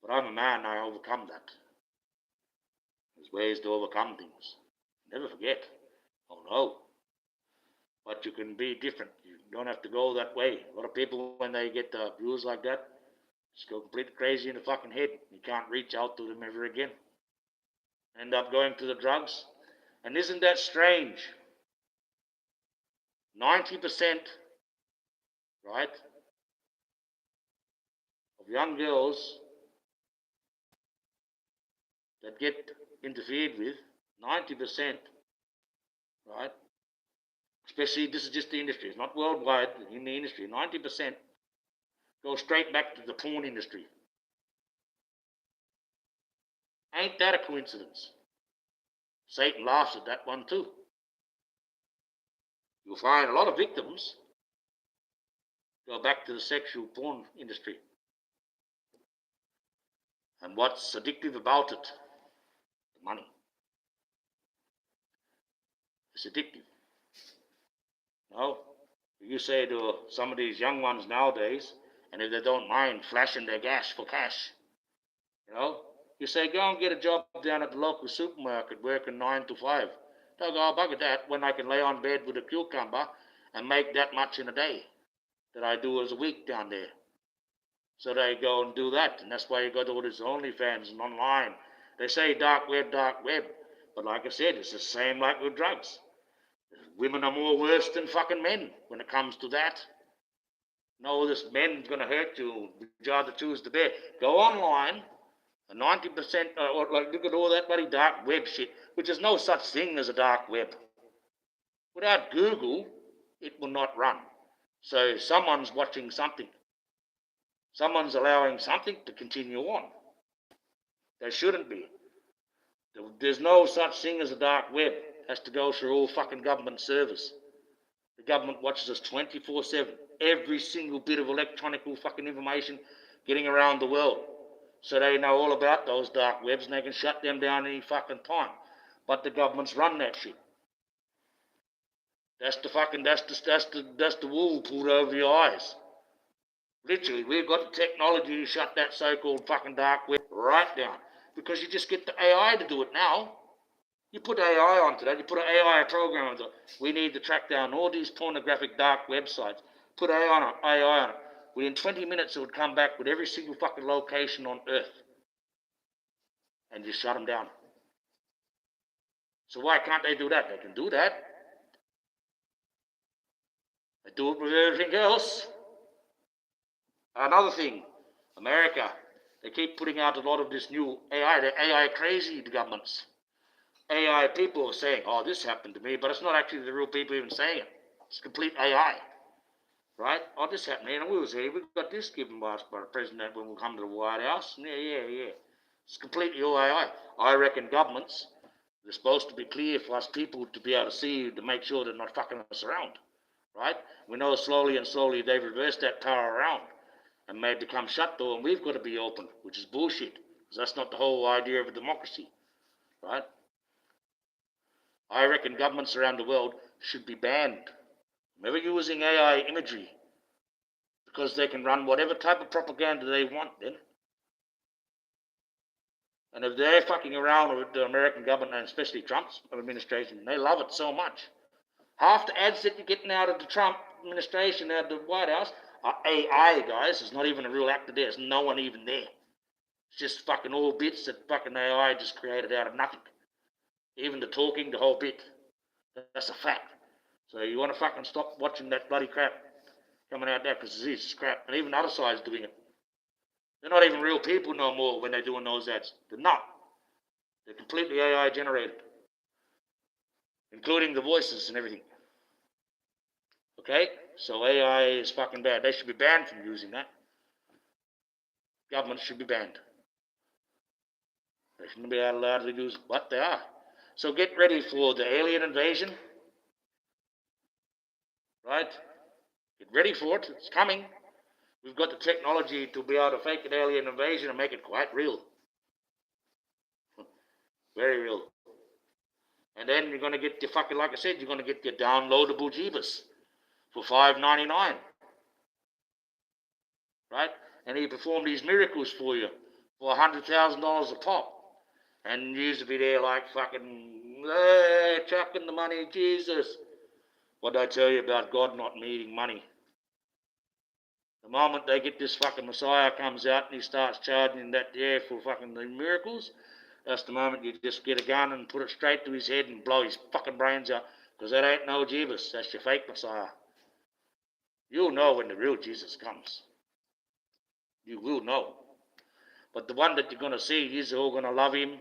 But I'm a man, I overcome that. There's ways to overcome things. Never forget. Oh no. But you can be different. You don't have to go that way. A lot of people, when they get abused like that, just go completely crazy in the fucking head. You can't reach out to them ever again. End up going to the drugs. And isn't that strange? 90%, right, of young girls that get interfered with, 90%, right, especially this is just the industry, it's not worldwide, in the industry, 90% go straight back to the porn industry. Ain't that a coincidence? Satan laughs at that one too. You'll find a lot of victims go back to the sexual porn industry. And what's addictive about it? The money. It's addictive. No, you say to some of these young ones nowadays, and if they don't mind flashing their gas for cash, you know, you say, go and get a job down at the local supermarket working 9 to 5. They'll go, oh, bugger that, when I can lay on bed with a cucumber and make that much in a day that I do as a week down there. So they go and do that, and that's why you got all this OnlyFans and online. They say dark web, but like I said, it's the same like with drugs. Women are more worse than fucking men when it comes to that. No, this men's going to hurt you. Would you rather choose the bear? Go online, 90%, or like look at all that bloody dark web shit, which is no such thing as a dark web. Without Google, it will not run. So someone's watching something. Someone's allowing something to continue on. There shouldn't be. There's no such thing as a dark web. It has to go through all fucking government servers. The government watches us 24/7. Every single bit of electronic fucking information getting around the world. So they know all about those dark webs and they can shut them down any fucking time. But the governments run that shit. That's the wool pulled over your eyes. Literally, we've got the technology to shut that so-called fucking dark web right down. Because you just get the AI to do it now. You put AI onto that, you put an AI program onto it. We need to track down all these pornographic dark websites. Put AI on it. Within 20 minutes, it would come back with every single fucking location on Earth. And just shut them down. So why can't they do that? They can do that. They do it with everything else. Another thing, America, they keep putting out a lot of this new AI. They're AI crazy, the governments. AI people are saying, oh, this happened to me, but it's not actually the real people even saying it. It's complete AI. Right? Oh, this happened here, and we was here. We got this given by us by the president when we come to the White House. Yeah. It's completely all AI. I reckon governments, they're supposed to be clear for us people to be able to see, to make sure they're not fucking us around. Right? We know slowly they've reversed that power around and made become shut door, and we've got to be open, which is bullshit, because that's not the whole idea of a democracy. Right? I reckon governments around the world should be banned from ever using AI imagery, because they can run whatever type of propaganda they want then. And if they're fucking around with the American government, and especially Trump's administration, they love it so much. Half the ads that you're getting out of the Trump administration, out of the White House, are AI, guys. There's not even a real actor there. There's no one even there. It's just fucking all bits that fucking AI just created out of nothing. Even the talking, the whole bit. That's a fact. So you want to fucking stop watching that bloody crap coming out there, because it's crap. And even the other side's doing it. They're not even real people no more when they're doing those ads. They're not. They're completely AI generated, including the voices and everything. Okay? So AI is fucking bad. They should be banned from using that. Governments should be banned. They shouldn't be allowed to use what they are. So get ready for the alien invasion. Right? Get ready for it. It's coming. We've got the technology to be able to fake an alien invasion and make it quite real. Very real. And then you're going to get your fucking, like I said, you're going to get your downloadable Jeebus for $5.99. Right? And he performed these miracles for you for $100,000 a pop. And you used to be there like fucking, chucking the money, Jesus. What did I tell you about God not needing money? The moment they get this fucking Messiah comes out and he starts charging that there for fucking the miracles, that's the moment you just get a gun and put it straight to his head and blow his fucking brains out, because that ain't no Jesus. That's your fake Messiah. You'll know when the real Jesus comes. You will know. But the one that you're going to see, you're all going to love him.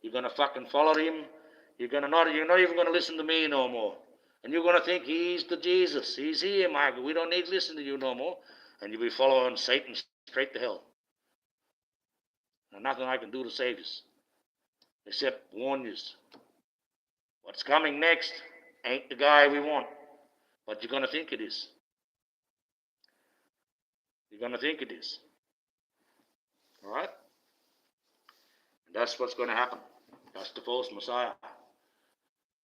You're going to fucking follow him. You're not even going to listen to me no more. And you're going to think he's the Jesus. He's here, Michael. We don't need to listen to you no more. And you'll be following Satan straight to hell. There's nothing I can do to save you, except warn you. What's coming next ain't the guy we want, but you're going to think it is. You're going to think it is. All right? And that's what's going to happen. That's the false Messiah.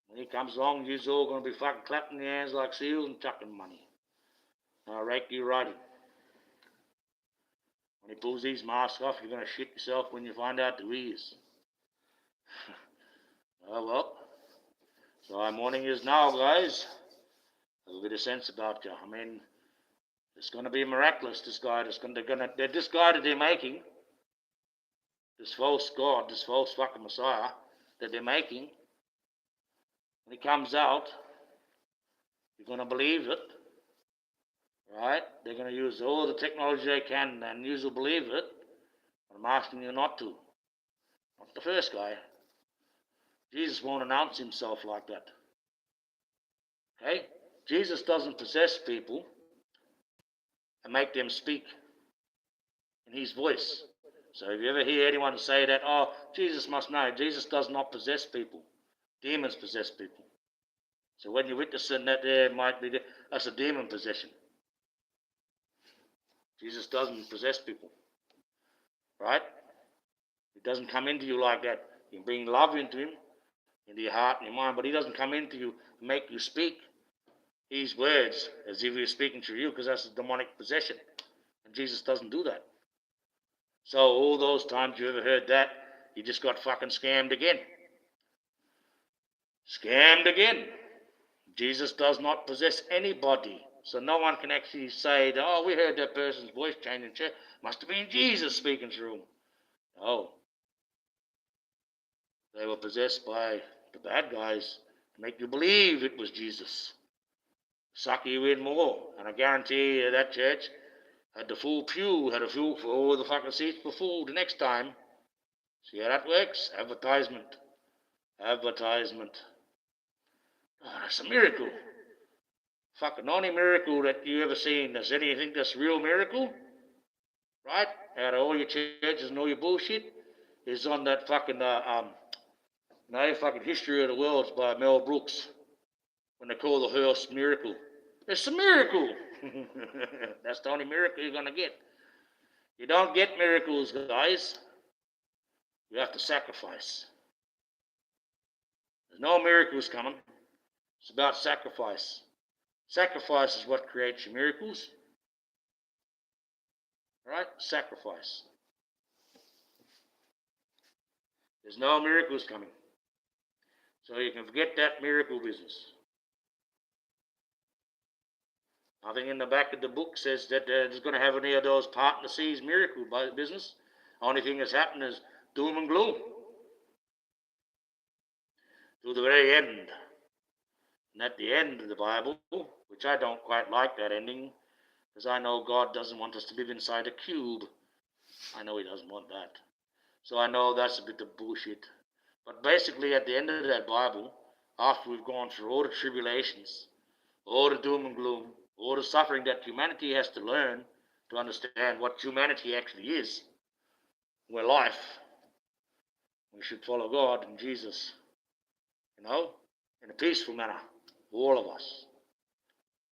When he comes along, you're all going to be fucking clapping your hands like seals and chucking money. I'll rake you right in. When he pulls these masks off, you're going to shit yourself when you find out who he is. Oh, well. So I'm warning you now, guys. A little bit of sense about you. I mean, it's going to be miraculous, this guy. This guy that they're making, this false God, this false fucking Messiah that they're making, when he comes out, you're going to believe it. Right? They're going to use all the technology they can, and you will believe it. But I'm asking you not to. Not the first guy. Jesus won't announce himself like that. Okay? Jesus doesn't possess people and make them speak in his voice. So if you ever hear anyone say that, oh, Jesus must know, Jesus does not possess people. Demons possess people. So when you're witnessing that there might be, that's a demon possession. Jesus doesn't possess people, right? He doesn't come into you like that. You can bring love into him, into your heart and your mind, but he doesn't come into you and make you speak his words as if he was speaking to you, because that's a demonic possession. And Jesus doesn't do that. So all those times you ever heard that, you just got fucking scammed again. Scammed again. Jesus does not possess anybody. So no one can actually say, oh, we heard that person's voice change in church. Must have been Jesus speaking through him. No. They were possessed by the bad guys to make you believe it was Jesus. Suck you in more. And I guarantee you that church had the full pew, had a full for all the fucking seats were full the next time. See how that works? Advertisement. Advertisement. Oh, that's a miracle. Fucking only miracle that you ever seen. Does anything think that's real miracle? Right? Out of all your churches and all your bullshit is on that fucking fucking History of the Worlds by Mel Brooks. When they call the horse miracle. It's a miracle. That's the only miracle you're gonna get. You don't get miracles, guys. You have to sacrifice. There's no miracles coming. It's about sacrifice. Sacrifice is what creates your miracles. Right? Sacrifice. There's no miracles coming. So you can forget that miracle business. Nothing in the back of the book says that there's going to have any of those part in the seas miracle business. Only thing that's happened is doom and gloom. To the very end. And at the end of the Bible, which I don't quite like that ending, because I know God doesn't want us to live inside a cube. I know he doesn't want that. So I know that's a bit of bullshit. But basically at the end of that Bible, after we've gone through all the tribulations, all the doom and gloom, all the suffering that humanity has to learn to understand what humanity actually is, we're life. We should follow God and Jesus, in a peaceful manner, all of us.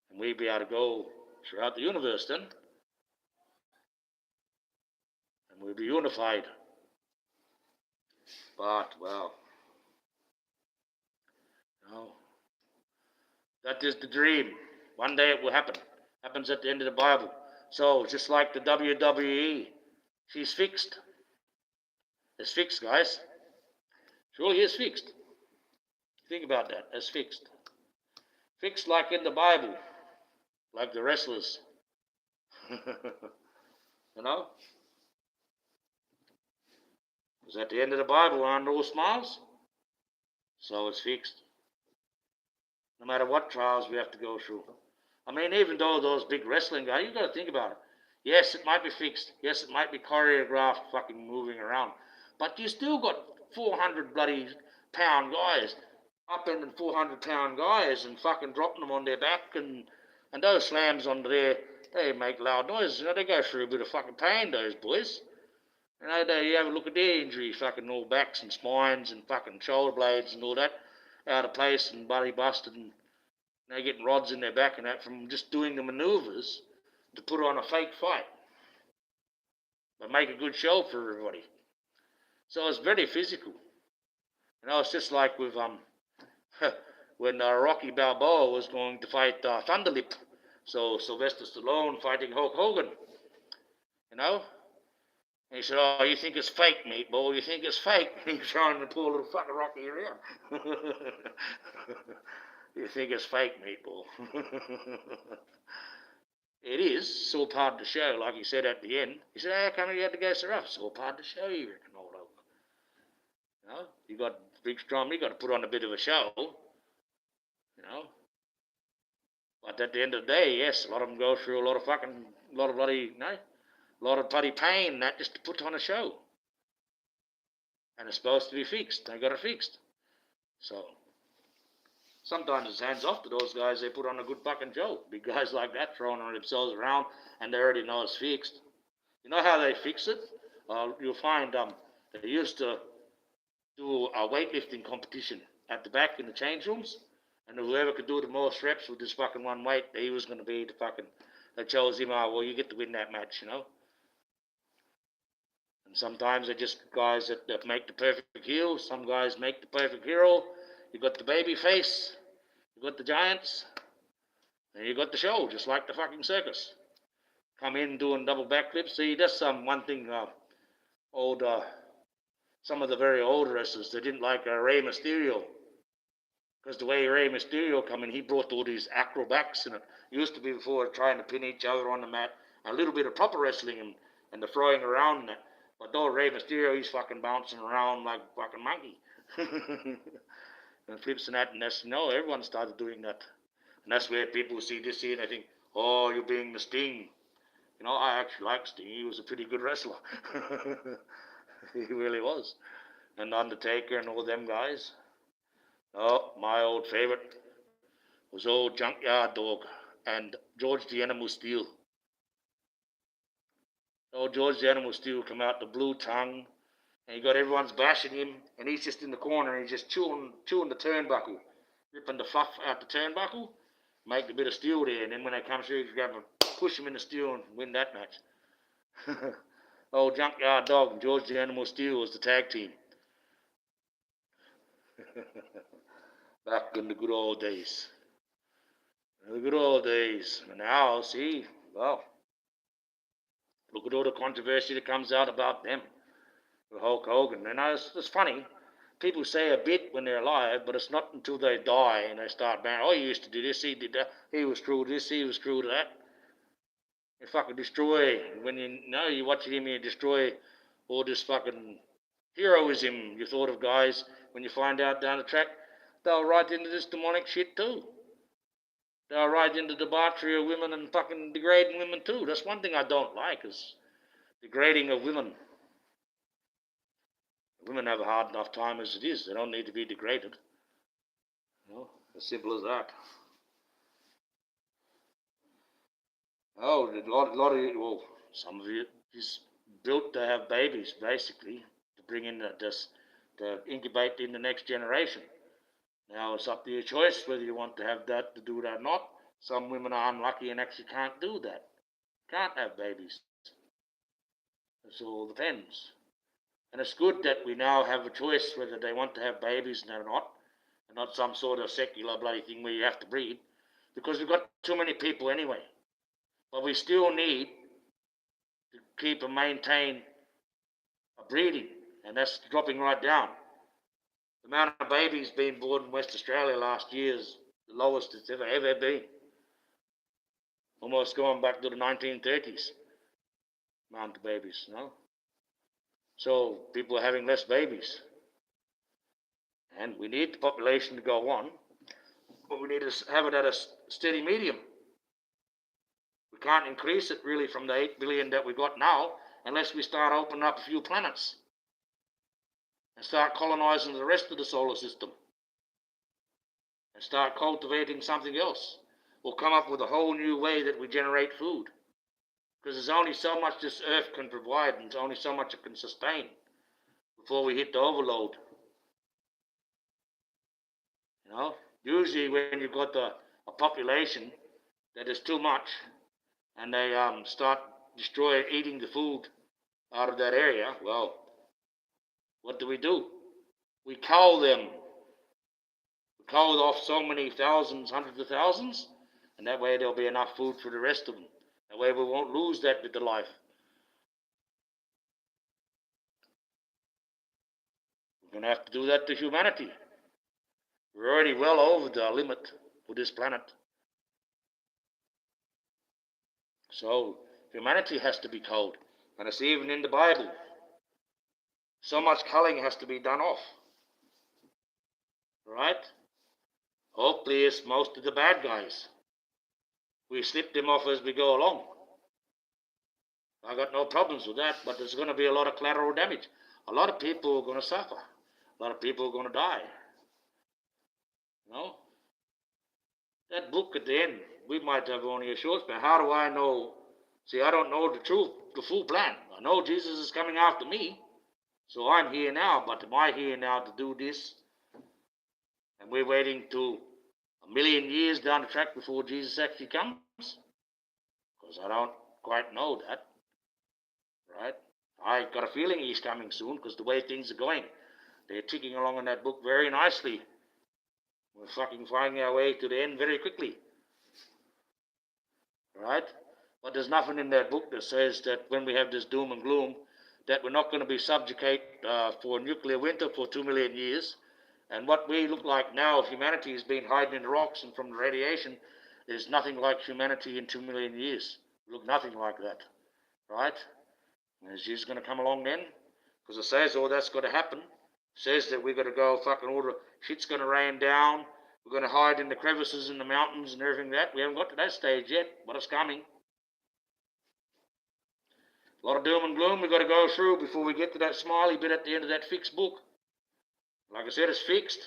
And we'll be able to go throughout the universe then, and we'll be unified. But, well, that is the dream. One day it will happen. Happens at the end of the Bible. So, just like the WWE, she's fixed. It's fixed, guys. Surely it's fixed. Think about that. It's fixed. Fixed like in the Bible. Like the wrestlers. Because at the end of the Bible aren't all smiles. So it's fixed. No matter what trials we have to go through. I mean, even though those big wrestling guys, you've got to think about it. Yes, it might be fixed. Yes, it might be choreographed fucking moving around. But you still got 400 bloody pound guys, upending 400 pound guys and fucking dropping them on their back, and those slams on there, they make loud noises. They go through a bit of fucking pain, those boys. You have a look at their injuries, fucking all backs and spines and fucking shoulder blades and all that, out of place and bloody busted, and they're getting rods in their back and that from just doing the manoeuvres to put on a fake fight. But make a good show for everybody. So it's very physical. It's just like with when Rocky Balboa was going to fight Thunderlip. So Sylvester Stallone fighting Hulk Hogan. And he said, oh, you think it's fake, meatball? You think it's fake? And he's trying to pull a little fucking Rocky around. You think it's fake, meatball? It is. It's all part of the show, like he said at the end. He said, how come you had to go so rough? It's all part of the show, you reckon, old oak. You got big strong, you got to put on a bit of a show. But at the end of the day, yes, a lot of them go through a lot of bloody pain, that just to put on a show. And it's supposed to be fixed. They got it fixed. So, Sometimes it's hands off to those guys. They put on a good fucking show. Big guys like that throwing themselves around and they already know it's fixed. You know how they fix it? You'll find they used to do a weightlifting competition at the back in the change rooms, and whoever could do the most reps with this fucking one weight, he was going to be the fucking. They chose him. Oh, well, you get to win that match, you know. And sometimes they're just guys that make the perfect heel. Some guys make the perfect hero. You got the baby face. You got the giants. And you got the show, just like the fucking circus. Come in doing double backflips. See, that's one thing. Old some of the very old wrestlers, they didn't like Rey Mysterio, because the way Rey Mysterio come in, he brought all these acrobats in it. Used to be before trying to pin each other on the mat, a little bit of proper wrestling and the throwing around and that. But though Rey Mysterio, he's fucking bouncing around like a fucking monkey. And flips and that, and that's, everyone started doing that. And that's where people see this here and they think, oh, you're being the Sting. I actually like Sting. He was a pretty good wrestler. He really was. And Undertaker and all them guys. Oh, my old favourite was old Junkyard Dog and George the Animal Steel. Old George the Animal Steel come out the blue tongue, and he got everyone's bashing him, and he's just in the corner, and he's just chewing the turnbuckle, ripping the fluff out the turnbuckle, make a bit of steel there, and then when they come through, you grab him, push him in the steel, and win that match. Old Junkyard Dog and George the Animal Steel was the tag team. Back in the good old days. The good old days. And now, see, well, look at all the controversy that comes out about them. With Hulk Hogan. And it's funny. People say a bit when they're alive, but it's not until they die and they start banging, oh, he used to do this, he did that, he was true to this, he was true to that. You fucking destroy, when you watch him, you destroy all this fucking heroism you thought of guys. When you find out down the track, they'll right into this demonic shit too. They'll right into debauchery of women and fucking degrading women too. That's one thing I don't like, is degrading of women. Women have a hard enough time as it is. They don't need to be degraded. As simple as that. Oh, a lot of you, well, some of you is built to have babies, basically, to bring in to incubate in the next generation. Now, it's up to your choice whether you want to have that, to do that or not. Some women are unlucky and actually can't do that. Can't have babies. It all depends. And it's good that we now have a choice whether they want to have babies or not, and not some sort of secular bloody thing where you have to breed, because we've got too many people anyway. But we still need to keep and maintain a breeding, and that's dropping right down. The amount of babies being born in West Australia last year is the lowest it's ever been. Almost going back to the 1930s. Amount of babies, So people are having less babies. And we need the population to go on, but we need to have it at a steady medium. We can't increase it really from the 8 billion that we got now unless we start opening up a few planets and start colonizing the rest of the solar system and start cultivating something else, or come up with a whole new way that we generate food. Because there's only so much this earth can provide, and there's only so much it can sustain before we hit the overload. Usually when you've got a population that is too much, and they start eating the food out of that area, well, what do? We cull them. We cull off so many thousands, hundreds of thousands, and that way there'll be enough food for the rest of them. That way we won't lose that with the life. We're going to have to do that to humanity. We're already well over the limit for this planet. So humanity has to be culled. And it's even in the Bible. So much culling has to be done off. Right? Hopefully it's most of the bad guys. We slip them off as we go along. I got no problems with that, but there's going to be a lot of collateral damage. A lot of people are going to suffer. A lot of people are going to die. That book at the end, we might have only a short span. How do I know? See, I don't know the truth, the full plan. I know Jesus is coming after me, so I'm here now, but am I here now to do this? And we're waiting to a million years down the track before Jesus actually comes? Because I don't quite know that, right? I got a feeling he's coming soon because the way things are going, they're ticking along in that book very nicely. We're fucking finding our way to the end very quickly, right? But there's nothing in that book that says that when we have this doom and gloom, that we're not going to be subjugate for nuclear winter for 2 million years. And what we look like now, humanity has been hiding in the rocks and from the radiation, is nothing like humanity in 2 million years. We look nothing like that, right? And is Jesus going to come along then? Because it says all that's got to happen. It says that we're going to go fucking order, shit's going to rain down, we're going to hide in the crevices in the mountains and everything that. We haven't got to that stage yet, but it's coming. A lot of doom and gloom we've got to go through before we get to that smiley bit at the end of that fixed book. Like I said, it's fixed,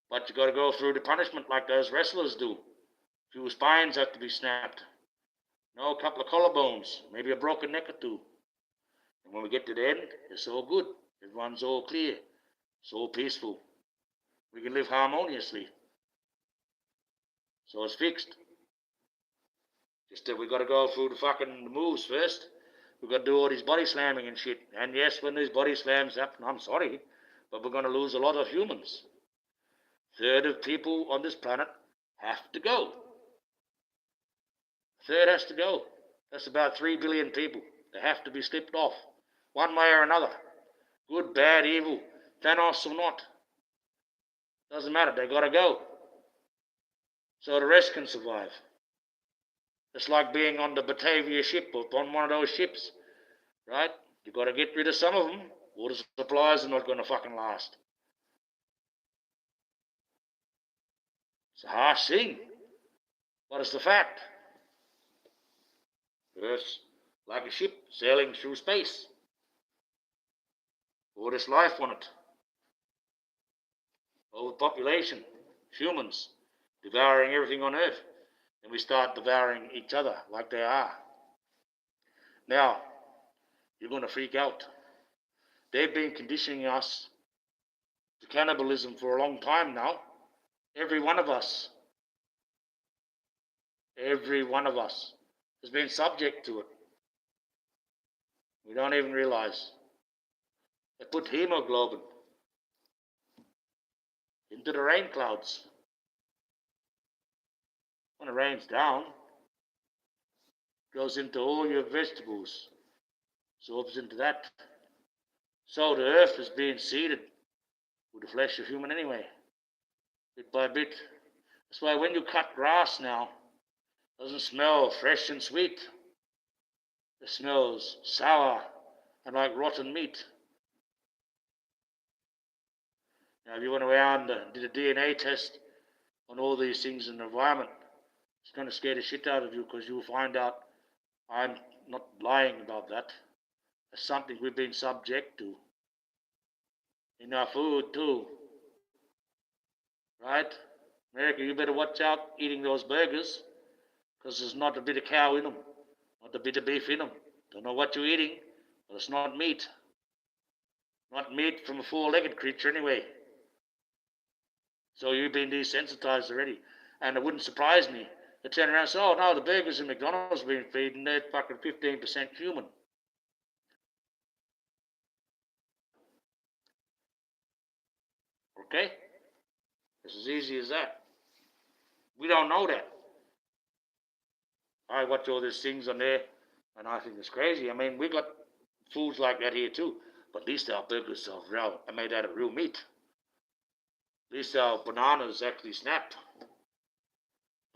but you've got to go through the punishment like those wrestlers do. A few spines have to be snapped. A couple of collarbones, maybe a broken neck or two. And when we get to the end, it's all good. Everyone's all clear. It's all peaceful. We can live harmoniously. So it's fixed. Just that we've got to go through the fucking moves first. We've got to do all this body slamming and shit. And yes, when these body slams happen, I'm sorry, but we're going to lose a lot of humans. A third of people on this planet have to go. A third has to go. That's about 3 billion people. They have to be slipped off, one way or another. Good, bad, evil, Thanos or not. Doesn't matter, they got to go. So the rest can survive. It's like being on the Batavia ship or on one of those ships, right? You've got to get rid of some of them, or the supplies are not going to fucking last. It's a harsh thing, but it's the fact. Earth's like a ship sailing through space. All this life on it. Overpopulation, humans, devouring everything on Earth. And we start devouring each other like they are. Now, you're going to freak out. They've been conditioning us to cannibalism for a long time now. Every one of us has been subject to it. We don't even realize. They put hemoglobin into the rain clouds. When it rains down, it goes into all your vegetables, absorbs into that. So the earth is being seeded with the flesh of human anyway, bit by bit. That's why when you cut grass now, it doesn't smell fresh and sweet. It smells sour and like rotten meat. Now, if you went around and did a DNA test on all these things in the environment, it's going to scare the shit out of you because you'll find out I'm not lying about that. It's something we've been subject to. In our food too. Right? America, you better watch out eating those burgers because there's not a bit of cow in them, not a bit of beef in them. Don't know what you're eating, but it's not meat. Not meat from a four-legged creature anyway. So you've been desensitized already. And it wouldn't surprise me. They turn around and say, oh no, the burgers in McDonald's have been feeding, they're fucking 15% human. Okay? It's as easy as that. We don't know that. I watch all these things on there, and I think it's crazy. I mean, we got foods like that here too, but at least our burgers are made out of real meat. At least our bananas actually snap.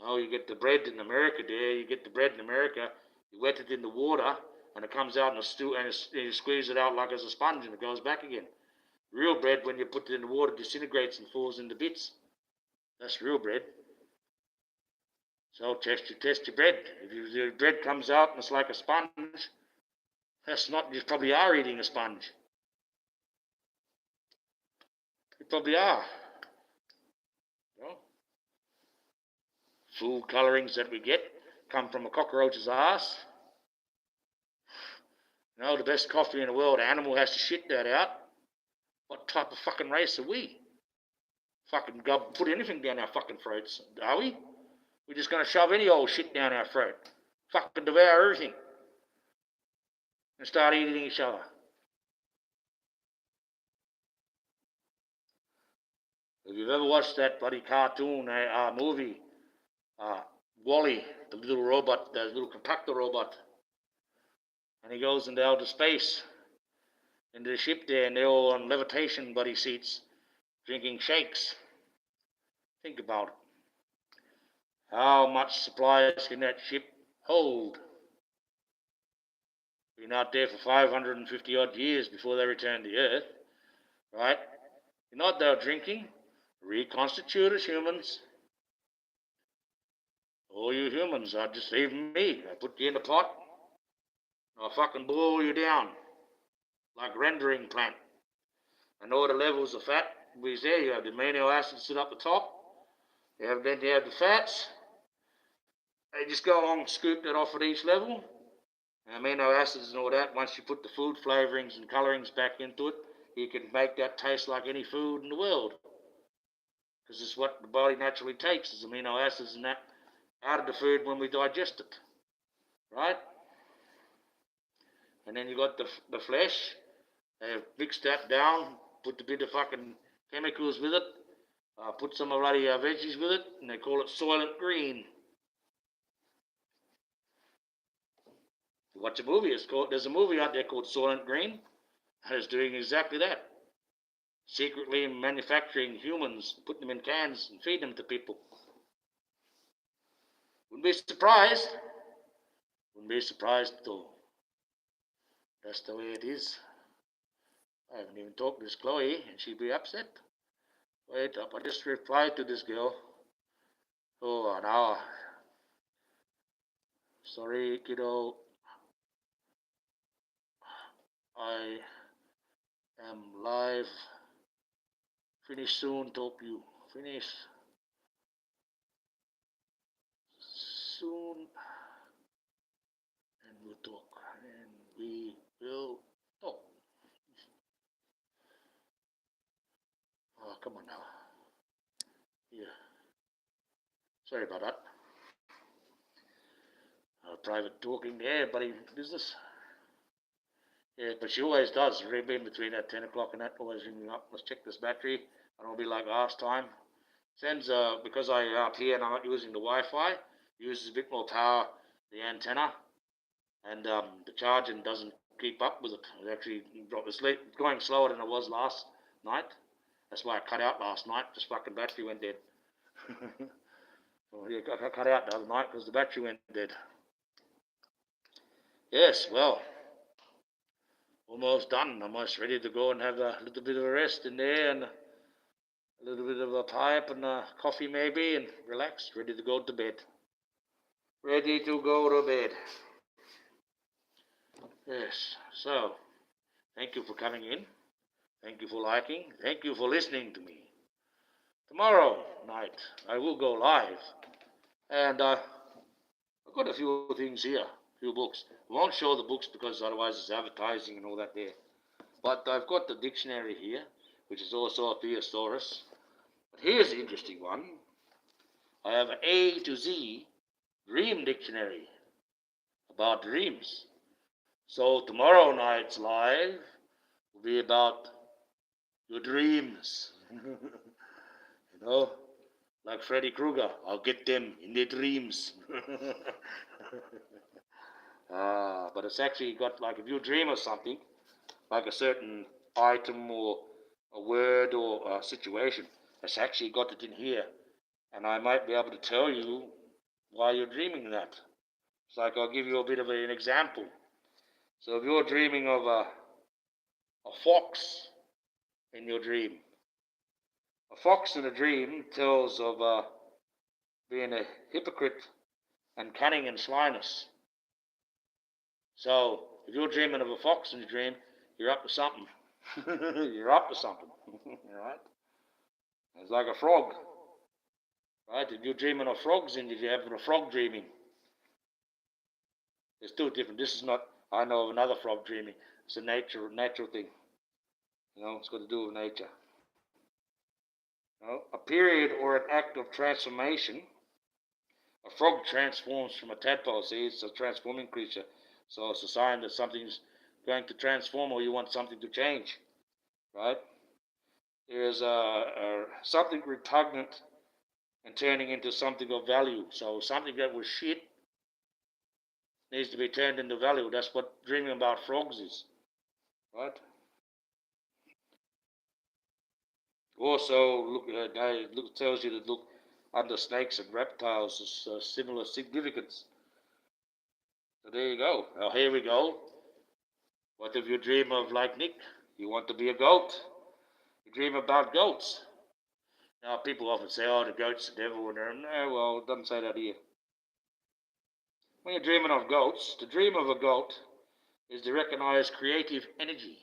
Oh, you get the bread in America there, you wet it in the water, and it comes out in a stew, and you squeeze it out like as a sponge, and it goes back again. Real bread, when you put it in the water, disintegrates and falls into bits. That's real bread. So test your bread. If your bread comes out and it's like a sponge, that's not, you probably are eating a sponge. You probably are. You know? food colorings that we get come from a cockroach's ass. You know, the best coffee in the world, animal has to shit that out. What type of fucking race are we? Fucking go put anything down our fucking throats, are we? We're just going to shove any old shit down our throat. Fucking devour everything. And start eating each other. If you've ever watched that bloody cartoon, movie, Wall-E, the little robot, the little compactor robot, and he goes into outer space, into the ship there, and they're all on levitation buddy seats, drinking shakes. Think about it. How much supplies can that ship hold? Been out there for 550 odd years before they return to Earth, right? You know what they're drinking? Reconstitute as humans. All you humans are just leaving me. I put you in a pot, I'll fucking boil you down like a rendering plant. I know the levels of fat we there. You have the amino acids sit up the top. Then you have the fats. They just go along and scoop that off at each level. Amino acids and all that, once you put the food flavorings and colorings back into it, you can make that taste like any food in the world. Because it's what the body naturally takes, is amino acids and that out of the food when we digest it. Right? And then you got the flesh. They mix that down, put a bit of fucking chemicals with it, put some bloody veggies with it, and they call it Soylent Green. Watch a movie. There's a movie out there called Soylent Green that is doing exactly that. Secretly manufacturing humans, putting them in cans and feeding them to people. Wouldn't be surprised. Wouldn't be surprised at all. That's the way it is. I haven't even talked to this Chloe and she'd be upset. Wait up, I just replied to this girl. Oh, an hour. Sorry, kiddo. I am live. Finish soon, talk to you. Finish soon. And we'll talk. And we will talk. Oh, come on now. Yeah. Sorry about that. Private talking there, buddy business. Yeah, but she always does. In between that 10 o'clock and that, always ring me up. Let's check this battery. I don't be like last time. Sends, because I up here and I'm not using the Wi-Fi, uses a bit more power, the antenna, and the charging doesn't keep up with it. It actually it's going slower than it was last night. That's why I cut out last night. This fucking battery went dead. Well, yeah, I cut out the other night because the battery went dead. Yes, well, almost done. Almost ready to go and have a little bit of a rest in there and a little bit of a pipe and a coffee maybe and relax, ready to go to bed. Ready to go to bed. Yes, so thank you for coming in. Thank you for liking. Thank you for listening to me. Tomorrow night I will go live. And I've got a few things here, a few books. I won't show the books because otherwise it's advertising and all that there. But I've got the dictionary here, which is also a thesaurus. But here's the interesting one. I have an A to Z dream dictionary about dreams. So tomorrow night's live will be about your dreams. You know, like Freddy Krueger, I'll get them in their dreams. But it's actually got, like, if you dream of something, like a certain item or a word or a situation, it's actually got it in here. And I might be able to tell you why you're dreaming that. It's like I'll give you a bit of an example. So if you're dreaming of a fox in your dream, a fox in a dream tells of being a hypocrite and cunning and slyness. So if you're dreaming of a fox in your dream, you're up to something. You're up to something. All right? It's like a frog. Right? If you're dreaming of frogs, and if you're having a frog dreaming, there's two different. This is not. I know of another frog dreaming. It's a natural thing. It's got to do with nature. A period or an act of transformation. A frog transforms from a tadpole. See, it's a transforming creature. So it's a sign that something's going to transform, or you want something to change, right? There's something repugnant and turning into something of value. So something that was shit needs to be turned into value. That's what dreaming about frogs is, right? Also, tells you to look under snakes and reptiles is similar significance. So there you go. Now here we go. What if you dream of, like Nick, you want to be a goat? You dream about goats. Now people often say, oh, the goat's the devil, and no, well, it doesn't say that here. When you're dreaming of goats, to dream of a goat is to recognize creative energy.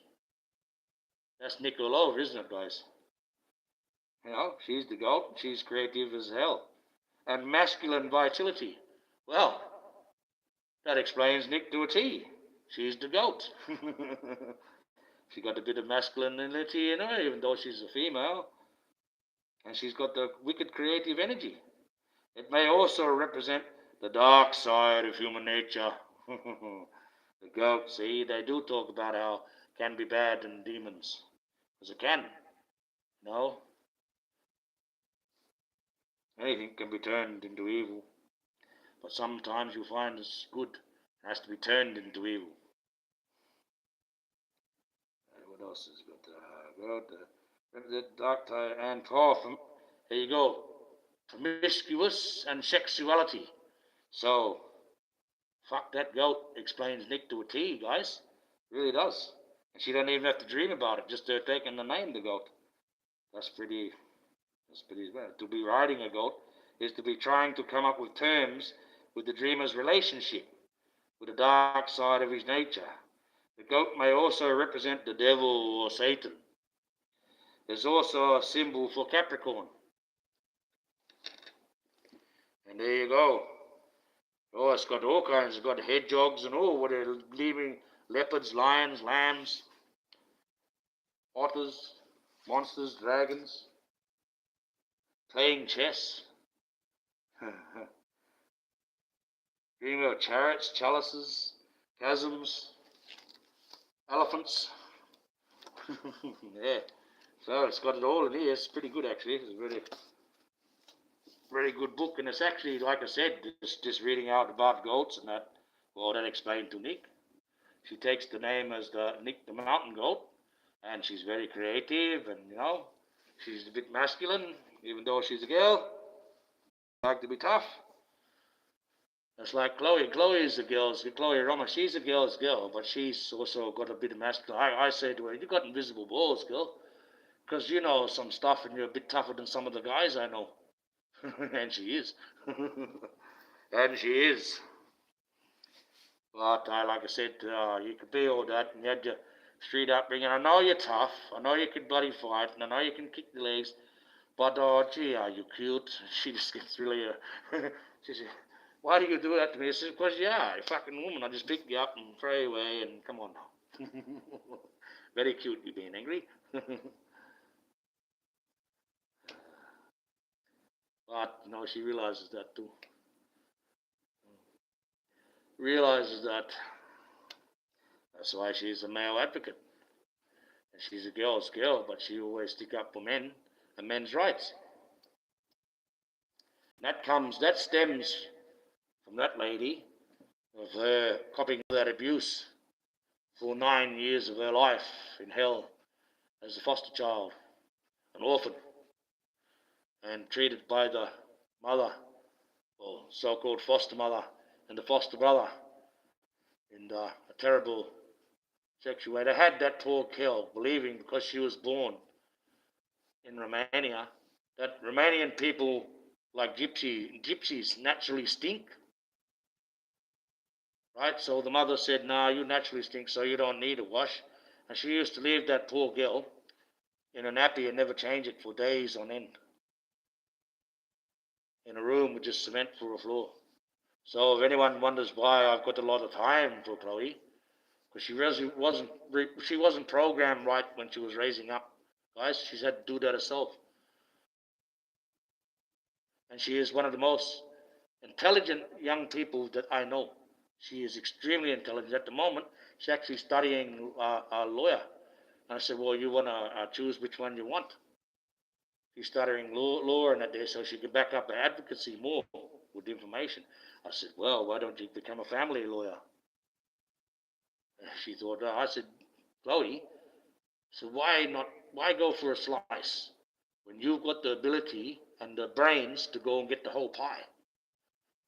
That's Nick all over, isn't it, guys? She's the goat, she's creative as hell. And masculine vitality. Well, that explains Nick to a T. She's the goat. She got a bit of masculinity in her, even though she's a female. And she's got the wicked creative energy. It may also represent the dark side of human nature. The goat, see, they do talk about how it can be bad and demons. Because it can. Anything can be turned into evil. But sometimes you find it's good. It has to be turned into evil. What else has got? The dark side and far from. There you go. Promiscuous and sexuality. So, fuck that goat, explains Nick to a T, guys. Really does. And she doesn't even have to dream about it, just taking the name, the goat. That's pretty bad. To be riding a goat is to be trying to come up with terms with the dreamer's relationship with the dark side of his nature. The goat may also represent the devil or Satan. There's also a symbol for Capricorn. And there you go. Oh, it's got all kinds. It's got hedgehogs and all. What are leaving? Leopards, lions, lambs, otters, monsters, dragons, playing chess. Dreaming of chariots, chalices, chasms, elephants. Yeah. So it's got it all in here. It's pretty good, actually. It's a very good book. And it's actually, like I said, just reading out about goats and that. Well, that explained to Nick. She takes the name as the Nick the Mountain Goat. And she's very creative. And, she's a bit masculine, even though she's a girl. Like to be tough. It's like Chloe. Chloe is a girl. Chloe Roma, she's a girl's girl, but she's also got a bit of masculine. I say to her, you got invisible balls, girl. Because you know some stuff and you're a bit tougher than some of the guys I know. And she is. And she is. But like I said, you could be all that and you had your street upbringing. I know you're tough. I know you can bloody fight. And I know you can kick the legs. But, oh, gee, are you cute? She just gets really... she said, why do you do that to me? I said, because you are a fucking woman. I just pick you up and throw you away and come on now. Very cute, you being angry. But, she realizes that too. Realizes that that's why she's a male advocate. And she's a girl's girl, but she always stick up for men and men's rights. That stems from that lady of her copying that abuse for 9 years of her life in hell as a foster child, an orphan, and treated by the mother, or so-called foster mother, and the foster brother in a terrible sexual way. They had that poor girl believing, because she was born in Romania, that Romanian people, like gypsies, naturally stink. Right? So the mother said, no, you naturally stink, so you don't need a wash. And she used to leave that poor girl in a nappy and never change it for days on end. in a room with just cement for a floor. So if anyone wonders why I've got a lot of time for Chloe, because she wasn't programmed right when she was raising up, guys. She's had to do that herself, and she is one of the most intelligent young people that I know. She is extremely intelligent. At the moment, she's actually studying a lawyer. And I said, well, you want to choose which one you want. She's studying law and that day so she can back up her advocacy more with information. I said, well, why don't you become a family lawyer? She thought, I said, Chloe, so why go for a slice when you've got the ability and the brains to go and get the whole pie?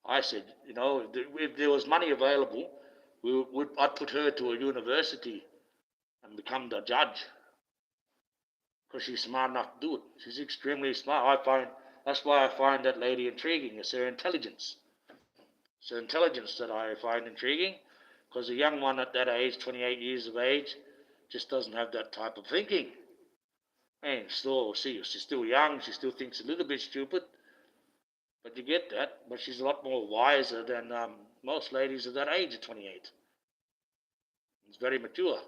I said, if there was money available, I'd put her to a university and become the judge because she's smart enough to do it. She's extremely smart. That's why I find that lady intriguing. It's her intelligence. It's her intelligence that I find intriguing because a young one at that age, 28 years of age, just doesn't have that type of thinking. And she's still young. She still thinks a little bit stupid. But you get that. But she's a lot more wiser than most ladies of that age at 28. It's very mature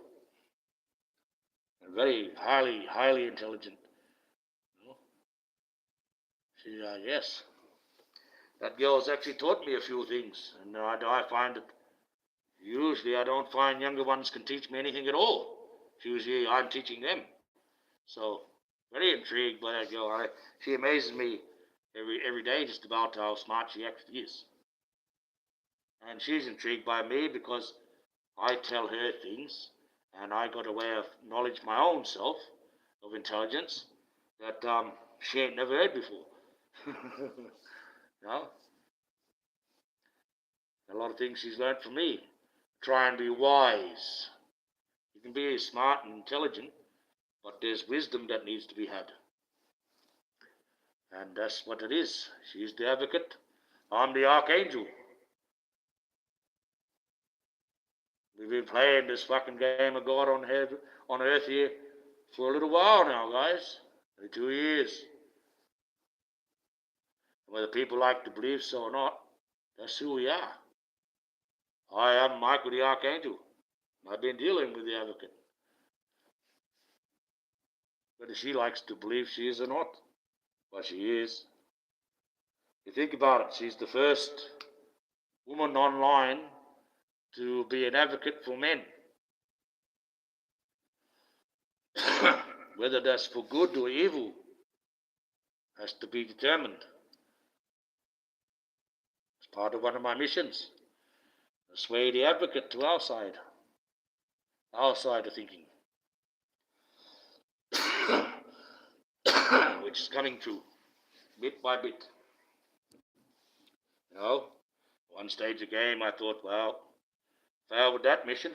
and very highly intelligent. Yes, that girl has actually taught me a few things, and I find that usually I don't find younger ones can teach me anything at all. Usually I'm teaching them. So very intrigued by that girl. She amazes me every day just about how smart she actually is. And she's intrigued by me because I tell her things, and I got a way of knowledge my own self of intelligence that she ain't never heard before. A lot of things she's learned from me. Try and be wise. You can be smart and intelligent, but there's wisdom that needs to be had. And that's what it is. She's the advocate. I'm the archangel. We've been playing this fucking game of God on earth here for a little while now, guys. 2 years. Whether people like to believe so or not, that's who we are. I am Michael the Archangel. I've been dealing with the advocate. Whether she likes to believe she is or not, but she is. You think about it, she's the first woman online to be an advocate for men. Whether that's for good or evil has to be determined. It's part of one of my missions. To sway the advocate to our side of thinking, which is coming true, bit by bit. One stage of the game I thought, well, failed with that mission,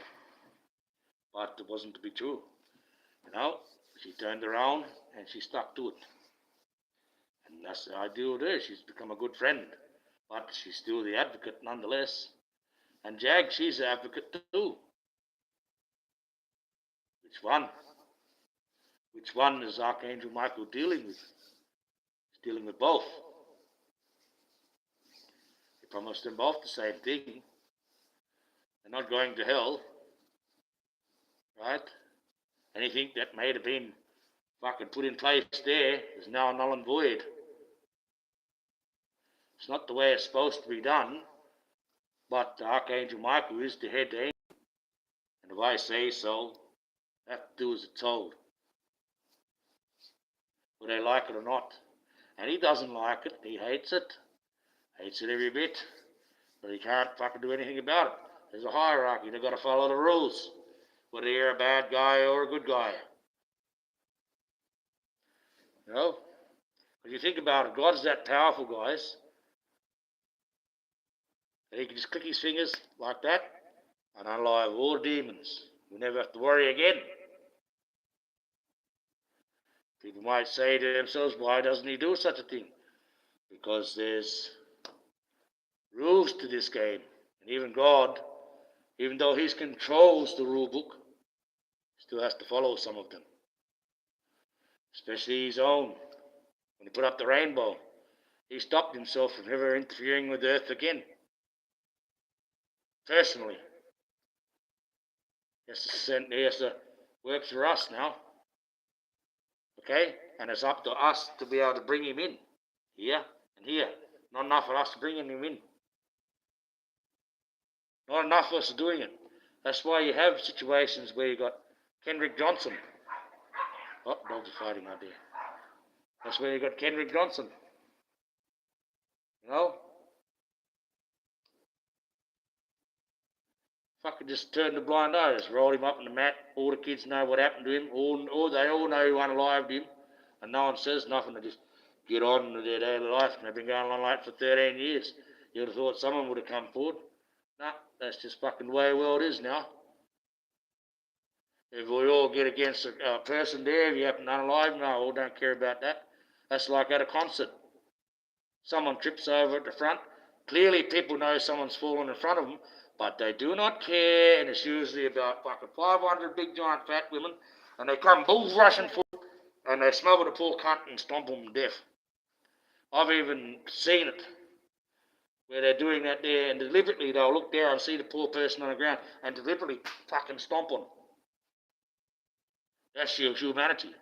but it wasn't to be true. She turned around and she stuck to it. And that's the idea with her. She's become a good friend, but she's still the advocate nonetheless. And Jag, she's the advocate too. Which one? Which one is Archangel Michael dealing with? He's dealing with both. He promised them both the same thing. They're not going to hell, right? Anything that may have been fucking put in place there is now null and void. It's not the way it's supposed to be done, but Archangel Michael is the head angel. And if I say so, I have to do as it's told. Whether they like it or not. And he doesn't like it, he hates it. Hates it every bit. But he can't fucking do anything about it. There's a hierarchy, they've got to follow the rules. Whether you're a bad guy or a good guy. If you think about it, God's that powerful, guys. And he can just click his fingers like that and unalive all demons. We never have to worry again. People might say to themselves, why doesn't he do such a thing? Because there's rules to this game. And even God, even though he controls the rule book, still has to follow some of them. Especially his own. When he put up the rainbow, he stopped himself from ever interfering with Earth again. Personally. He has to work for us now. Okay? And it's up to us to be able to bring him in. Here and here. Not enough for us to bring him in. Not enough of us doing it. That's why you have situations where you got Kendrick Johnson. Oh, dogs are fighting out there. That's where you got Kendrick Johnson. You know? Fucking just turned a blind eye. Just rolled him up on the mat. All the kids know what happened to him. They all know who unalived him. And no one says nothing. They just get on with their daily life. And they've been going on like that for 13 years. You would have thought someone would have come forward. Nah, that's just fucking the way the world is now. If we all get against a person there, if you happen to unalive, no, we don't care about that. That's like at a concert. Someone trips over at the front. Clearly people know someone's fallen in front of them, but they do not care, and it's usually about fucking 500 big giant fat women, and they come bulls rushing forward, and they smother the poor cunt and stomp them to death. I've even seen it, where they're doing that there, and deliberately they'll look down and see the poor person on the ground, and deliberately fucking stomp on them. That's your humanity.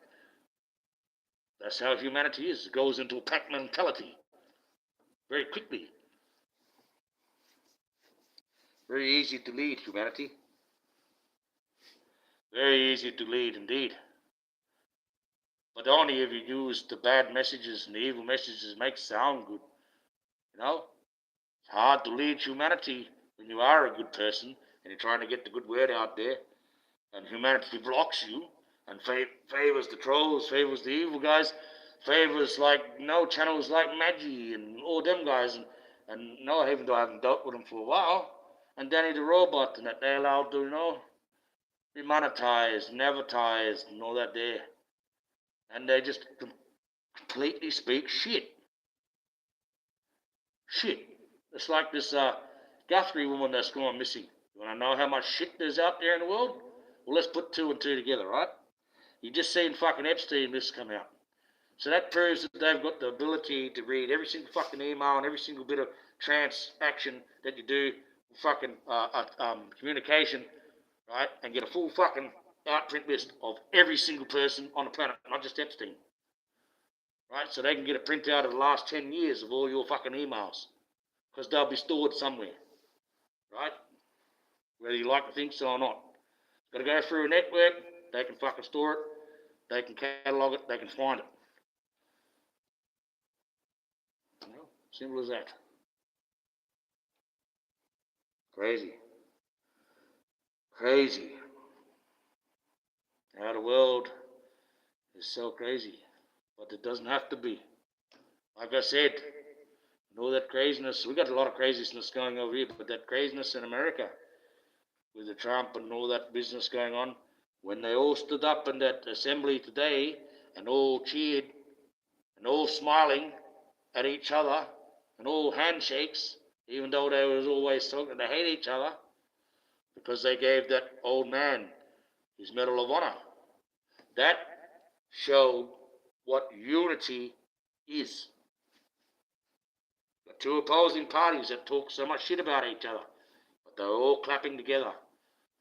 That's how humanity is. It goes into a pack mentality very quickly. Very easy to lead, humanity. Very easy to lead indeed. But only if you use the bad messages and the evil messages make it sound good. You know? It's hard to lead humanity when you are a good person and you're trying to get the good word out there, and humanity blocks you and favors the trolls, favors the evil guys, favors channels like Maggie and all them guys, and no, even though I haven't dealt with them for a while, and Danny the Robot, and that they allowed to, be monetized and advertised and all that there. And they just completely speak shit. Shit. It's like this Guthrie woman that's gone missing. You want to know how much shit there's out there in the world? Well, let's put 2 and 2 together, right? You just seen fucking Epstein list come out. So that proves that they've got the ability to read every single fucking email and every single bit of transaction that you do, fucking communication, right? And get a full fucking outprint list of every single person on the planet, not just Epstein. Right? So they can get a printout of the last 10 years of all your fucking emails. Because they'll be stored somewhere. Right? Whether you like to think so or not. Got to go through a network, they can fucking store it, they can catalogue it, they can find it. Simple as that. Crazy. Crazy. How the world is so crazy. But it doesn't have to be. Like I said, all that craziness, we got a lot of craziness going over here, but that craziness in America, with the Trump and all that business going on, when they all stood up in that assembly today and all cheered and all smiling at each other and all handshakes, even though they was always talking, they hate each other because they gave that old man his Medal of Honor. That showed what unity is. The 2 opposing parties that talk so much shit about each other, but they're all clapping together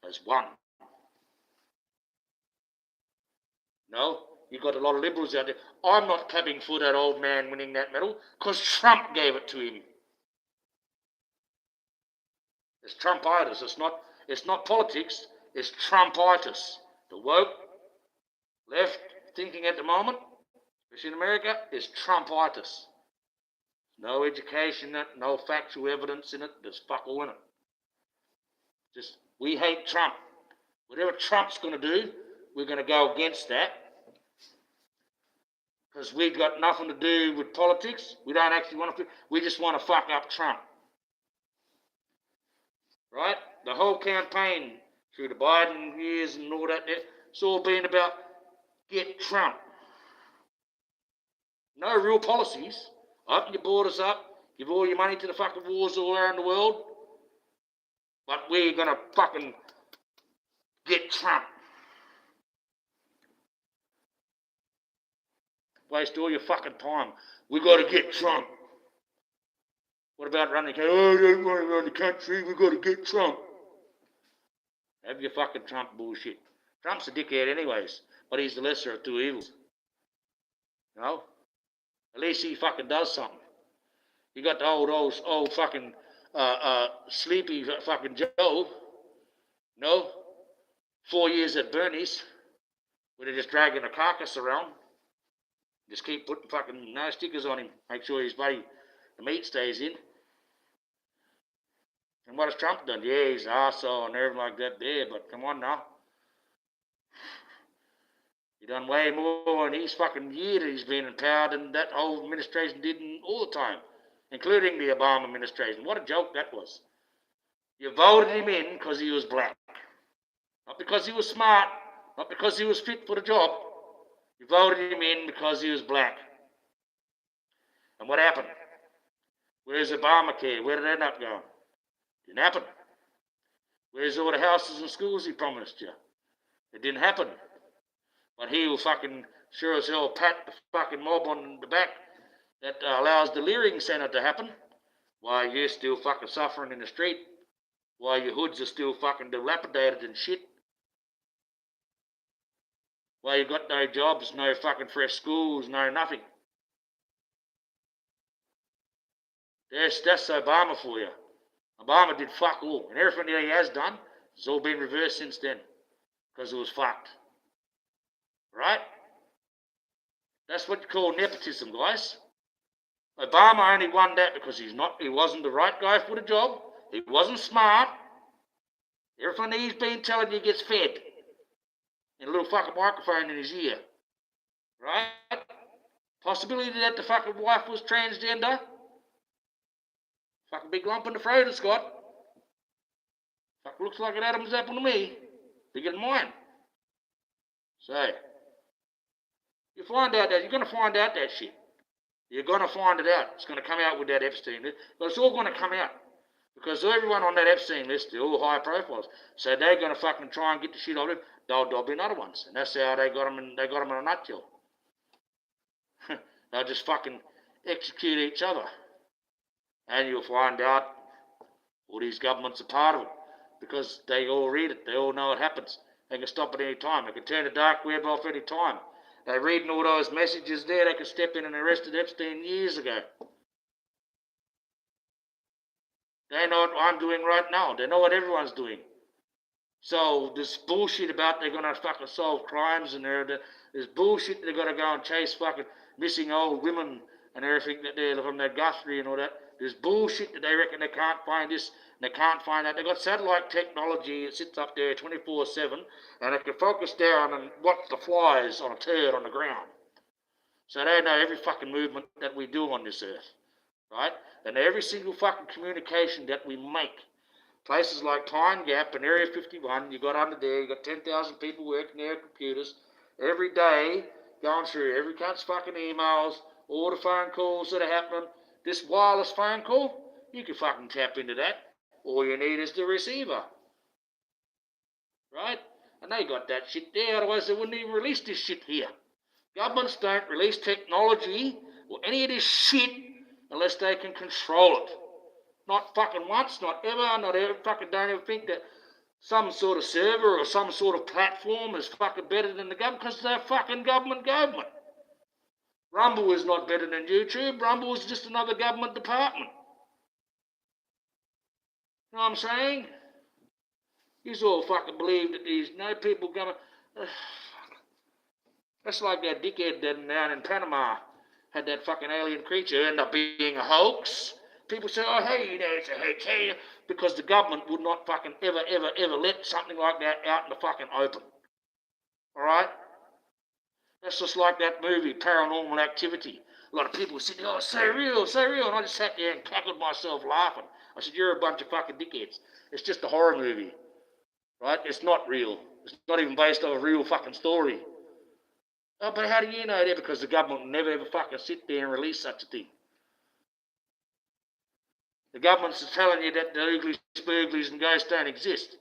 as one. No, you've got a lot of liberals out there. I'm not clapping for that old man winning that medal because Trump gave it to him. It's Trumpitis. It's not politics. It's Trumpitis. The woke left thinking at the moment, especially in America, is Trumpitis. No education in it, no factual evidence in it. There's fuck all in it. Just, we hate Trump. Whatever Trump's going to do, we're going to go against that. Because we've got nothing to do with politics. We don't actually want to. We just want to fuck up Trump. Right? The whole campaign through the Biden years and all that, it's all been about get Trump. No real policies. Open your borders up. Give all your money to the fucking wars all around the world. But we're going to fucking get Trump. Waste all your fucking time. We got to get Trump. What about running? Oh, I don't want to run the country. We've got to get Trump. Have your fucking Trump bullshit. Trump's a dickhead anyways, but he's the lesser of two evils. You know? At least he fucking does something. You got the old fucking sleepy fucking Joe. No? 4 years at Bernie's, where they're just dragging a carcass around. Just keep putting fucking stickers on him. Make sure his bloody the meat stays in. And what has Trump done? Yeah, he's an arsehole and everything like that there, but come on now. He done way more in his fucking year that he's been in power than that whole administration did all the time, including the Obama administration. What a joke that was. You voted him in because he was black. Not because he was smart, not because he was fit for the job. You voted him in because he was black. And what happened? Where's Obamacare? Where did that not go? Didn't happen. Where's all the houses and schools he promised you? It didn't happen. But he will fucking sure as hell pat the fucking mob on the back that allows the Leering Centre to happen while you're still fucking suffering in the street, while your hoods are still fucking dilapidated and shit, while you got no jobs, no fucking fresh schools, no nothing. That's Obama for you. Obama did fuck all, and everything that he has done has all been reversed since then, because it was fucked. Right? That's what you call nepotism, guys. Obama only won that because he wasn't the right guy for the job. He wasn't smart. Everything that he's been telling you gets fed in a little fucking microphone in his ear. Right? Possibility that the fucking wife was transgender. Fucking big lump in the throat it's got. Fucking looks like an Adam's apple to me. Bigger than mine. So, you find out that, you're going to find out that shit. You're going to find it out. It's going to come out with that Epstein list. But it's all going to come out. Because everyone on that Epstein list, they're all high profiles. So they're going to fucking try and get the shit out of it. There'll be another ones. And that's how they got them in a nutshell. They'll just fucking execute each other. And you'll find out all these governments are part of it. Because they all read it. They all know it happens. They can stop at any time. They can turn the dark web off any time. They're reading all those messages there. They could step in and arrested Epstein years ago. They know what I'm doing right now. They know what everyone's doing. So this bullshit about they're going to fucking solve crimes and there's bullshit they're going to go and chase fucking missing old women and everything that they're from their Guthrie and all that. There's bullshit that they reckon they can't find this and they can't find that. They've got satellite technology that sits up there 24/7 and it can focus down and watch the flies on a turd on the ground. So they know every fucking movement that we do on this earth, right? And every single fucking communication that we make. Places like Pine Gap and Area 51, you got under there, you got 10,000 people working their computers every day, going through every cunt's fucking emails, all the phone calls that are happening. This wireless phone call, you can fucking tap into that. All you need is the receiver. Right? And they got that shit there, otherwise they wouldn't even release this shit here. Governments don't release technology or any of this shit unless they can control it. Not fucking once, not ever, fucking don't ever think that some sort of server or some sort of platform is fucking better than the government, because they're fucking government. Rumble is not better than YouTube. Rumble is just another government department. You know what I'm saying? You all fucking believe that these people going to... That's like that dickhead down in Panama had that fucking alien creature end up being a hoax. People say, oh, hey, it's a hoax, hey, because the government would not fucking ever let something like that out in the fucking open. All right? That's just like that movie, Paranormal Activity. A lot of people were sitting there, oh, so real. And I just sat there and cackled myself laughing. I said, you're a bunch of fucking dickheads. It's just a horror movie. Right? It's not real. It's not even based on a real fucking story. Oh, but how do you know that? Because the government will never ever fucking sit there and release such a thing. The government's telling you that the ooglies, spooglies and ghosts don't exist.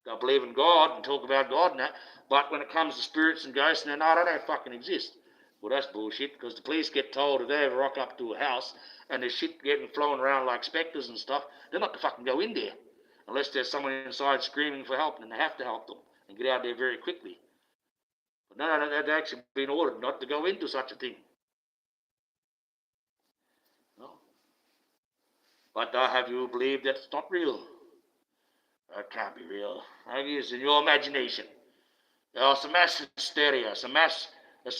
They'll believe in God and talk about God and that, but when it comes to spirits and ghosts, no, they don't fucking exist. Well, that's bullshit, because the police get told if they ever rock up to a house and there's shit getting flown around like spectres and stuff, they're not to fucking go in there. Unless there's someone inside screaming for help, and they have to help them and get out there very quickly. But no, they've actually been ordered not to go into such a thing. No. But have you believed that it's not real? That can't be real. I guess in your imagination. It's a mass hysteria. It's a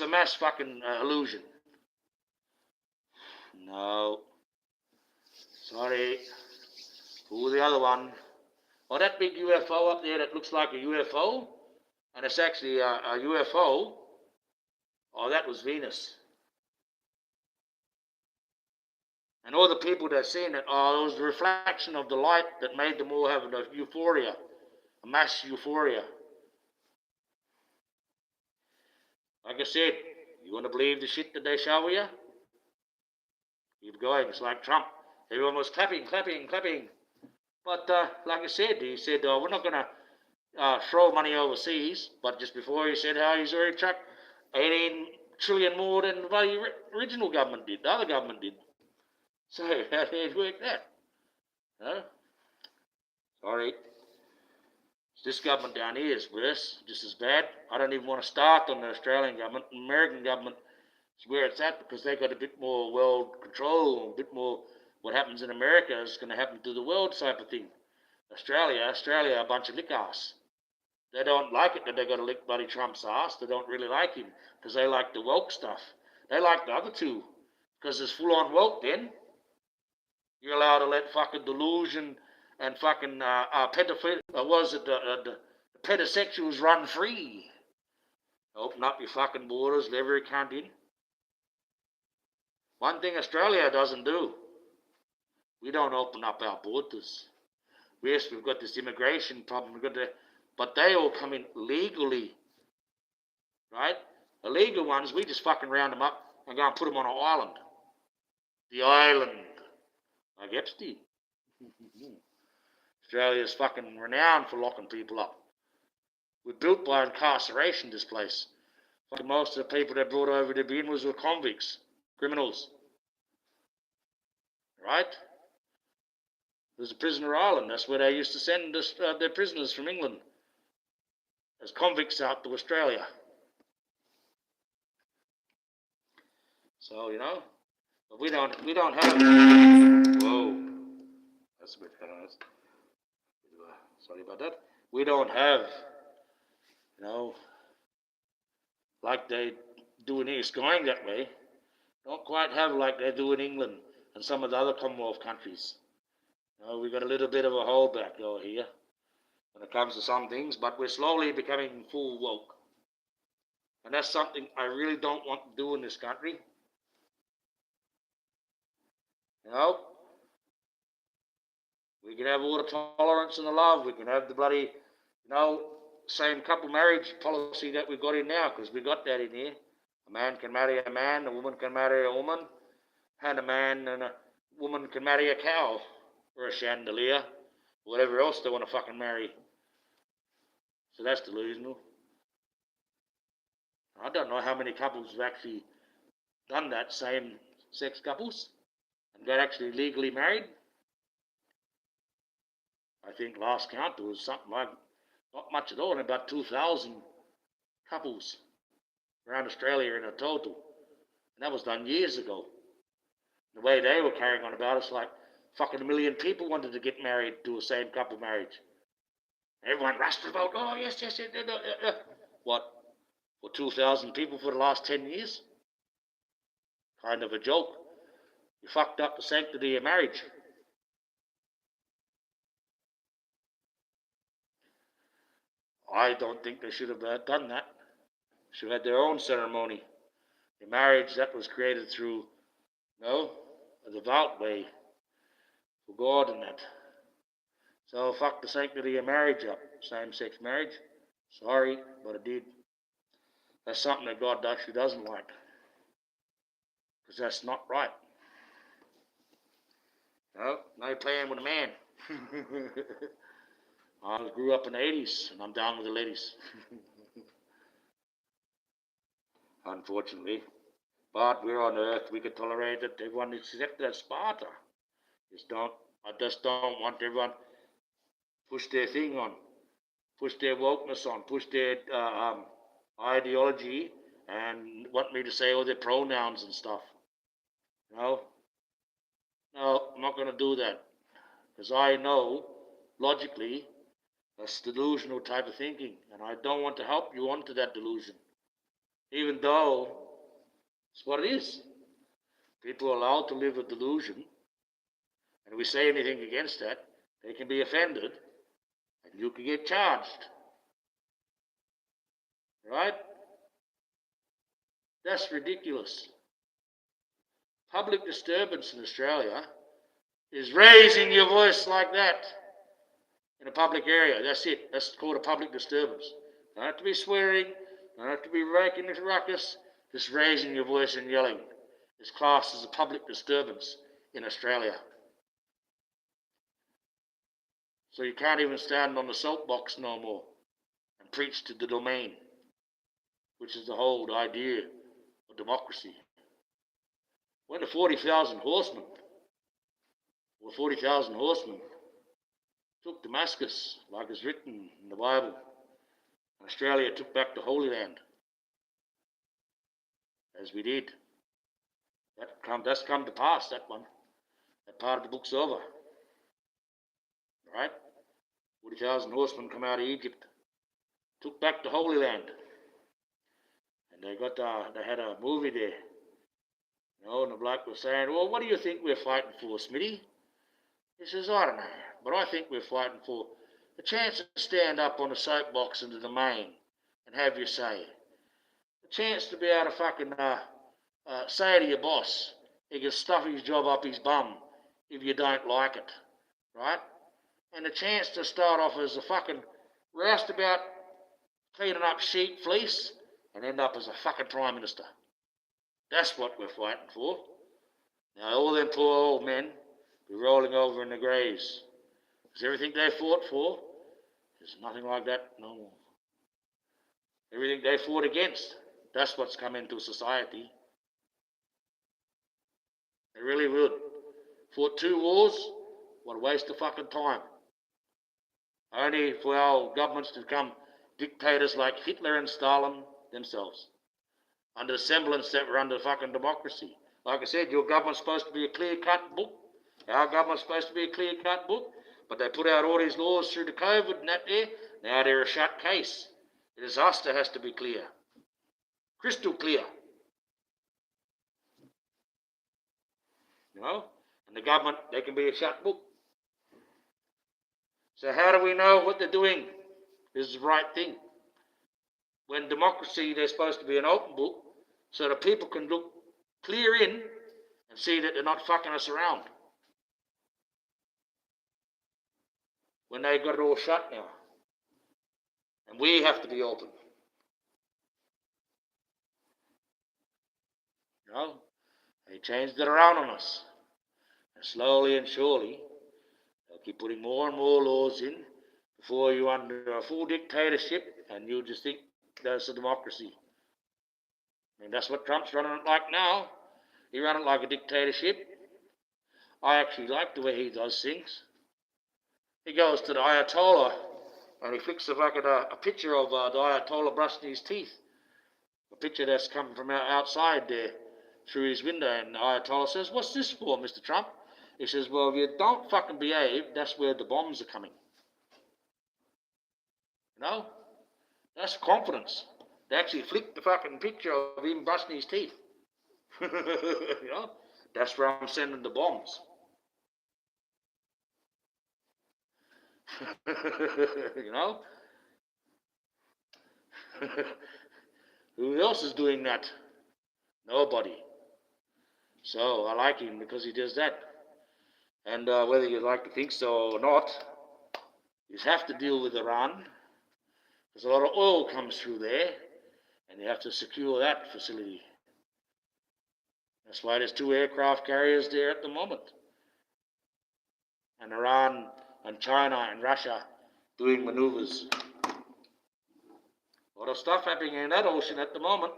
mass fucking illusion. No. Sorry. Who the other one? Oh, that big UFO up there that looks like a UFO, and it's actually a UFO. Oh, that was Venus. And all the people that seen it, it was the reflection of the light that made them all have a euphoria, a mass euphoria. Like I said, you want to believe the shit that they show you? Keep going. It's like Trump. Everyone was clapping. But like I said, he said, we're not going to throw money overseas. But just before he said how he's already chucked 18 trillion more than the original government did, the other government did. So how did it work that? No? Sorry. This government down here is worse, just as bad. I don't even want to start on the Australian government. The American government is where it's at, because they've got a bit more world control, a bit more what happens in America is going to happen to the world type of thing. Australia, a bunch of lick ass. They don't like it that they got to lick bloody Trump's ass. They don't really like him because they like the woke stuff. They like the other two because it's full on woke then. You're allowed to let fucking delusion and fucking the pedosexuals run free. Open up your fucking borders, let every cunt in. One thing Australia doesn't do, we don't open up our borders. Yes, we've got this immigration problem, but they all come in legally, right? Illegal ones, we just fucking round them up and go and put them on an island. The island, like Epstein. Australia's fucking renowned for locking people up. We're built by incarceration, this place. Fucking most of the people they brought over to begin with were convicts, criminals. Right? There's a prisoner island. That's where they used to send their prisoners from England as convicts out to Australia. So, but we don't have. Whoa, that's a bit fast. Sorry about that. We don't have, like they do in East going that way. Don't quite have like they do in England and some of the other Commonwealth countries. We've got a little bit of a holdback over here when it comes to some things, but we're slowly becoming full woke. And that's something I really don't want to do in this country. We can have all the tolerance and the love. We can have the bloody, same couple marriage policy that we've got in now, because we got that in here. A man can marry a man, a woman can marry a woman, and a man and a woman can marry a cow or a chandelier, or whatever else they want to fucking marry. So that's delusional. I don't know how many couples have actually done that, same-sex couples, and got actually legally married. I think last count there was something like, not much at all, about 2,000 couples around Australia in a total. And that was done years ago. The way they were carrying on about it's like fucking 1 million people wanted to get married to a same couple marriage. Everyone rushed to vote. Oh, yes. What? For 2,000 people for the last 10 years? Kind of a joke. You fucked up the sanctity of marriage. I don't think they should have done that. They should have had their own ceremony. The marriage that was created through, a devout way for God and that. So fuck the sanctity of marriage up, same-sex marriage. Sorry, but it did. That's something that God actually doesn't like, because that's not right. No playing with a man. I grew up in the 80s, and I'm down with the ladies. Unfortunately. But we're on Earth. We can tolerate it. Everyone accepted as Sparta. I just don't want everyone push their thing on, push their wokeness on, push their ideology, and want me to say all their pronouns and stuff. No, no, I'm not going to do that, because I know logically that's delusional type of thinking, and I don't want to help you onto that delusion, even though it's what it is. People are allowed to live a delusion, and if we say anything against that, they can be offended, and you can get charged. Right? That's ridiculous. Public disturbance in Australia is raising your voice like that in a public area. That's it. That's called a public disturbance. Don't have to be swearing. Don't have to be raking a ruckus. Just raising your voice and yelling is classed as a public disturbance in Australia. So you can't even stand on the soapbox no more and preach to the domain, which is the whole idea of democracy. When the 40,000 horsemen took Damascus, like is written in the Bible, and Australia took back the Holy Land, as we did. That's come to pass, that one. That part of the book's over. Right? 40,000 horsemen come out of Egypt, took back the Holy Land. And they had a movie there. And the bloke was saying, well, what do you think we're fighting for, Smitty? He says, I don't know, but I think we're fighting for a chance to stand up on a soapbox in the domain and have your say. A chance to be able to fucking say to your boss, he can stuff his job up his bum if you don't like it, right? And a chance to start off as a fucking roustabout cleaning up sheep fleece and end up as a fucking Prime Minister. That's what we're fighting for. Now, all them poor old men be rolling over in their graves. Because everything they fought for is nothing like that no more. Everything they fought against, that's what's come into society. They really would. Fought 2 wars, what a waste of fucking time. Only for our governments to become dictators like Hitler and Stalin themselves, under the semblance that we're under fucking democracy. Like I said, your government's supposed to be a clear-cut book. Our government's supposed to be a clear-cut book, but they put out all these laws through the COVID and that there. Now they're a shut case. It is us that has to be clear. Crystal clear. And the government, they can be a shut book. So how do we know what they're doing is the right thing? When democracy, they're supposed to be an open book, so that people can look clear in and see that they're not fucking us around. When they've got it all shut now. And we have to be open. They changed it around on us. And slowly and surely, they'll keep putting more and more laws in before you're under a full dictatorship and you just think that's a democracy. I mean, that's what Trump's running it like now. He ran it like a dictatorship. I actually like the way he does things. He goes to the Ayatollah and he flicks a picture of the Ayatollah brushing his teeth. A picture that's coming from outside there through his window, and the Ayatollah says, what's this for, Mr. Trump? He says, well, if you don't fucking behave, that's where the bombs are coming. That's confidence. They actually flicked the fucking picture of him brushing his teeth. That's where I'm sending the bombs. Who else is doing that? Nobody. So I like him because he does that. And whether you like to think so or not, you have to deal with Iran. Because a lot of oil comes through there, and you have to secure that facility. That's why there's 2 aircraft carriers there at the moment. And Iran and China and Russia doing maneuvers. A lot of stuff happening in that ocean at the moment.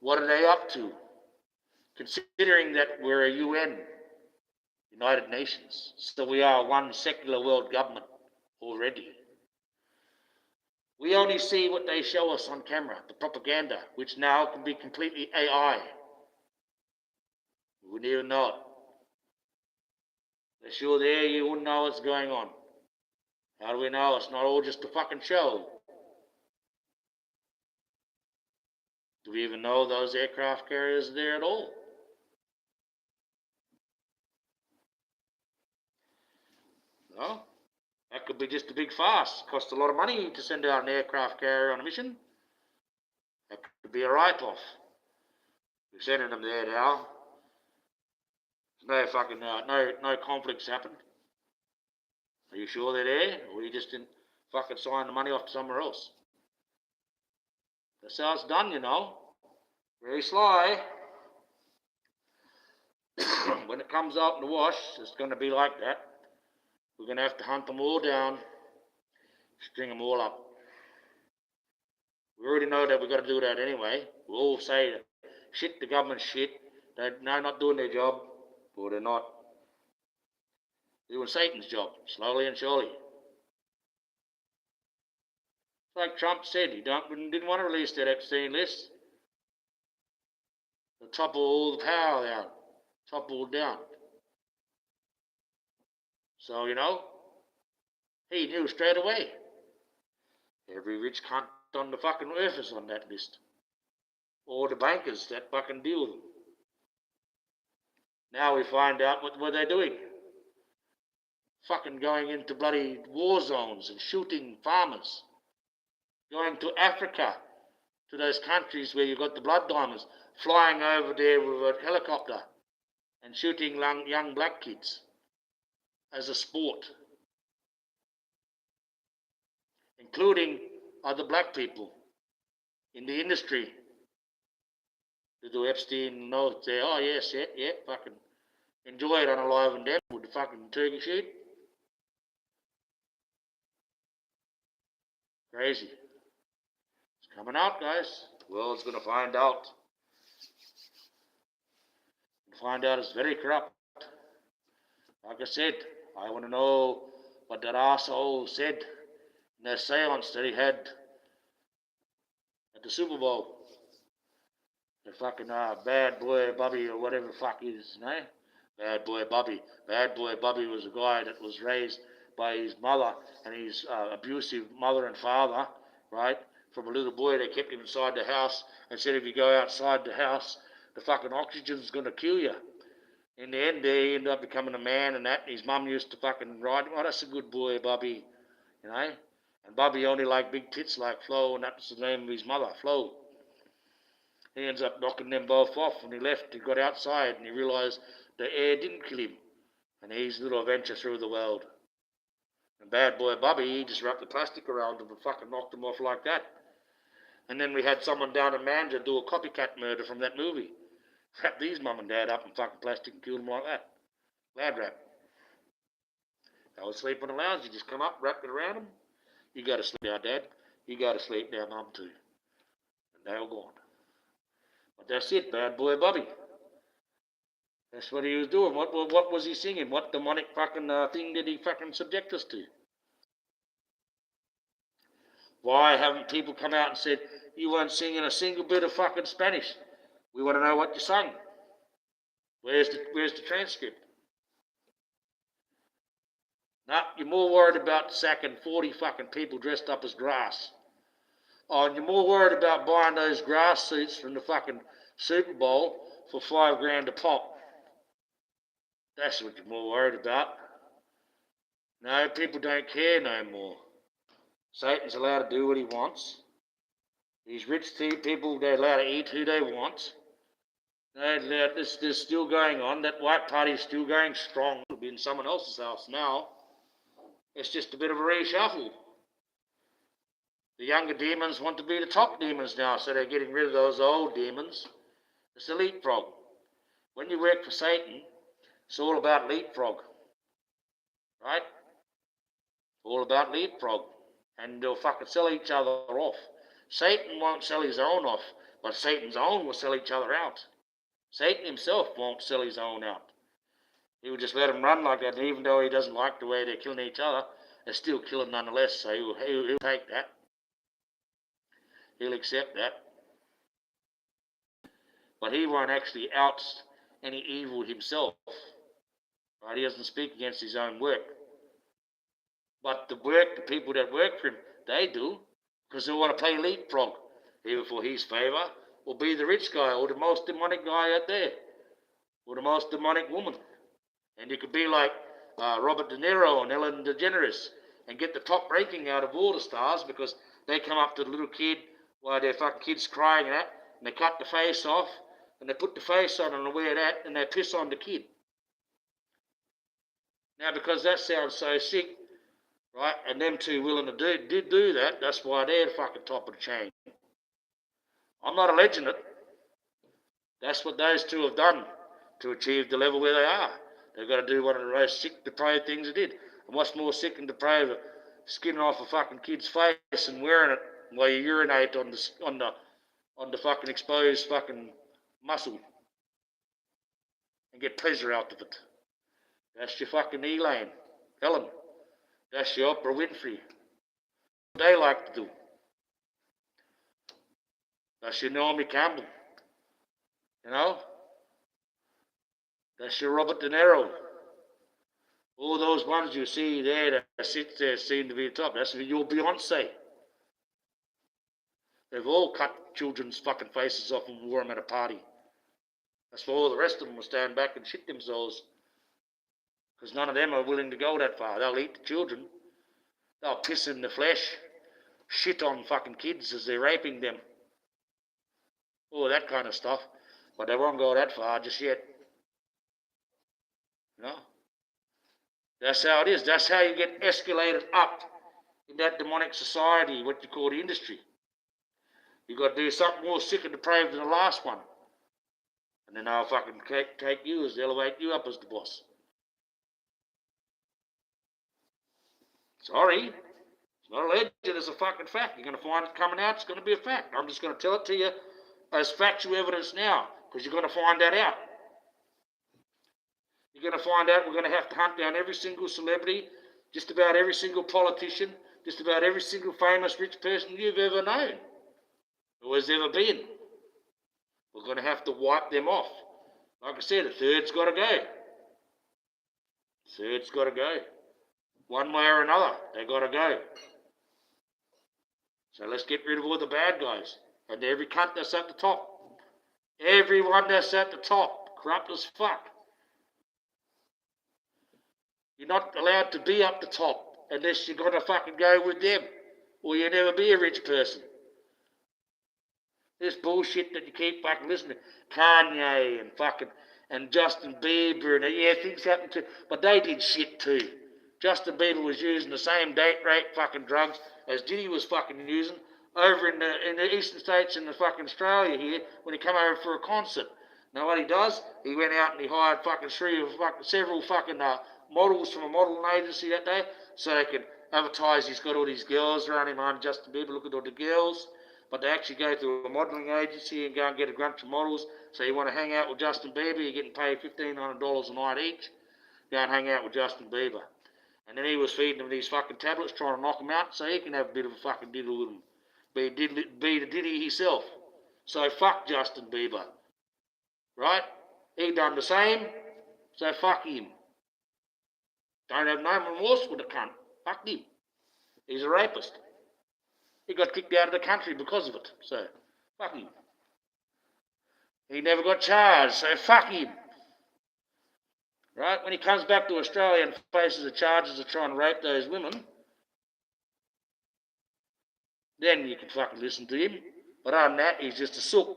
What are they up to? Considering that we're a UN, United Nations, so we are one secular world government already. We only see what they show us on camera, the propaganda, which now can be completely AI. We wouldn't even know it. They're sure there you wouldn't know what's going on. How do we know? It's not all just a fucking show. Do we even know those aircraft carriers are there at all? No? That could be just a big farce. Cost a lot of money to send out an aircraft carrier on a mission. That could be a write-off. We're sending them there now. There's no fucking no conflicts happened. Are you sure they're there, or you just didn't fucking sign the money off to somewhere else? That's how it's done, you know. Very sly. When it comes out in the wash, it's going to be like that. We're going to have to hunt them all down, string them all up. We already know that we've got to do that anyway. We all say that shit, the government's shit. They're not doing their job, or they're not doing Satan's job, slowly and surely. Like Trump said, he didn't want to release that Epstein list. They'll topple all the power down. Topple down. So, you know, he knew straight away. Every rich cunt on the fucking earth is on that list. Or the bankers that fucking deal with them. Now we find out what they're doing. Fucking going into bloody war zones and shooting farmers. Going to Africa, to those countries where you've got the blood diamonds, flying over there with a helicopter and shooting young black kids as a sport, including other black people in the industry. To do Epstein know, say, oh yes, yeah, fucking enjoy it unalive them with the fucking turkey shoot. Crazy. It's coming out, guys. The world's going to find out. Find out it's very corrupt. Like I said, I want to know what that asshole said in that seance that he had at the Super Bowl. The fucking bad boy Bobby or whatever the fuck his name. Bad boy Bobby. Bad boy Bobby was a guy that was raised by his mother and his abusive mother and father, right? From a little boy, they kept him inside the house and said if you go outside the house, the fucking oxygen's going to kill you. In the end, he ended up becoming a man and that. And his mum used to fucking ride him. Oh, that's a good boy, Bobby. You know? And Bobby only liked big tits like Flo, and that was the name of his mother, Flo. He ends up knocking them both off. When he left, he got outside and he realised the air didn't kill him. And he's a little adventure through the world. And bad boy Bobby, he just wrapped the plastic around him and fucking knocked him off like that. And then we had someone down in Manja do a copycat murder from that movie. Wrap these mum and dad up in fucking plastic and kill them like that. Lad wrap. They would sleep on the lounge. You just come up, wrap it around them. You go to sleep now, Dad. You go to sleep now, Mum too. And they all gone. But that's it, bad boy Bobby. That's what he was doing. What was he singing? What demonic fucking thing did he fucking subject us to? Why haven't people come out and said, you weren't singing a single bit of fucking Spanish? We want to know what you sung. Where's the transcript? No, you're more worried about sacking 40 fucking people dressed up as grass. Oh, and you're more worried about buying those grass suits from the fucking Super Bowl for $5,000 a pop. That's what you're more worried about. No, people don't care no more. Satan's allowed to do what he wants. These rich people, they're allowed to eat who they want. This is still going on. That white party is still going strong. It'll be in someone else's house now. It's just a bit of a reshuffle. The younger demons want to be the top demons now, so they're getting rid of those old demons. It's a leapfrog. When you work for Satan, it's all about leapfrog. Right? All about leapfrog. And they'll fucking sell each other off. Satan won't sell his own off, But Satan's own will sell each other out. Satan himself won't sell his own out. He will just let them run like that, and even though he doesn't like the way they're killing each other, they're still killing nonetheless, so he'll take that. He'll accept that. But he won't actually oust any evil himself. Right? He doesn't speak against his own work. But the people that work for him, they do, because they want to play leapfrog, either for his favour, or be the rich guy, or the most demonic guy out there, or the most demonic woman. And you could be like Robert De Niro and Ellen DeGeneres, and get the top ranking out of all the stars, because they come up to the little kid while their fucking kid's crying and they cut the face off, and they put the face on and wear that, and they piss on the kid. Now, because that sounds so sick, right, and them two willing to do that, that's why they're the fucking top of the chain. I'm not alleging it. That's what those two have done to achieve the level where they are. They've got to do one of the most sick, depraved things they did. And what's more sick and depraved than skinning off a fucking kid's face and wearing it while you urinate on the fucking exposed fucking muscle and get pleasure out of it? That's your fucking Elaine, Helen. That's your Oprah Winfrey. What they like to do. That's your Naomi Campbell. You know? That's your Robert De Niro. All those ones you see there that sit there seem to be the top. That's your Beyonce. They've all cut children's fucking faces off and wore them at a party. That's why all the rest of them will stand back and shit themselves. Because none of them are willing to go that far. They'll eat the children. They'll piss in the flesh. Shit on fucking kids as they're raping them. All that kind of stuff. But they won't go that far just yet. You know? That's how it is. That's how you get escalated up in that demonic society, what you call the industry. You've got to do something more sick and depraved than the last one. And then they'll fucking take you as they elevate you up as the boss. Sorry. It's not a legend, it's a fucking fact. You're going to find it coming out, it's going to be a fact. I'm just going to tell it to you as factual evidence now, because you're going to find that out. You're going to find out we're going to have to hunt down every single celebrity, just about every single politician, just about every single famous rich person you've ever known, or has ever been. We're going to have to wipe them off. Like I said, a third's got to go. Third's got to go. One way or another, they got to go. So let's get rid of all the bad guys. And every cunt that's at the top. Everyone that's at the top. Corrupt as fuck. You're not allowed to be up the top unless you're going to fucking go with them. Or you'll never be a rich person. This bullshit that you keep fucking listening to. Kanye and fucking and Justin Bieber and yeah, things happen too. But they did shit too. Justin Bieber was using the same date rape fucking drugs as Diddy was fucking using over in the eastern states in the fucking Australia here when he came over for a concert. Now what he does, he went out and he hired fucking several fucking models from a modelling agency that day so they could advertise he's got all these girls around him. I'm Justin Bieber, look at all the girls. But they actually go to a modelling agency and go and get a bunch of models. So you want to hang out with Justin Bieber, you're getting paid $1,500 a night each. Go and hang out with Justin Bieber. And then he was feeding them these fucking tablets, trying to knock them out so he can have a bit of a fucking diddle with them. Be the Diddy himself. So fuck Justin Bieber. Right? He done the same, so fuck him. Don't have no remorse with the cunt. Fuck him. He's a rapist. He got kicked out of the country because of it, so fuck him. He never got charged, so fuck him. Right? When he comes back to Australia and faces the charges of trying to rape those women, then you can fucking listen to him. But other than that, he's just a sook.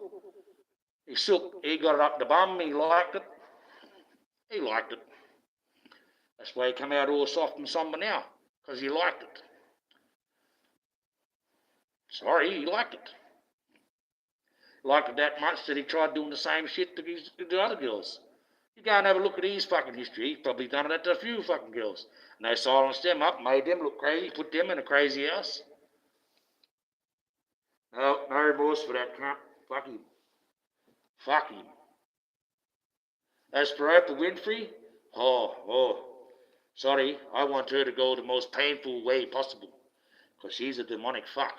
He's sook. He got it up the bum. He liked it. He liked it. That's why he come out all soft and somber now, because he liked it. Sorry, he liked it. He liked it that much that he tried doing the same shit to the other girls. You go and have a look at his fucking history. He's probably done it to a few fucking girls. And they silenced them up, made them look crazy, put them in a crazy house. No remorse for that cunt. Fuck him. Fuck him. As for Oprah Winfrey, sorry, I want her to go the most painful way possible, because she's a demonic fuck.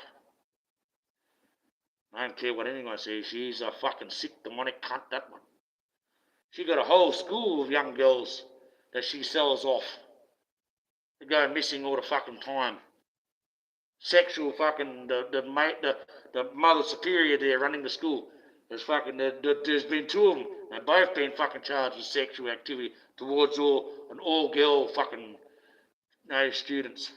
I don't care what anyone says, she's a fucking sick demonic cunt, that one. She got a whole school of young girls that she sells off. They go missing all the fucking time. Sexual fucking, the mother superior there running the school. There's been two of them. They've both been fucking charged with sexual activity towards an all-girl fucking students.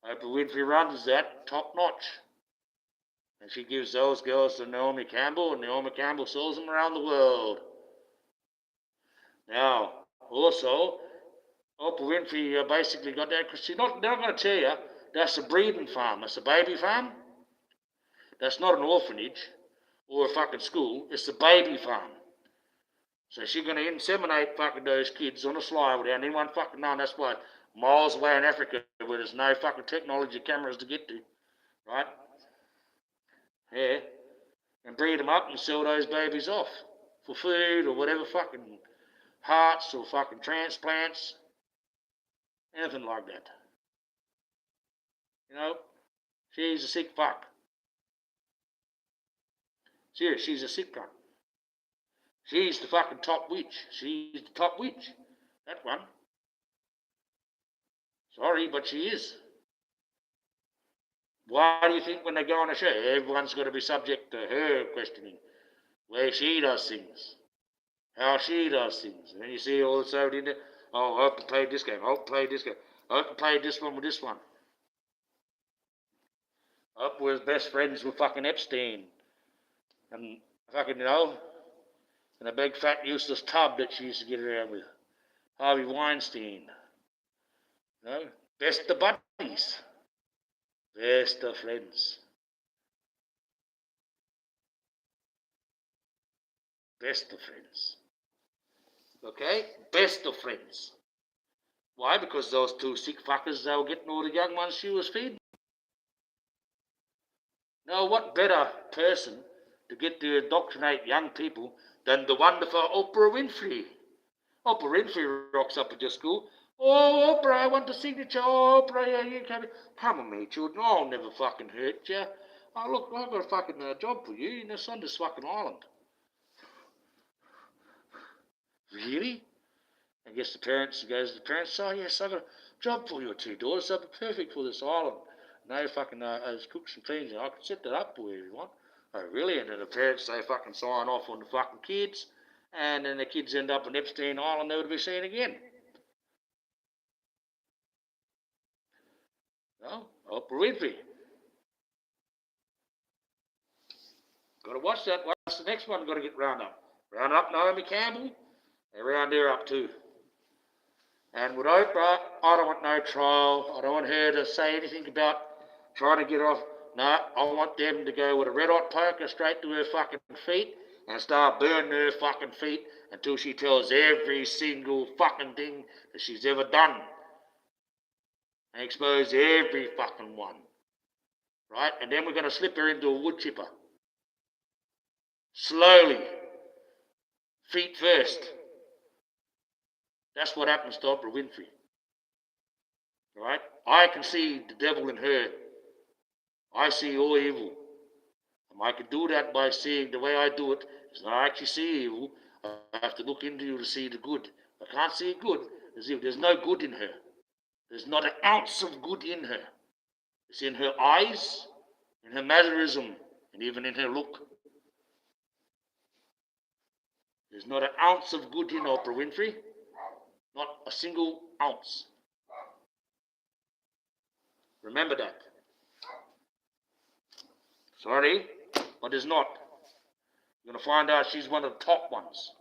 Oprah Winfrey runs that top notch. And she gives those girls to Naomi Campbell, and Naomi Campbell sells them around the world. Now, also, Oprah Winfrey basically got that, because they're not going to tell you that's a breeding farm, that's a baby farm. That's not an orphanage or a fucking school, it's a baby farm. So she's going to inseminate fucking those kids on a sly without anyone fucking knowing. That's why miles away in Africa where there's no fucking technology cameras to get to, right? Yeah. And breed them up and sell those babies off for food or whatever, fucking hearts or fucking transplants, anything like that. You know, she's a sick fuck. Serious, she's a sick cunt. She's the fucking top witch. She's the top witch. That one. Sorry, but she is. Why do you think when they go on a show, everyone's got to be subject to her questioning where she does things, how she does things? And then you see all this over in there, oh, I hope I played this game, I hope I played this game, I hope I played this one with this one. I hope we're best friends with fucking Epstein. And fucking, and a big fat useless tub that she used to get around with. Harvey Weinstein. Best of buddies. Best of friends. Best of friends. Okay? Best of friends. Why? Because those two sick fuckers, they were getting all the young ones she was feeding. Now, what better person to get to indoctrinate young people than the wonderful Oprah Winfrey? Oprah Winfrey rocks up at your school. Oh, Oprah, I want a signature. Oh, Oprah, yeah, you come with me, children. I'll never fucking hurt you. Oh, look, I've got a fucking job for you. It's on this fucking island. Really? I guess the parents goes to the parents. Oh, yes, I've got a job for your two daughters. They'll be perfect for this island. No fucking cooks and cleans. I can set that up for you if you want. Oh, really? And then the parents, they fucking sign off on the fucking kids. And then the kids end up on Epstein Island, never to be seen again. No, Oprah Winfrey. Got to watch that. What's the next one got to get round up? Round up Naomi Campbell. They round her up too. And with Oprah, I don't want no trial. I don't want her to say anything about trying to get off. No, I want them to go with a red hot poker straight to her fucking feet and start burning her fucking feet until she tells every single fucking thing that she's ever done. And expose every fucking one. Right? And then we're going to slip her into a wood chipper. Slowly. Feet first. That's what happens to Oprah Winfrey. Right? I can see the devil in her. I see all evil. And I can do that by seeing the way I do it. Is when I actually see evil, I have to look into you to see the good. I can't see good. There's no good in her. There's not an ounce of good in her. It's in her eyes, in her mannerism, and even in her look. There's not an ounce of good in Oprah Winfrey. Not a single ounce. Remember that. Sorry, but there's not. You're going to find out she's one of the top ones.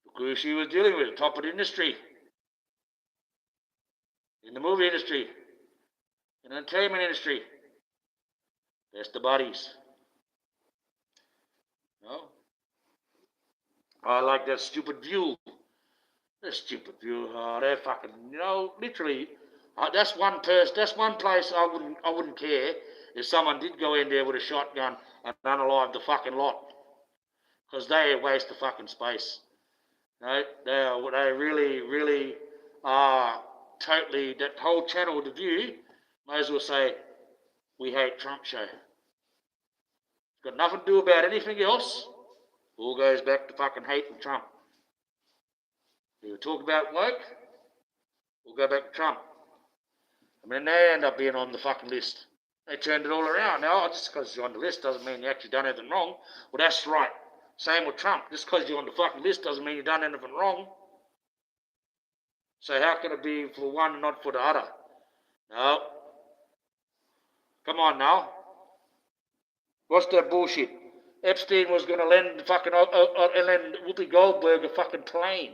Look who she was dealing with, top of the industry. In the movie industry. In the entertainment industry. Best of buddies. No? I like that stupid view. That stupid view. Oh, they're fucking, literally. That's one place I wouldn't care if someone did go in there with a shotgun and unalive the fucking lot. Because they waste the fucking space. No, they really are totally, that whole channel of the View, may as well say, we hate Trump show. It's got nothing to do about anything else. All goes back to fucking hating Trump. You talk about woke, we'll go back to Trump. I mean, they end up being on the fucking list. They turned it all around. Now, just because you're on the list doesn't mean you actually done anything wrong. Well, that's right. Same with Trump. Just because you're on the fucking list doesn't mean you've done anything wrong. So how can it be for one and not for the other? No. Come on now. What's that bullshit? Epstein was going to lend Whoopi Goldberg a fucking plane.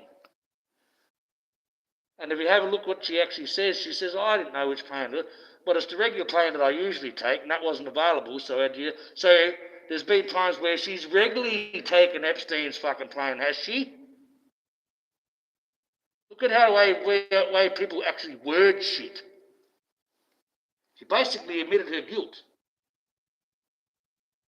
And if you have a look what she actually says, she says, I didn't know which plane it was, but it's the regular plane that I usually take, and that wasn't available, so there's been times where she's regularly taken Epstein's fucking plane, has she? Look at how the way people actually word shit. She basically admitted her guilt.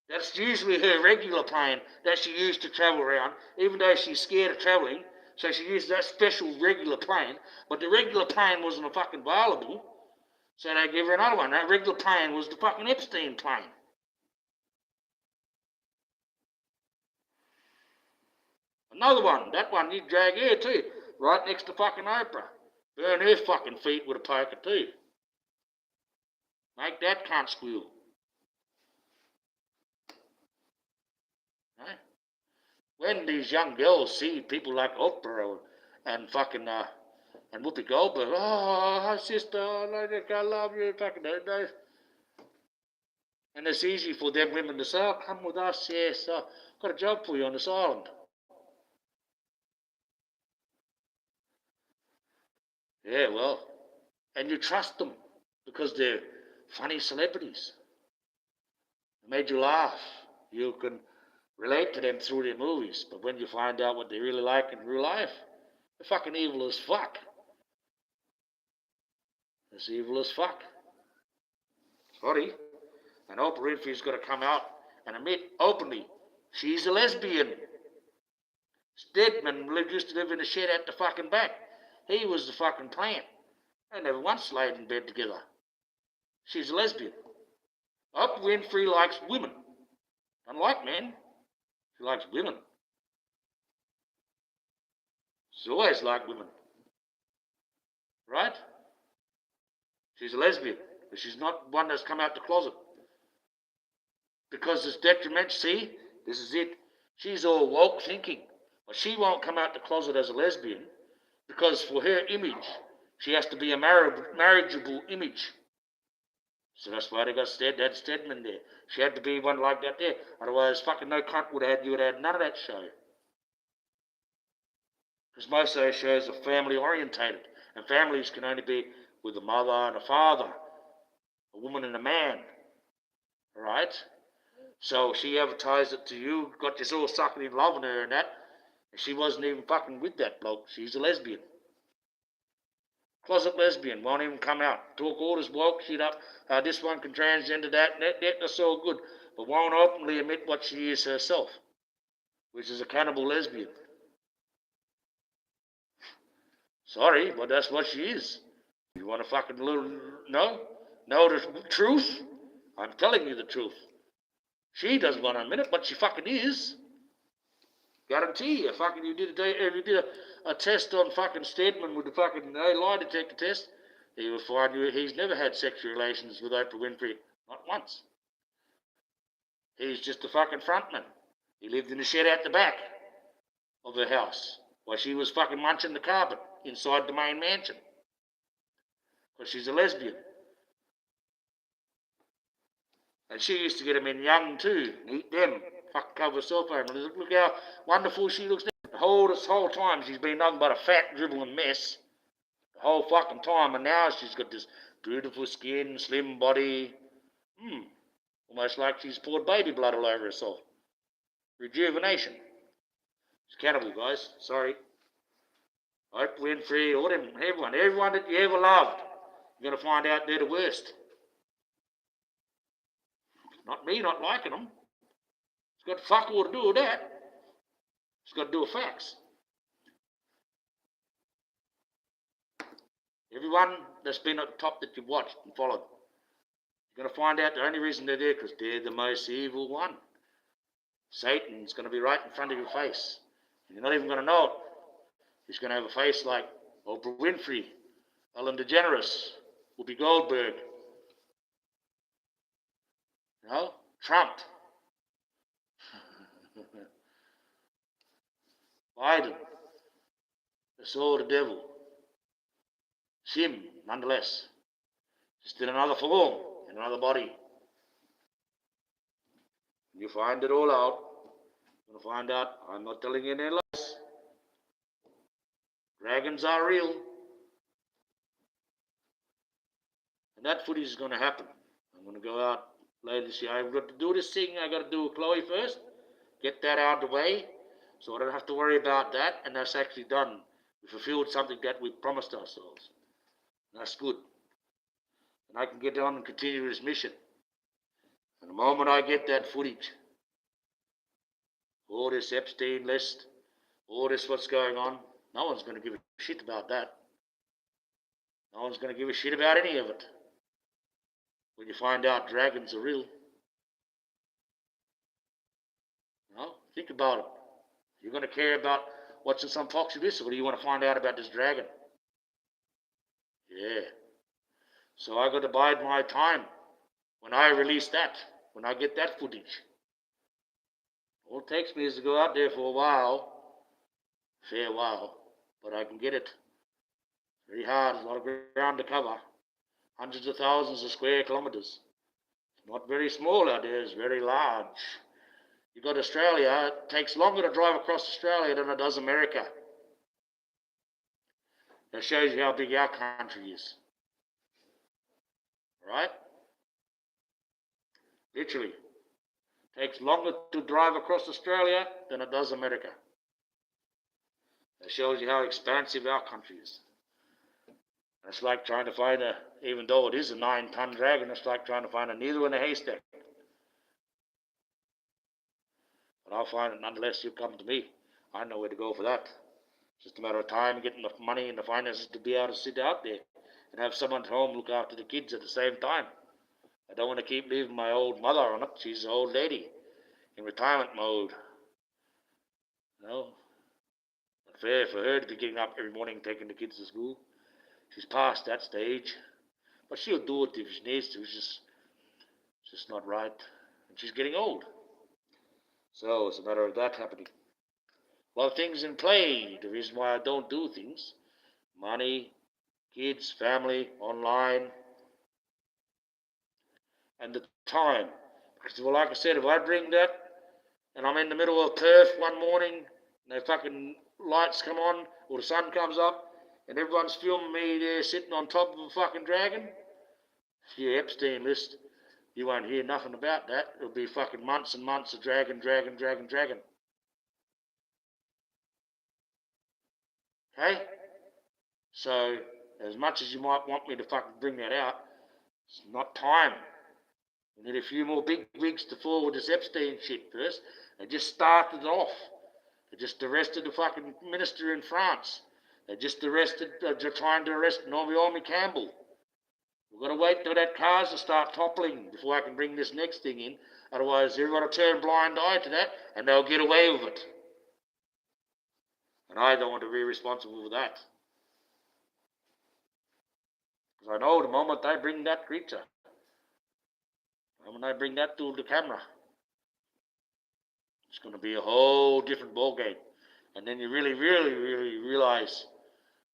That's usually her regular plane that she used to travel around, even though she's scared of travelling. So she used that special regular plane, but the regular plane wasn't fucking available, so they gave her another one. That regular plane was the fucking Epstein plane. Another one, that one you drag her too, right next to fucking Oprah. Burn her fucking feet with a poker too. Make that cunt squeal. Right? When these young girls see people like Oprah and fucking and Whoopi Goldberg, oh, sister, I love you, fucking those. And it's easy for them women to say, oh, come with us, yes, I've got a job for you on this island. Yeah, well, and you trust them because they're funny celebrities. They made you laugh. You can relate to them through their movies, but when you find out what they really like in real life, they're fucking evil as fuck. It's evil as fuck. Sorry. And Oprah Winfrey's got to come out and admit openly she's a lesbian. Stedman used to live in a shed at the fucking back. He was the fucking plant. They never once laid in bed together. She's a lesbian. Oprah Winfrey likes women. Doesn't like men. She likes women. She's always liked women. Right? She's a lesbian. But she's not one that's come out the closet. Because it's detrimental. See, this is it. She's all woke thinking. But she won't come out the closet as a lesbian because for her image, she has to be a marriageable image. So that's why they got Stedman there. She had to be one like that there. Otherwise, fucking no cunt you would have had none of that show. Because most of those shows are family orientated. And families can only be with a mother and a father. A woman and a man. Alright? So she advertised it to you, got you all sucking in love in her and that. And she wasn't even fucking with that bloke. She's a lesbian. Closet lesbian, won't even come out. Talk all this woke shit up. This one can transgender that, that's all good. But won't openly admit what she is herself. Which is a cannibal lesbian. Sorry, but that's what she is. You want to fucking know the truth? I'm telling you the truth. She doesn't want to admit it, but she fucking is. Guarantee you, fucking if you did a test on fucking Stedman with the fucking lie detector test, he will find you he's never had sexual relations with Oprah Winfrey. Not once. He's just a fucking frontman. He lived in a shed out the back of her house while she was fucking munching the carpet inside the main mansion. Because she's a lesbian. And she used to get them in young too, and eat them. Fuck, cover herself over. Look how wonderful she looks now. This whole time she's been nothing but a fat, dribbling mess. The whole fucking time, and now she's got this beautiful skin, slim body. Almost like she's poured baby blood all over herself. Rejuvenation. She's cannibal, guys. Sorry. Oprah Winfrey, all them, everyone that you ever loved, you're going to find out they're the worst. Not me not liking them. It's got fuck all to do with that. It's got to do with facts. Everyone that's been at the top that you've watched and followed, you're going to find out the only reason they're there because they're the most evil one. Satan's going to be right in front of your face. And you're not even going to know it. He's going to have a face like Oprah Winfrey, Ellen DeGeneres, Whoopi Goldberg, Trump, Biden. It's all the devil. It's him, nonetheless. Just in another form, in another body. You find it all out. You're going to find out, I'm not telling you any lies. Dragons are real. And that footage is going to happen. I'm going to go out later this year. I've got to do this thing. I've got to do with Chloe first. Get that out of the way. So I don't have to worry about that. And that's actually done. We fulfilled something that we promised ourselves. And that's good. And I can get on and continue this mission. And the moment I get that footage, all this Epstein list, all this what's going on, no one's going to give a shit about that. No one's going to give a shit about any of it. When you find out dragons are real. Think about it. You're going to care about what's in some Fox News, or do you want to find out about this dragon? Yeah. So I got to bide my time when I release that, when I get that footage. All it takes me is to go out there for a while, fair while, but I can get it. Very hard, there's a lot of ground to cover. Hundreds of thousands of square kilometres. It's not very small out there, it's very large. You've got Australia, it takes longer to drive across Australia than it does America. That shows you how big our country is. Right? Literally. It takes longer to drive across Australia than it does America. That shows you how expansive our country is. It's like trying to find even though it is a 9-ton dragon, it's like trying to find a needle in a haystack. But I'll find it nonetheless. You come to me. I know where to go for that. It's just a matter of time, getting the money and the finances to be able to sit out there and have someone at home look after the kids at the same time. I don't want to keep leaving my old mother on it. She's an old lady in retirement mode. Not fair for her to be getting up every morning and taking the kids to school. She's past that stage. But she'll do it if she needs to. It's just not right. And she's getting old. So it's a matter of that happening. A lot of things in play. The reason why I don't do things. Money, kids, family, online. And the time. Because, well, like I said, if I bring that and I'm in the middle of Perth one morning and the fucking lights come on or the sun comes up and everyone's filming me there sitting on top of a fucking dragon, yeah, Epstein list, you won't hear nothing about that. It'll be fucking months and months of dragon. Okay? So, as much as you might want me to fucking bring that out, it's not time. We need a few more big wigs to forward this Epstein shit first. They just started off. They just arrested the fucking minister in France. They just arrested, they're trying to arrest Naomi Campbell. We've got to wait till that cars will start toppling before I can bring this next thing in. Otherwise, everyone will turn a blind eye to that and they'll get away with it. And I don't want to be responsible for that. Because I know the moment I bring that creature, the moment I bring that to the camera, it's going to be a whole different ballgame. And then you really realize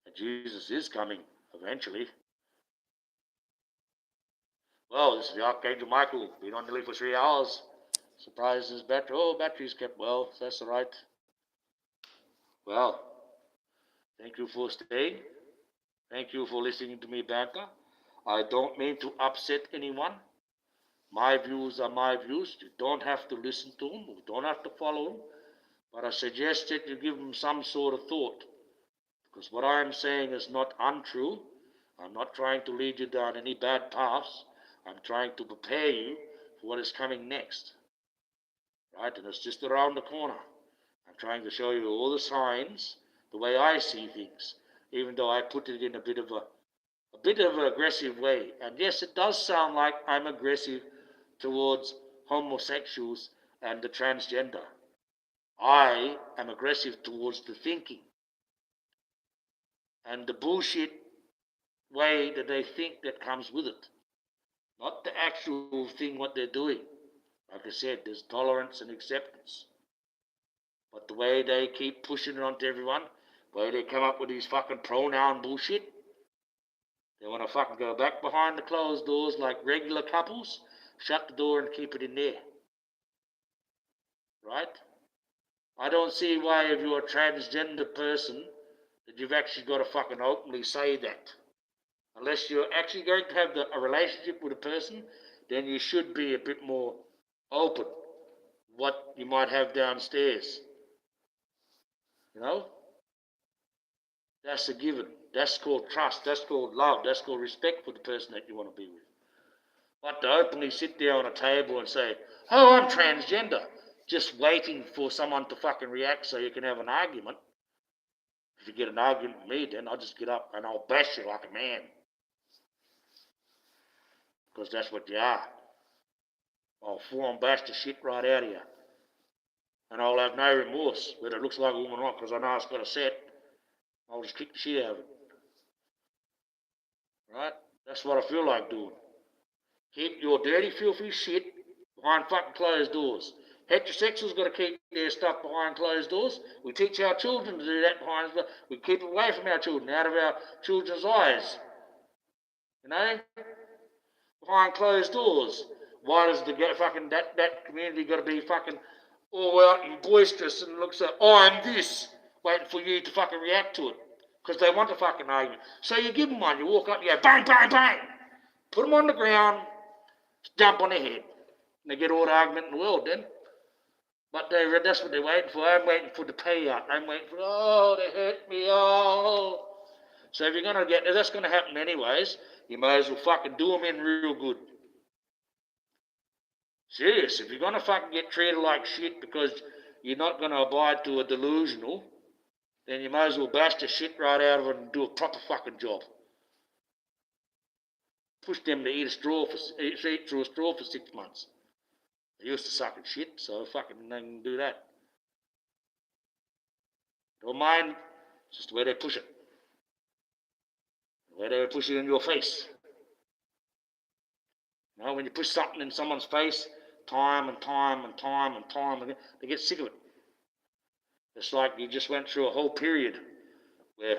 that Jesus is coming eventually. Well, this is the Archangel Michael. Been on nearly for 3 hours. Surprised his battery. Oh, battery's kept well. That's all right. Well, thank you for staying. Thank you for listening to me banter. I don't mean to upset anyone. My views are my views. You don't have to listen to them. You don't have to follow them. But I suggest that you give them some sort of thought. Because what I'm saying is not untrue. I'm not trying to lead you down any bad paths. I'm trying to prepare you for what is coming next. Right? And it's just around the corner. I'm trying to show you all the signs, the way I see things, even though I put it in a bit of an aggressive way. And yes, it does sound like I'm aggressive towards homosexuals and the transgender. I am aggressive towards the thinking and the bullshit way that they think that comes with it. Not the actual thing what they're doing. Like I said, there's tolerance and acceptance. But the way they keep pushing it onto everyone, the way they come up with these fucking pronoun bullshit, they want to fucking go back behind the closed doors like regular couples, shut the door and keep it in there. Right? I don't see why if you're a transgender person that you've actually got to fucking openly say that. Unless you're actually going to have a relationship with a person, then you should be a bit more open. What you might have downstairs. You know? That's a given. That's called trust. That's called love. That's called respect for the person that you want to be with. But to openly sit there on a table and say, oh, I'm transgender, just waiting for someone to fucking react so you can have an argument. If you get an argument with me, then I'll just get up and I'll bash you like a man. Because that's what you are. I'll full-on bash the shit right out of you. And I'll have no remorse, whether it looks like a woman or not, because I know it's got a set. I'll just kick the shit out of it. Right? That's what I feel like doing. Keep your dirty, filthy shit behind fucking closed doors. Heterosexuals got to keep their stuff behind closed doors. We teach our children to do that behind. We keep it away from our children, out of our children's eyes. You know, behind closed doors. Why does the fucking that community got to be fucking all out and boisterous and looks like I'm this, waiting for you to fucking react to it because they want a fucking argument. So you give them one. You walk up, you go bang, bang, bang, put them on the ground, jump on their head, and they get all the argument in the world then. But that's what they're waiting for. I'm waiting for the payout. I'm waiting for, oh, they hurt me, oh. So if you're going to that's going to happen anyways, you may as well fucking do them in real good. Serious, if you're going to fucking get treated like shit because you're not going to abide to a delusional, then you may as well bash the shit right out of it and do a proper fucking job. Push them to eat through a straw for 6 months. They used to sucking shit, so fucking they can do that. Don't mind, it's just the way they push it. The way they push it in your face. You know, when you push something in someone's face, time and time and time and time again, they get sick of it. It's like you just went through a whole period where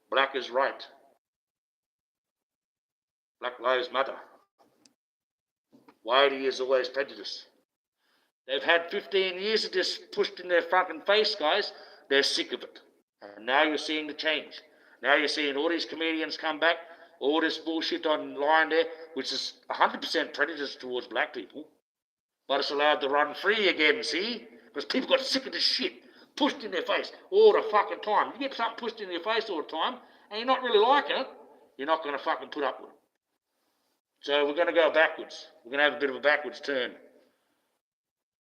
black is right. Black lives matter. Whitey is always prejudice. They've had 15 years of this pushed in their fucking face, guys. They're sick of it. And now you're seeing the change. Now you're seeing all these comedians come back, all this bullshit online there, which is 100% prejudice towards black people. But it's allowed to run free again, see? Because people got sick of this shit pushed in their face all the fucking time. You get something pushed in your face all the time, and you're not really liking it, you're not going to fucking put up with it. So we're going to go backwards. We're going to have a bit of a backwards turn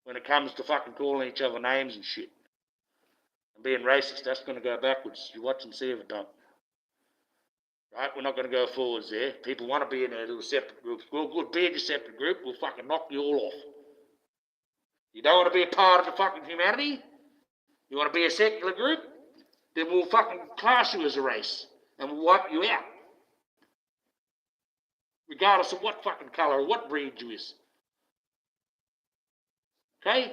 when it comes to fucking calling each other names and shit. And being racist, that's going to go backwards. You watch and see if it don't. Right? We're not going to go forwards there. People want to be in their little separate groups. Well, good, be in your separate group. We'll fucking knock you all off. You don't want to be a part of the fucking humanity? You want to be a secular group? Then we'll fucking class you as a race. And we'll wipe you out. Regardless of what fucking colour or what breed you is. Okay?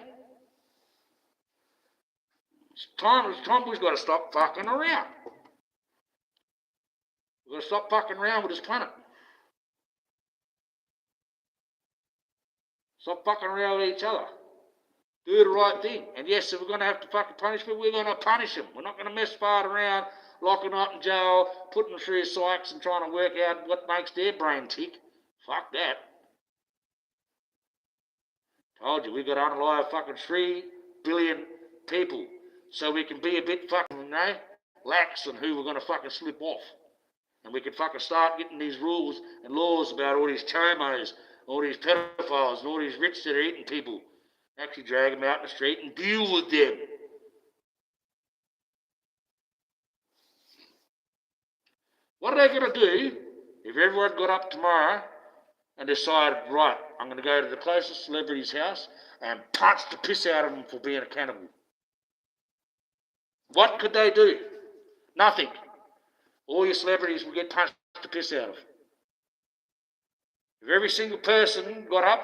It's time we've got to stop fucking around. We've got to stop fucking around with this planet. Stop fucking around with each other. Do the right thing. And yes, if we're going to have to fucking punish people, we're going to punish them. We're not going to mess part around, locking them up in jail, putting them through psychs and trying to work out what makes their brain tick. Fuck that. Told you, we've got to unalive fucking 3 billion people so we can be a bit fucking, lax on who we're going to fucking slip off. And we can fucking start getting these rules and laws about all these chomos all these pedophiles, and all these rich that are eating people. Actually drag them out in the street and deal with them. What are they going to do if everyone got up tomorrow and decided, right, I'm going to go to the closest celebrity's house and punch the piss out of them for being a cannibal? What could they do? Nothing. All your celebrities will get punched the piss out of. If every single person got up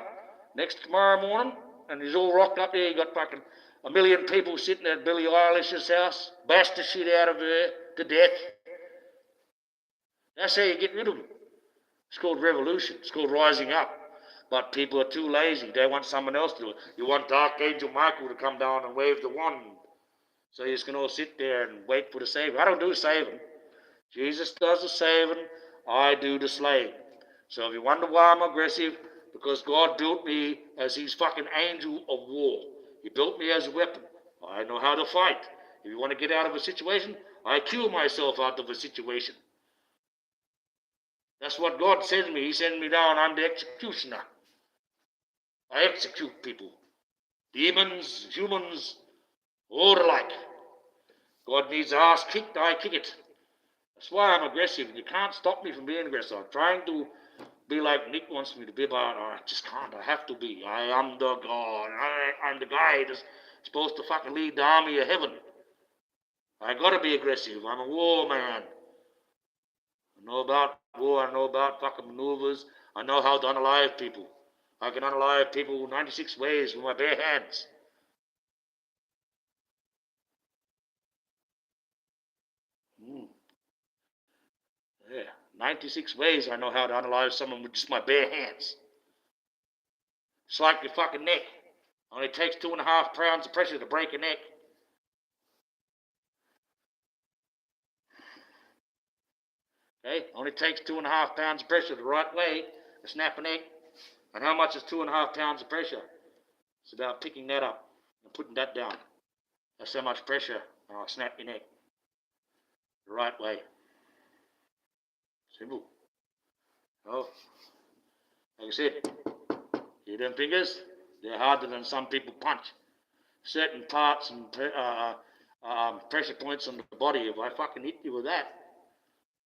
next tomorrow morning and he's all rocked up there, you got fucking a million people sitting at Billie Eilish's house, bashed the shit out of her to death. That's how you get rid of them. It's called revolution. It's called rising up. But people are too lazy. They want someone else to do it. You want Archangel Michael to come down and wave the wand. So you just can all sit there and wait for the saving. I don't do saving. Jesus does the saving. I do the slaying. So if you wonder why I'm aggressive, because God built me as his fucking angel of war. He built me as a weapon. I know how to fight. If you want to get out of a situation, I kill myself out of a situation. That's what God sends me. He sends me down. I'm the executioner. I execute people. Demons, humans, all alike. God needs our ass kicked, I kick it. That's why I'm aggressive. You can't stop me from being aggressive. I'm trying to be like Nick wants me to be, but I just can't. I have to be. I am the God. I'm the guy that's supposed to fucking lead the army of heaven. I gotta be aggressive. I'm a war man. I know about war. I know about fucking maneuvers. I know how to unalive people. I can unalive people 96 ways with my bare hands. Yeah, 96 ways I know how to unalive someone with just my bare hands. It's like your fucking neck. Only takes 2.5 pounds of pressure to break a neck. Okay, only takes 2.5 pounds of pressure the right way to snap a neck. And how much is 2.5 pounds of pressure? It's about picking that up and putting that down. That's so much pressure, and I'll snap your neck the right way. Simple. Oh, like I said, see them fingers? They're harder than some people punch. Certain parts and pressure points on the body. If I fucking hit you with that,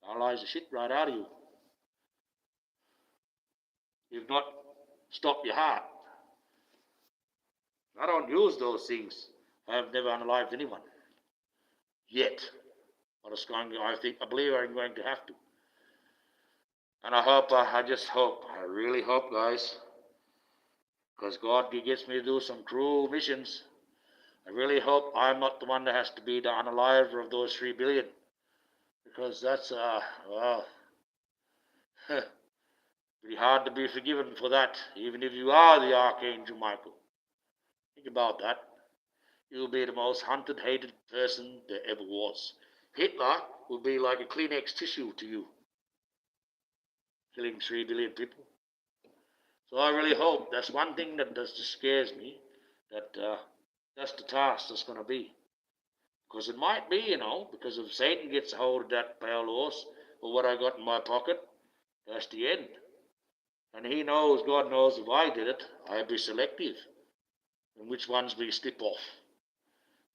I'll analyze the shit right out of you. If not, stop your heart. I don't use those things. I have never unalived anyone. Yet. But I believe I'm going to have to. And I just hope, I really hope, guys, because God gets me to do some cruel missions. I really hope I'm not the one that has to be the unaliver of those 3 billion. Because that's, pretty hard to be forgiven for that, even if you are the Archangel Michael. Think about that. You'll be the most hunted, hated person there ever was. Hitler will be like a Kleenex tissue to you, killing 3 billion people. So I really hope that's one thing that just scares me, that that's the task that's going to be. Because it might be, because if Satan gets a hold of that pale horse or what I got in my pocket, that's the end. And he knows, God knows, if I did it, I'd be selective in which ones we slip off.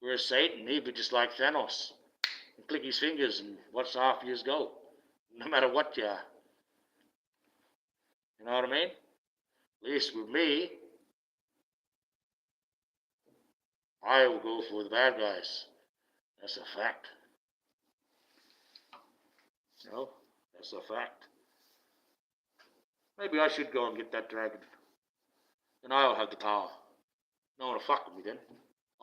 Whereas Satan, he'd be just like Thanos, and click his fingers and watch half years go, no matter what you are. You know what I mean? At least with me, I will go for the bad guys. That's a fact. That's a fact. Maybe I should go and get that dragon. Then I'll have the power. No one will fuck with me then.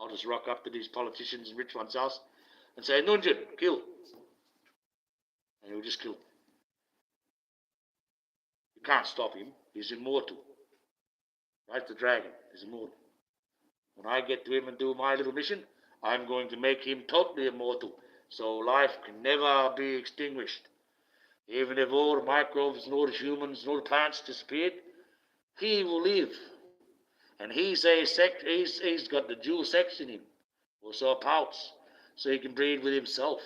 I'll just rock up to these politicians and rich ones' house and say, Nunjan, kill. And he'll just kill him. You can't stop him. He's immortal. Right? The dragon is immortal. When I get to him and do my little mission, I'm going to make him totally immortal. So life can never be extinguished. Even if all the microbes and all the humans and all the plants disappeared, he will live. And he's got the dual sex in him, also a pouch, so he can breed with himself.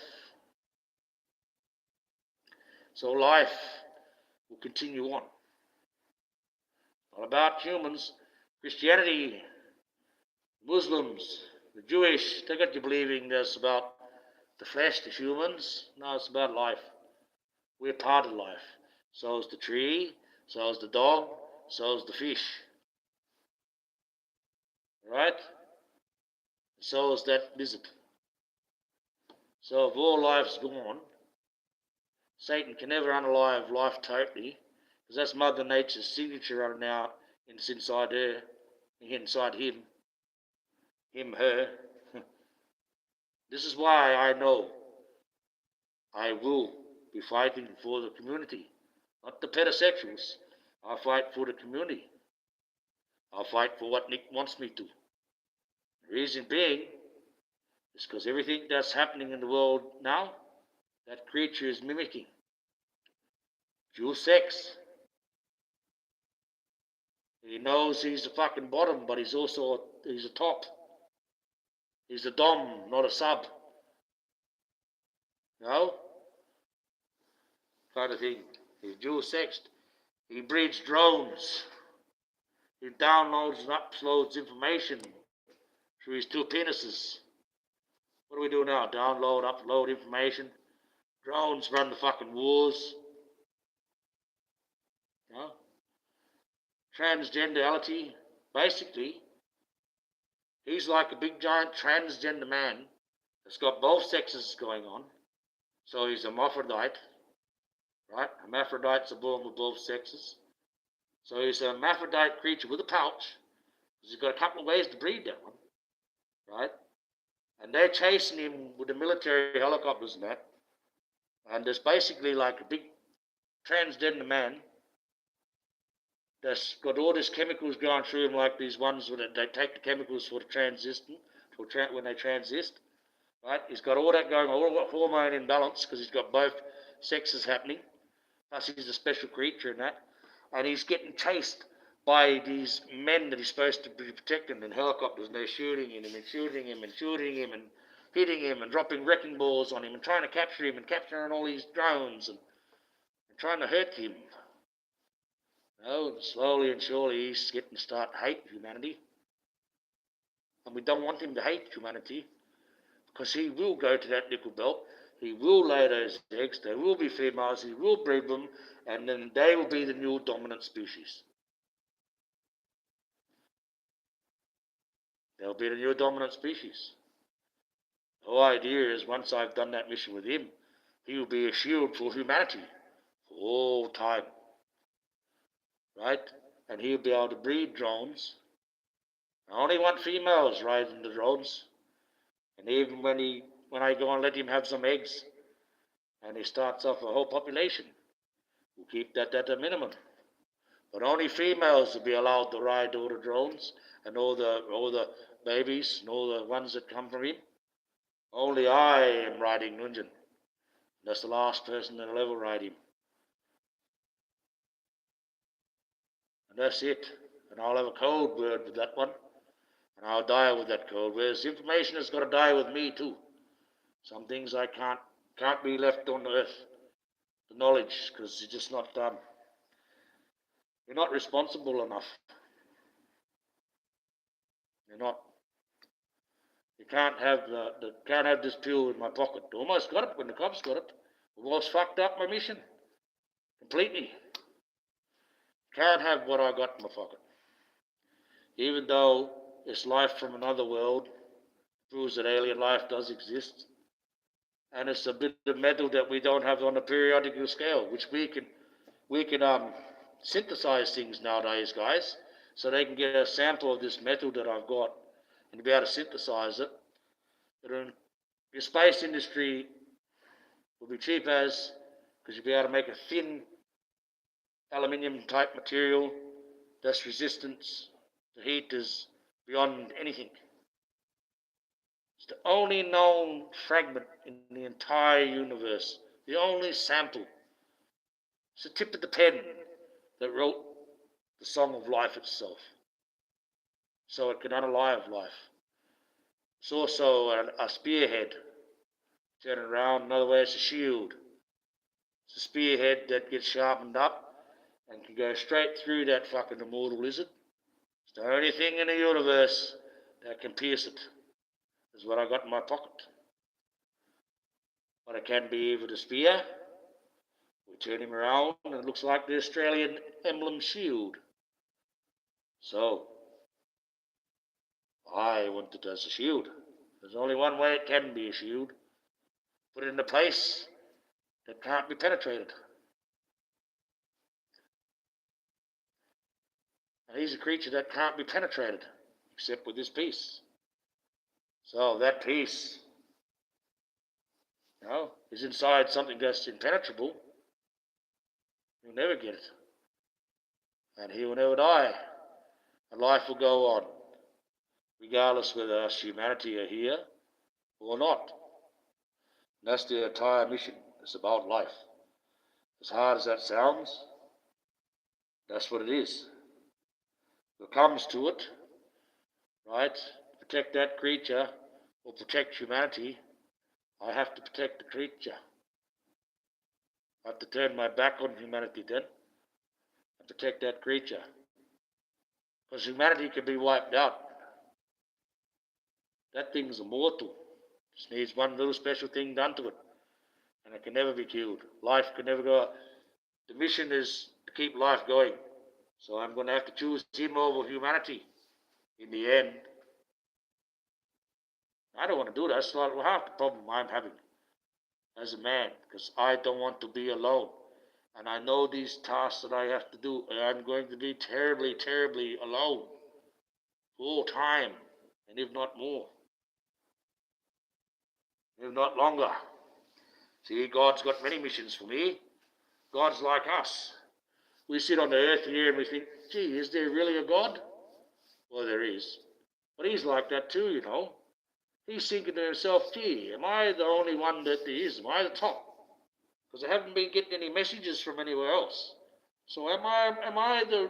So life will continue on. All about humans. Christianity, Muslims, the Jewish, they got you believing this about the flesh, the humans. No, it's about life. We're part of life. So is the tree, so is the dog, so is the fish. Right? So is that lizard. So if all life's gone, Satan can never unalive life totally, because that's Mother Nature's signature running out inside her, inside him, her. This is why I know I will be fighting for the community, not the pedosexuals. I'll fight for the community. I'll fight for what Nick wants me to. The reason being is because everything that's happening in the world now, that creature is mimicking. Dual sex. He knows he's the fucking bottom, but he's a top. He's a dom, not a sub. No? Kind of thing. He's dual sexed. He breeds drones. He downloads and uploads information through his two penises. What do we do now? Download, upload information. Drones run the fucking wars. No? Transgenderality, basically, he's like a big giant transgender man that's got both sexes going on. So he's a hermaphrodite, right? Hermaphrodites are born with both sexes. So he's a hermaphrodite creature with a pouch. He's got a couple of ways to breed that one, right? And they're chasing him with the military helicopters and that. And there's basically like a big transgender man that's got all these chemicals going through him, like these ones where they take the chemicals for the when they transist, right? He's got all that going on, all that hormone imbalance, because he's got both sexes happening, plus he's a special creature and that, and he's getting chased by these men that he's supposed to be protecting in helicopters, and they're shooting him and shooting him and shooting him and hitting him and dropping wrecking balls on him and trying to capture him and capturing all these drones and trying to hurt him. No, slowly and surely he's getting to start to hate humanity. And we don't want him to hate humanity, because he will go to that nickel belt, he will lay those eggs, there will be females, he will breed them, and then they will be the new dominant species. They'll be the new dominant species. The whole idea is once I've done that mission with him, he will be a shield for humanity for all time. Right? And he'll be able to breed drones. I only want females riding the drones. And even when I go and let him have some eggs, and he starts off a whole population, we'll keep that at a minimum. But only females will be allowed to ride all the drones and all the babies and all the ones that come from him. Only I am riding Nunjan. That's the last person that'll ever ride him. And that's it. And I'll have a code word with that one. And I'll die with that code. Whereas information has got to die with me too. Some things I can't be left on the earth. The knowledge, because you're just not you're not responsible enough. You're not. You can't have this pill in my pocket. Almost got it when the cops got it. Almost fucked up my mission. Completely. Can't have what I got in my pocket. Even though it's life from another world, proves that alien life does exist. And it's a bit of metal that we don't have on a periodical scale, which we can synthesize things nowadays, guys, so they can get a sample of this metal that I've got and be able to synthesize it. Your space industry will be cheap as, because you'll be able to make a thin aluminium type material that's resistance to heat is beyond anything. It's the only known fragment in the entire universe, the only sample. It's the tip of the pen that wrote the song of life itself, so it can unalive life. It's also a spearhead. Turn it around, another way it's a shield. It's a spearhead that gets sharpened up, and can go straight through that fucking immortal lizard. It's the only thing in the universe that can pierce it. Is what I got in my pocket. But it can be either the spear, we turn him around and it looks like the Australian emblem shield. So, I want it as a shield. There's only one way it can be a shield. Put it in a place that can't be penetrated. And he's a creature that can't be penetrated, except with this piece. So that piece, is inside something that's impenetrable. You'll never get it. And he will never die. And life will go on, regardless whether us humanity are here or not. And that's the entire mission. It's about life. As hard as that sounds, that's what it is. If it comes to it, right, protect that creature or protect humanity, I have to protect the creature. I have to turn my back on humanity then and protect that creature. Because humanity can be wiped out. That thing's immortal. Just needs one little special thing done to it. And it can never be killed. Life can never go out. The mission is to keep life going. So I'm going to have to choose him over humanity in the end. I don't want to do that. That's not half the problem I'm having as a man, because I don't want to be alone. And I know these tasks that I have to do, and I'm going to be terribly, terribly alone full time, and if not more, if not longer. See, God's got many missions for me. God's like us. We sit on the earth here and we think, gee, is there really a God? Well, there is. But he's like that too, He's thinking to himself, gee, am I the only one that there is? Am I the top? Because I haven't been getting any messages from anywhere else. So am I the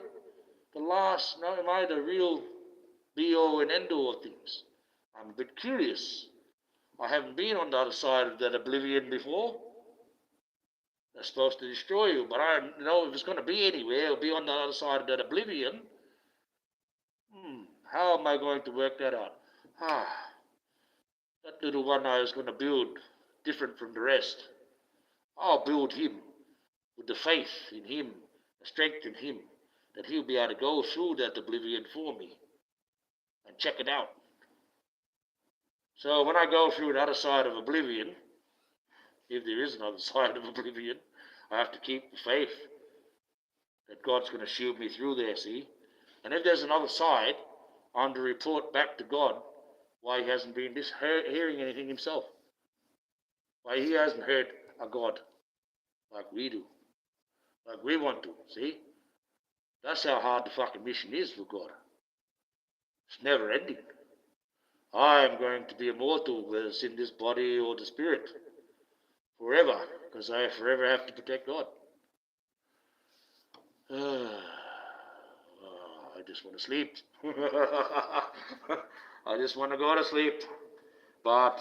last? No, am I the real be-all and end-all of things? I'm a bit curious. I haven't been on the other side of that oblivion before. They're supposed to destroy you, but I know if it's going to be anywhere, it'll be on the other side of that oblivion. How am I going to work that out? That little one I was going to build, different from the rest. I'll build him with the faith in him, the strength in him, that he'll be able to go through that oblivion for me and check it out. So when I go through the other side of oblivion, if there is another side of oblivion, I have to keep the faith that God's going to shield me through there, see? And if there's another side, I'm to report back to God why he hasn't been hearing anything himself. Why he hasn't heard a God like we do. Like we want to, see? That's how hard the fucking mission is for God. It's never ending. I am going to be immortal, whether it's in this body or the spirit, forever, because I forever have to protect God. I just want to sleep. I just want to go to sleep. But,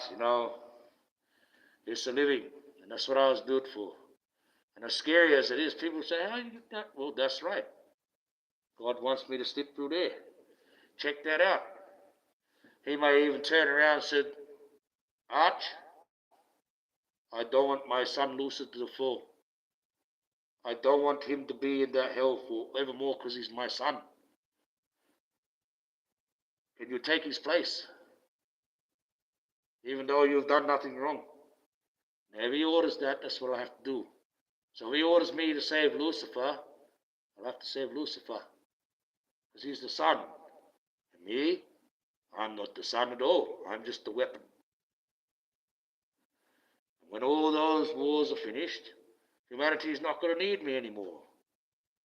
it's a living, and that's what I was built for. And as scary as it is, people say, how do you get that? Well, that's right. God wants me to slip through there. Check that out. He may even turn around and say, Arch, I don't want my son Lucifer to fall. I don't want him to be in that hell forevermore because he's my son. Can you take his place? Even though you've done nothing wrong. And if he orders that, that's what I have to do. So if he orders me to save Lucifer, I'll have to save Lucifer. Because he's the son. And me, I'm not the son at all. I'm just the weapon. When all those wars are finished, humanity is not going to need me anymore.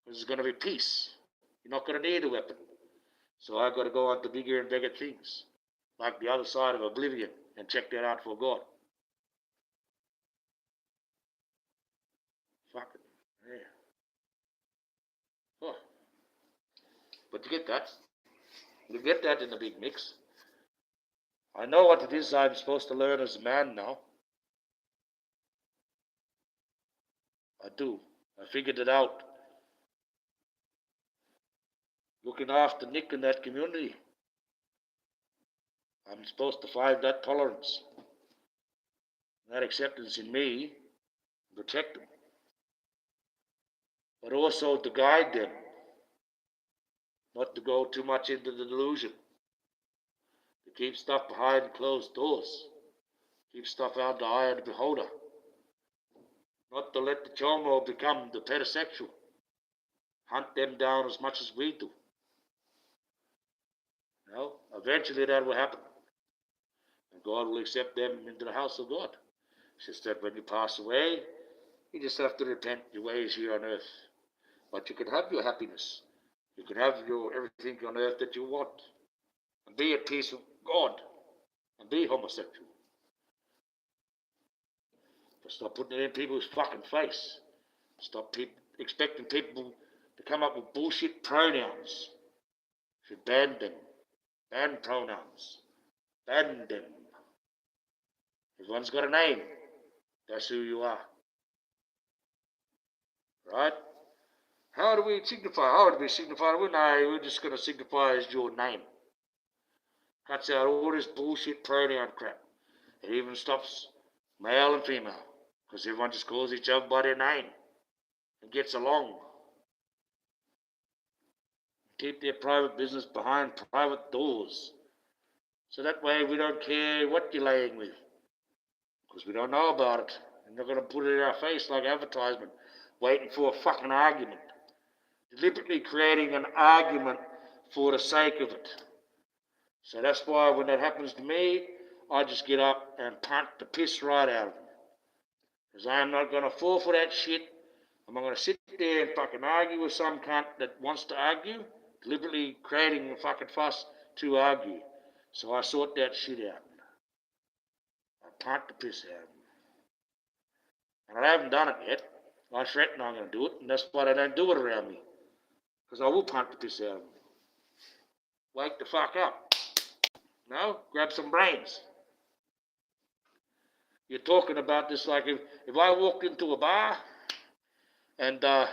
Because there's going to be peace. You're not going to need a weapon. So I've got to go on to bigger and bigger things. Like the other side of oblivion. And check that out for God. Fuck it. Yeah. Oh. But you get that. You get that in the big mix. I know what it is I'm supposed to learn as a man now. I do. I figured it out. looking after Nick and that community. I'm supposed to find that tolerance, that acceptance in me, protect them, but also to guide them, not to go too much into the delusion, to keep stuff behind closed doors, keep stuff out of the eye of the beholder, not to let the chomo become the pedosexual, hunt them down as much as we do. Eventually that will happen, and God will accept them into the house of God. It's just that when you pass away, you just have to repent your ways here on earth. But you can have your happiness. You can have your everything on earth that you want, and be at peace with God, and be homosexual. But stop putting it in people's fucking face. Stop expecting people to come up with bullshit pronouns. You should ban them. Ban pronouns. Ban them. Everyone's got a name. That's who you are. Right? How do we signify? How do we signify? Well, no, we're just going to signify as your name. Cuts out all this bullshit pronoun crap. It even stops male and female, because everyone just calls each other by their name and gets along. Keep their private business behind private doors. So that way we don't care what you're laying with, because we don't know about it. We're not going to put it in our face like advertisement, waiting for a fucking argument. Deliberately creating an argument for the sake of it. So that's why when that happens to me, I just get up and punt the piss right out of them. Because I'm not going to fall for that shit. I'm not going to sit there and fucking argue with some cunt that wants to argue, deliberately creating a fucking fuss to argue. So I sort that shit out. I punt the piss out of them. And I haven't done it yet. I threaten I'm going to do it, and that's why they don't do it around me. Because I will punt the piss out of them. Wake the fuck up. No? Grab some brains. You're talking about this like if I walked into a bar and, I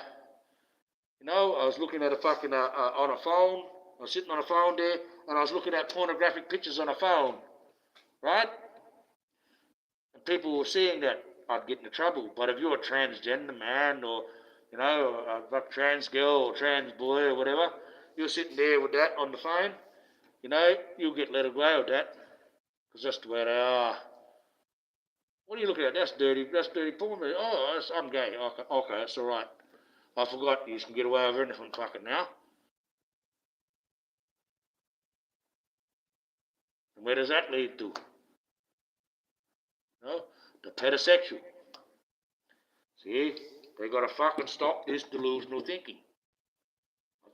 was looking at a fucking, on a phone, I was sitting on a phone there, and I was looking at pornographic pictures on a phone, right? And people were seeing that, I'd get into trouble. But if you're a transgender man or, a trans girl or trans boy or whatever, you're sitting there with that on the phone, you'll get let away with that, because that's the way they are. What are you looking at? That's dirty porn. Oh, I'm gay. Okay, that's all right. I forgot you can get away with anything fucking now. And where does that lead to? The pedosexual. See, they got to fucking stop this delusional thinking.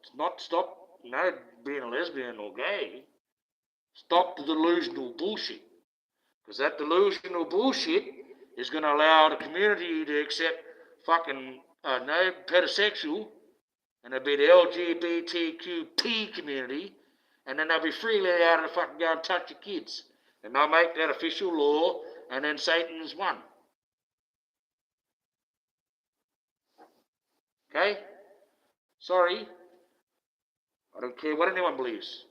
It's not stop, being a lesbian or gay. Stop the delusional bullshit. Because that delusional bullshit is going to allow the community to accept fucking pedosexual, and it'll be the LGBTQP community, and then they'll be freely allowed to fucking go and touch your kids. And they'll make that official law, and then Satan's won. Okay? Sorry. I don't care what anyone believes.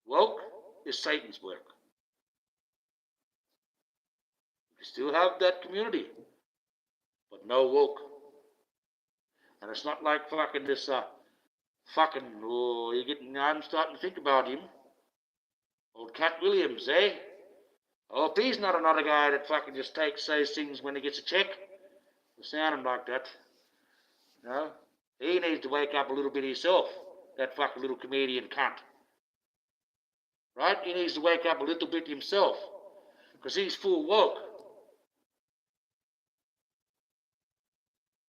Woke is Satan's work. You still have that community, but no woke. And it's not like fucking this, I'm starting to think about him. Old Cat Williams, eh? I hope he's not another guy that fucking just says things when he gets a check. It sounded like that. He needs to wake up a little bit himself, that fucking little comedian cunt. Right? He needs to wake up a little bit himself, because he's full woke.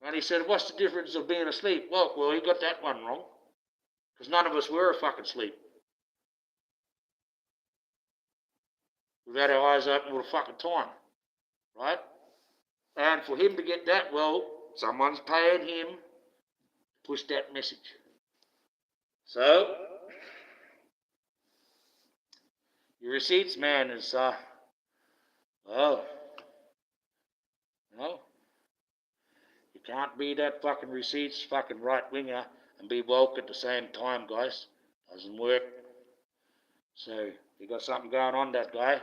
And he said, what's the difference of being asleep? Well, he got that one wrong, because none of us were fucking asleep. We've had our eyes open all the fucking time, right? And for him to get that, someone's paying him to push that message. So, your receipts, man, is, you can't be that fucking receipts fucking right-winger and be woke at the same time, guys. Doesn't work. So he got something going on, that guy.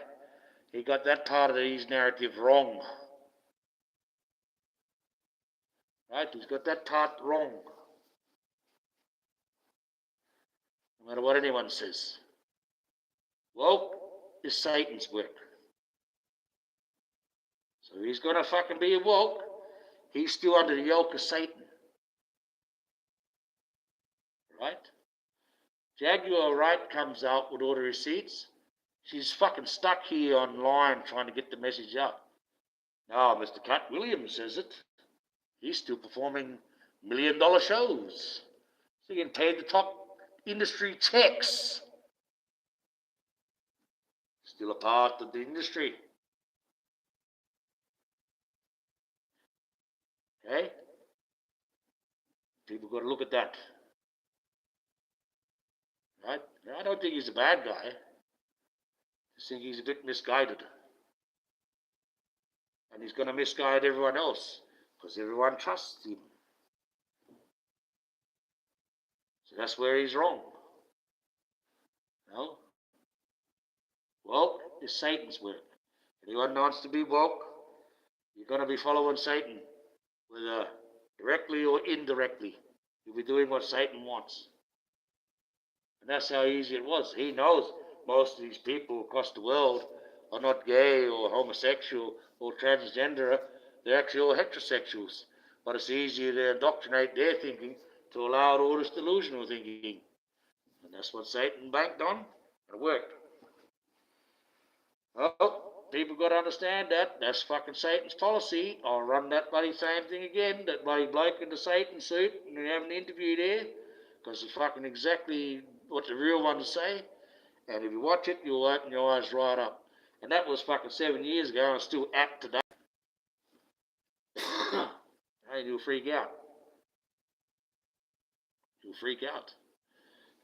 He got that part of his narrative wrong. Right? He's got that part wrong. No matter what anyone says. Woke is Satan's work. So he's going to fucking be woke. He's still under the yoke of Satan. Right? Jaguar Wright comes out with all the receipts. She's fucking stuck here online trying to get the message out. Now, Mr. Cat Williams says it. He's still performing $1 million shows. So he can pay the top industry checks. Still a part of the industry. Okay? People got to look at that. Right? Now, I don't think he's a bad guy. I think he's a bit misguided. And he's going to misguide everyone else because everyone trusts him. So that's where he's wrong. No? Woke is Satan's work. Anyone wants to be woke, you're going to be following Satan, whether directly or indirectly. You'll be doing what Satan wants. And that's how easy it was. He knows most of these people across the world are not gay or homosexual or transgender. They're actually all heterosexuals. But it's easier to indoctrinate their thinking to allow all this delusional thinking. And that's what Satan banked on. It worked. Well, people got to understand that. That's fucking Satan's policy. I'll run that bloody same thing again. That bloody bloke in the Satan suit and have an interview there. Because it's fucking exactly what the real ones say. And if you watch it, you'll open your eyes right up. And that was fucking 7 years ago and it's still apt today. Hey, you'll freak out. You'll freak out.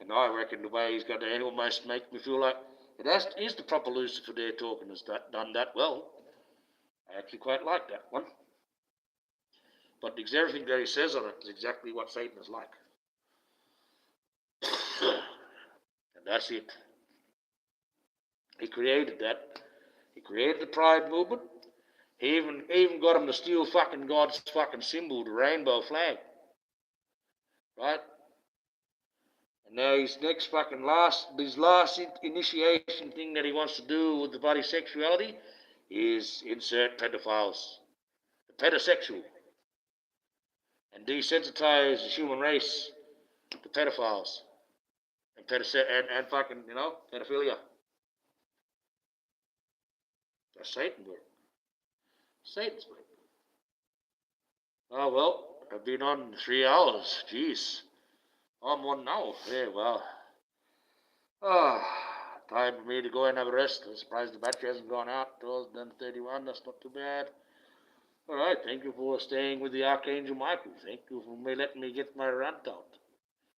And I reckon the way he's got to almost make me feel like it is the proper Lucifer there talking has done that well. I actually quite like that one. But everything that he says on it is exactly what Satan is like. And that's it. He created that. He created the Pride movement. He even got him to steal fucking God's fucking symbol, the rainbow flag. Right? And now his last initiation thing that he wants to do with the body sexuality is insert pedophiles. The pedosexual. And desensitize the human race to pedophiles. And fucking, pedophilia. That's Satan's work. Satan's work. Oh, well, I've been on 3 hours. Jeez. I'm one now. Yeah, well. Time for me to go and have a rest. I'm surprised the battery hasn't gone out. It was done 31. That's not too bad. All right. Thank you for staying with the Archangel Michael. Thank you for letting me get my rant out.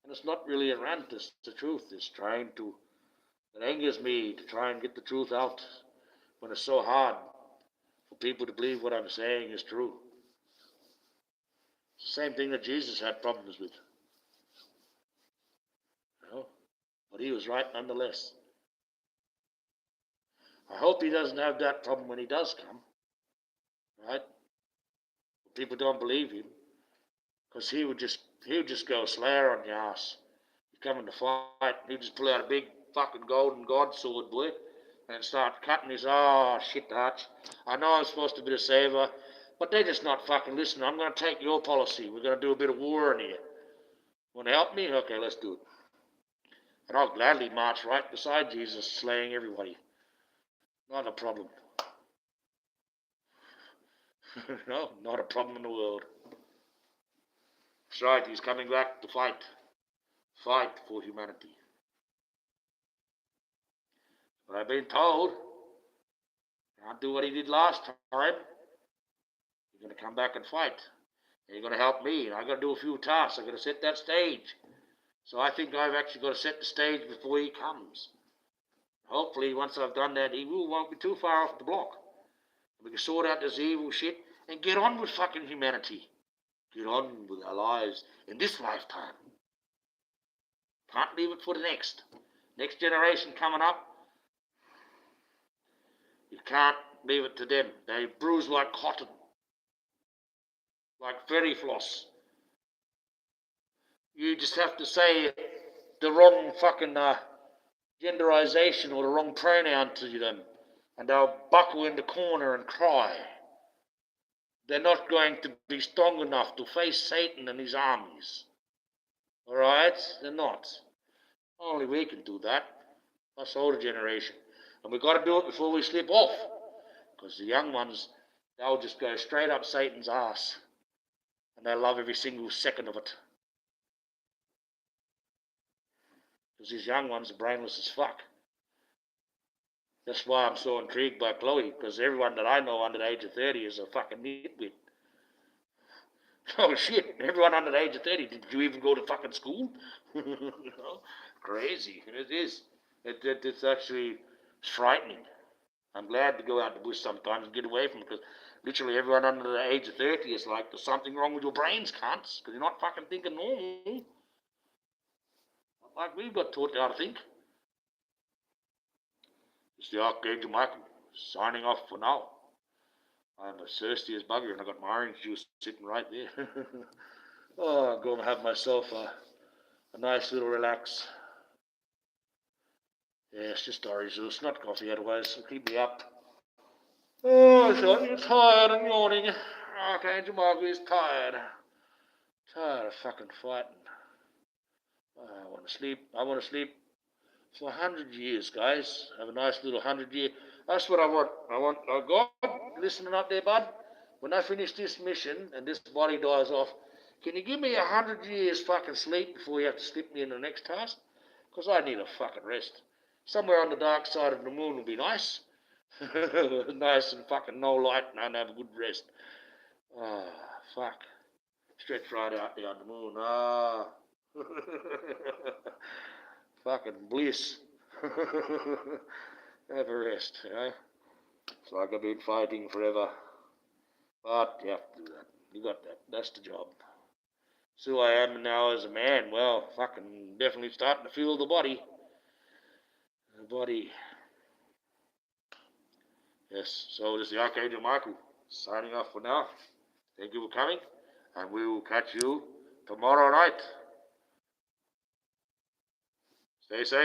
And it's not really a rant. It's the truth. It angers me to try and get the truth out when it's so hard for people to believe what I'm saying is true. It's the same thing that Jesus had problems with. But he was right nonetheless. I hope he doesn't have that problem when he does come. Right? People don't believe him. Because he would just go slayer on your ass. He'd come in to fight, he'd just pull out a big fucking golden god sword, boy, and start cutting his, shit, Arch. I know I'm supposed to be the saver, but they're just not fucking listening. I'm going to take your policy. We're going to do a bit of war in here. Want to help me? Okay, let's do it. And I'll gladly march right beside Jesus, slaying everybody. Not a problem. No, not a problem in the world. That's right, he's coming back to fight. Fight for humanity. But I've been told, can't do what he did last time. You're going to come back and fight. And you're going to help me. And I've got to do a few tasks. I've got to set that stage. So I think I've actually got to set the stage before he comes. Hopefully, once I've done that, he won't be too far off the block. We can sort out this evil shit and get on with fucking humanity. Get on with our lives in this lifetime. Can't leave it for the next generation coming up. You can't leave it to them. They bruise like cotton, like fairy floss. You just have to say the wrong fucking genderization or the wrong pronoun to them, and they'll buckle in the corner and cry. They're not going to be strong enough to face Satan and his armies. Alright? They're not. Only we can do that. Us older generation. And we've got to do it before we slip off. Because the young ones, they'll just go straight up Satan's ass. And they'll love every single second of it. Because these young ones are brainless as fuck. That's why I'm so intrigued by Chloe. Because everyone that I know under the age of 30 is a fucking nitwit. Oh shit, everyone under the age of 30, did you even go to fucking school? You know? Crazy. It is. It's actually frightening. I'm glad to go out the bush sometimes and get away from it, because literally everyone under the age of 30 is like, there's something wrong with your brains, cunts, because you're not fucking thinking normal. Like we've got taught how to think. It's the Archangel Michael, signing off for now. I'm as thirsty as bugger, and I got my orange juice sitting right there. Oh, I'll go and have myself a nice little relax. Yeah, it's just orange juice, not coffee otherwise. It'll keep me up. Oh, son, you're tired and yawning. Archangel Michael is tired. Tired of fucking fighting. I want to sleep. I want to sleep for 100 years, guys. Have a nice little 100-year. That's what I want. Oh God, listening up there, bud. When I finish this mission and this body dies off, can you give me 100 years fucking sleep before you have to slip me in the next task? Because I need a fucking rest. Somewhere on the dark side of the moon would be nice. Nice and fucking no light, and have a good rest. Ah, fuck. Stretch right out there on the moon. Ah. Fucking bliss. Have a rest, you know. It's like I've been fighting forever. But you have to do that. You got that. That's the job. So I am now as a man. Well, fucking definitely starting to feel the body. The body. Yes, so this is the Archangel Michael signing off for now. Thank you for coming, and we will catch you tomorrow night. Stay safe.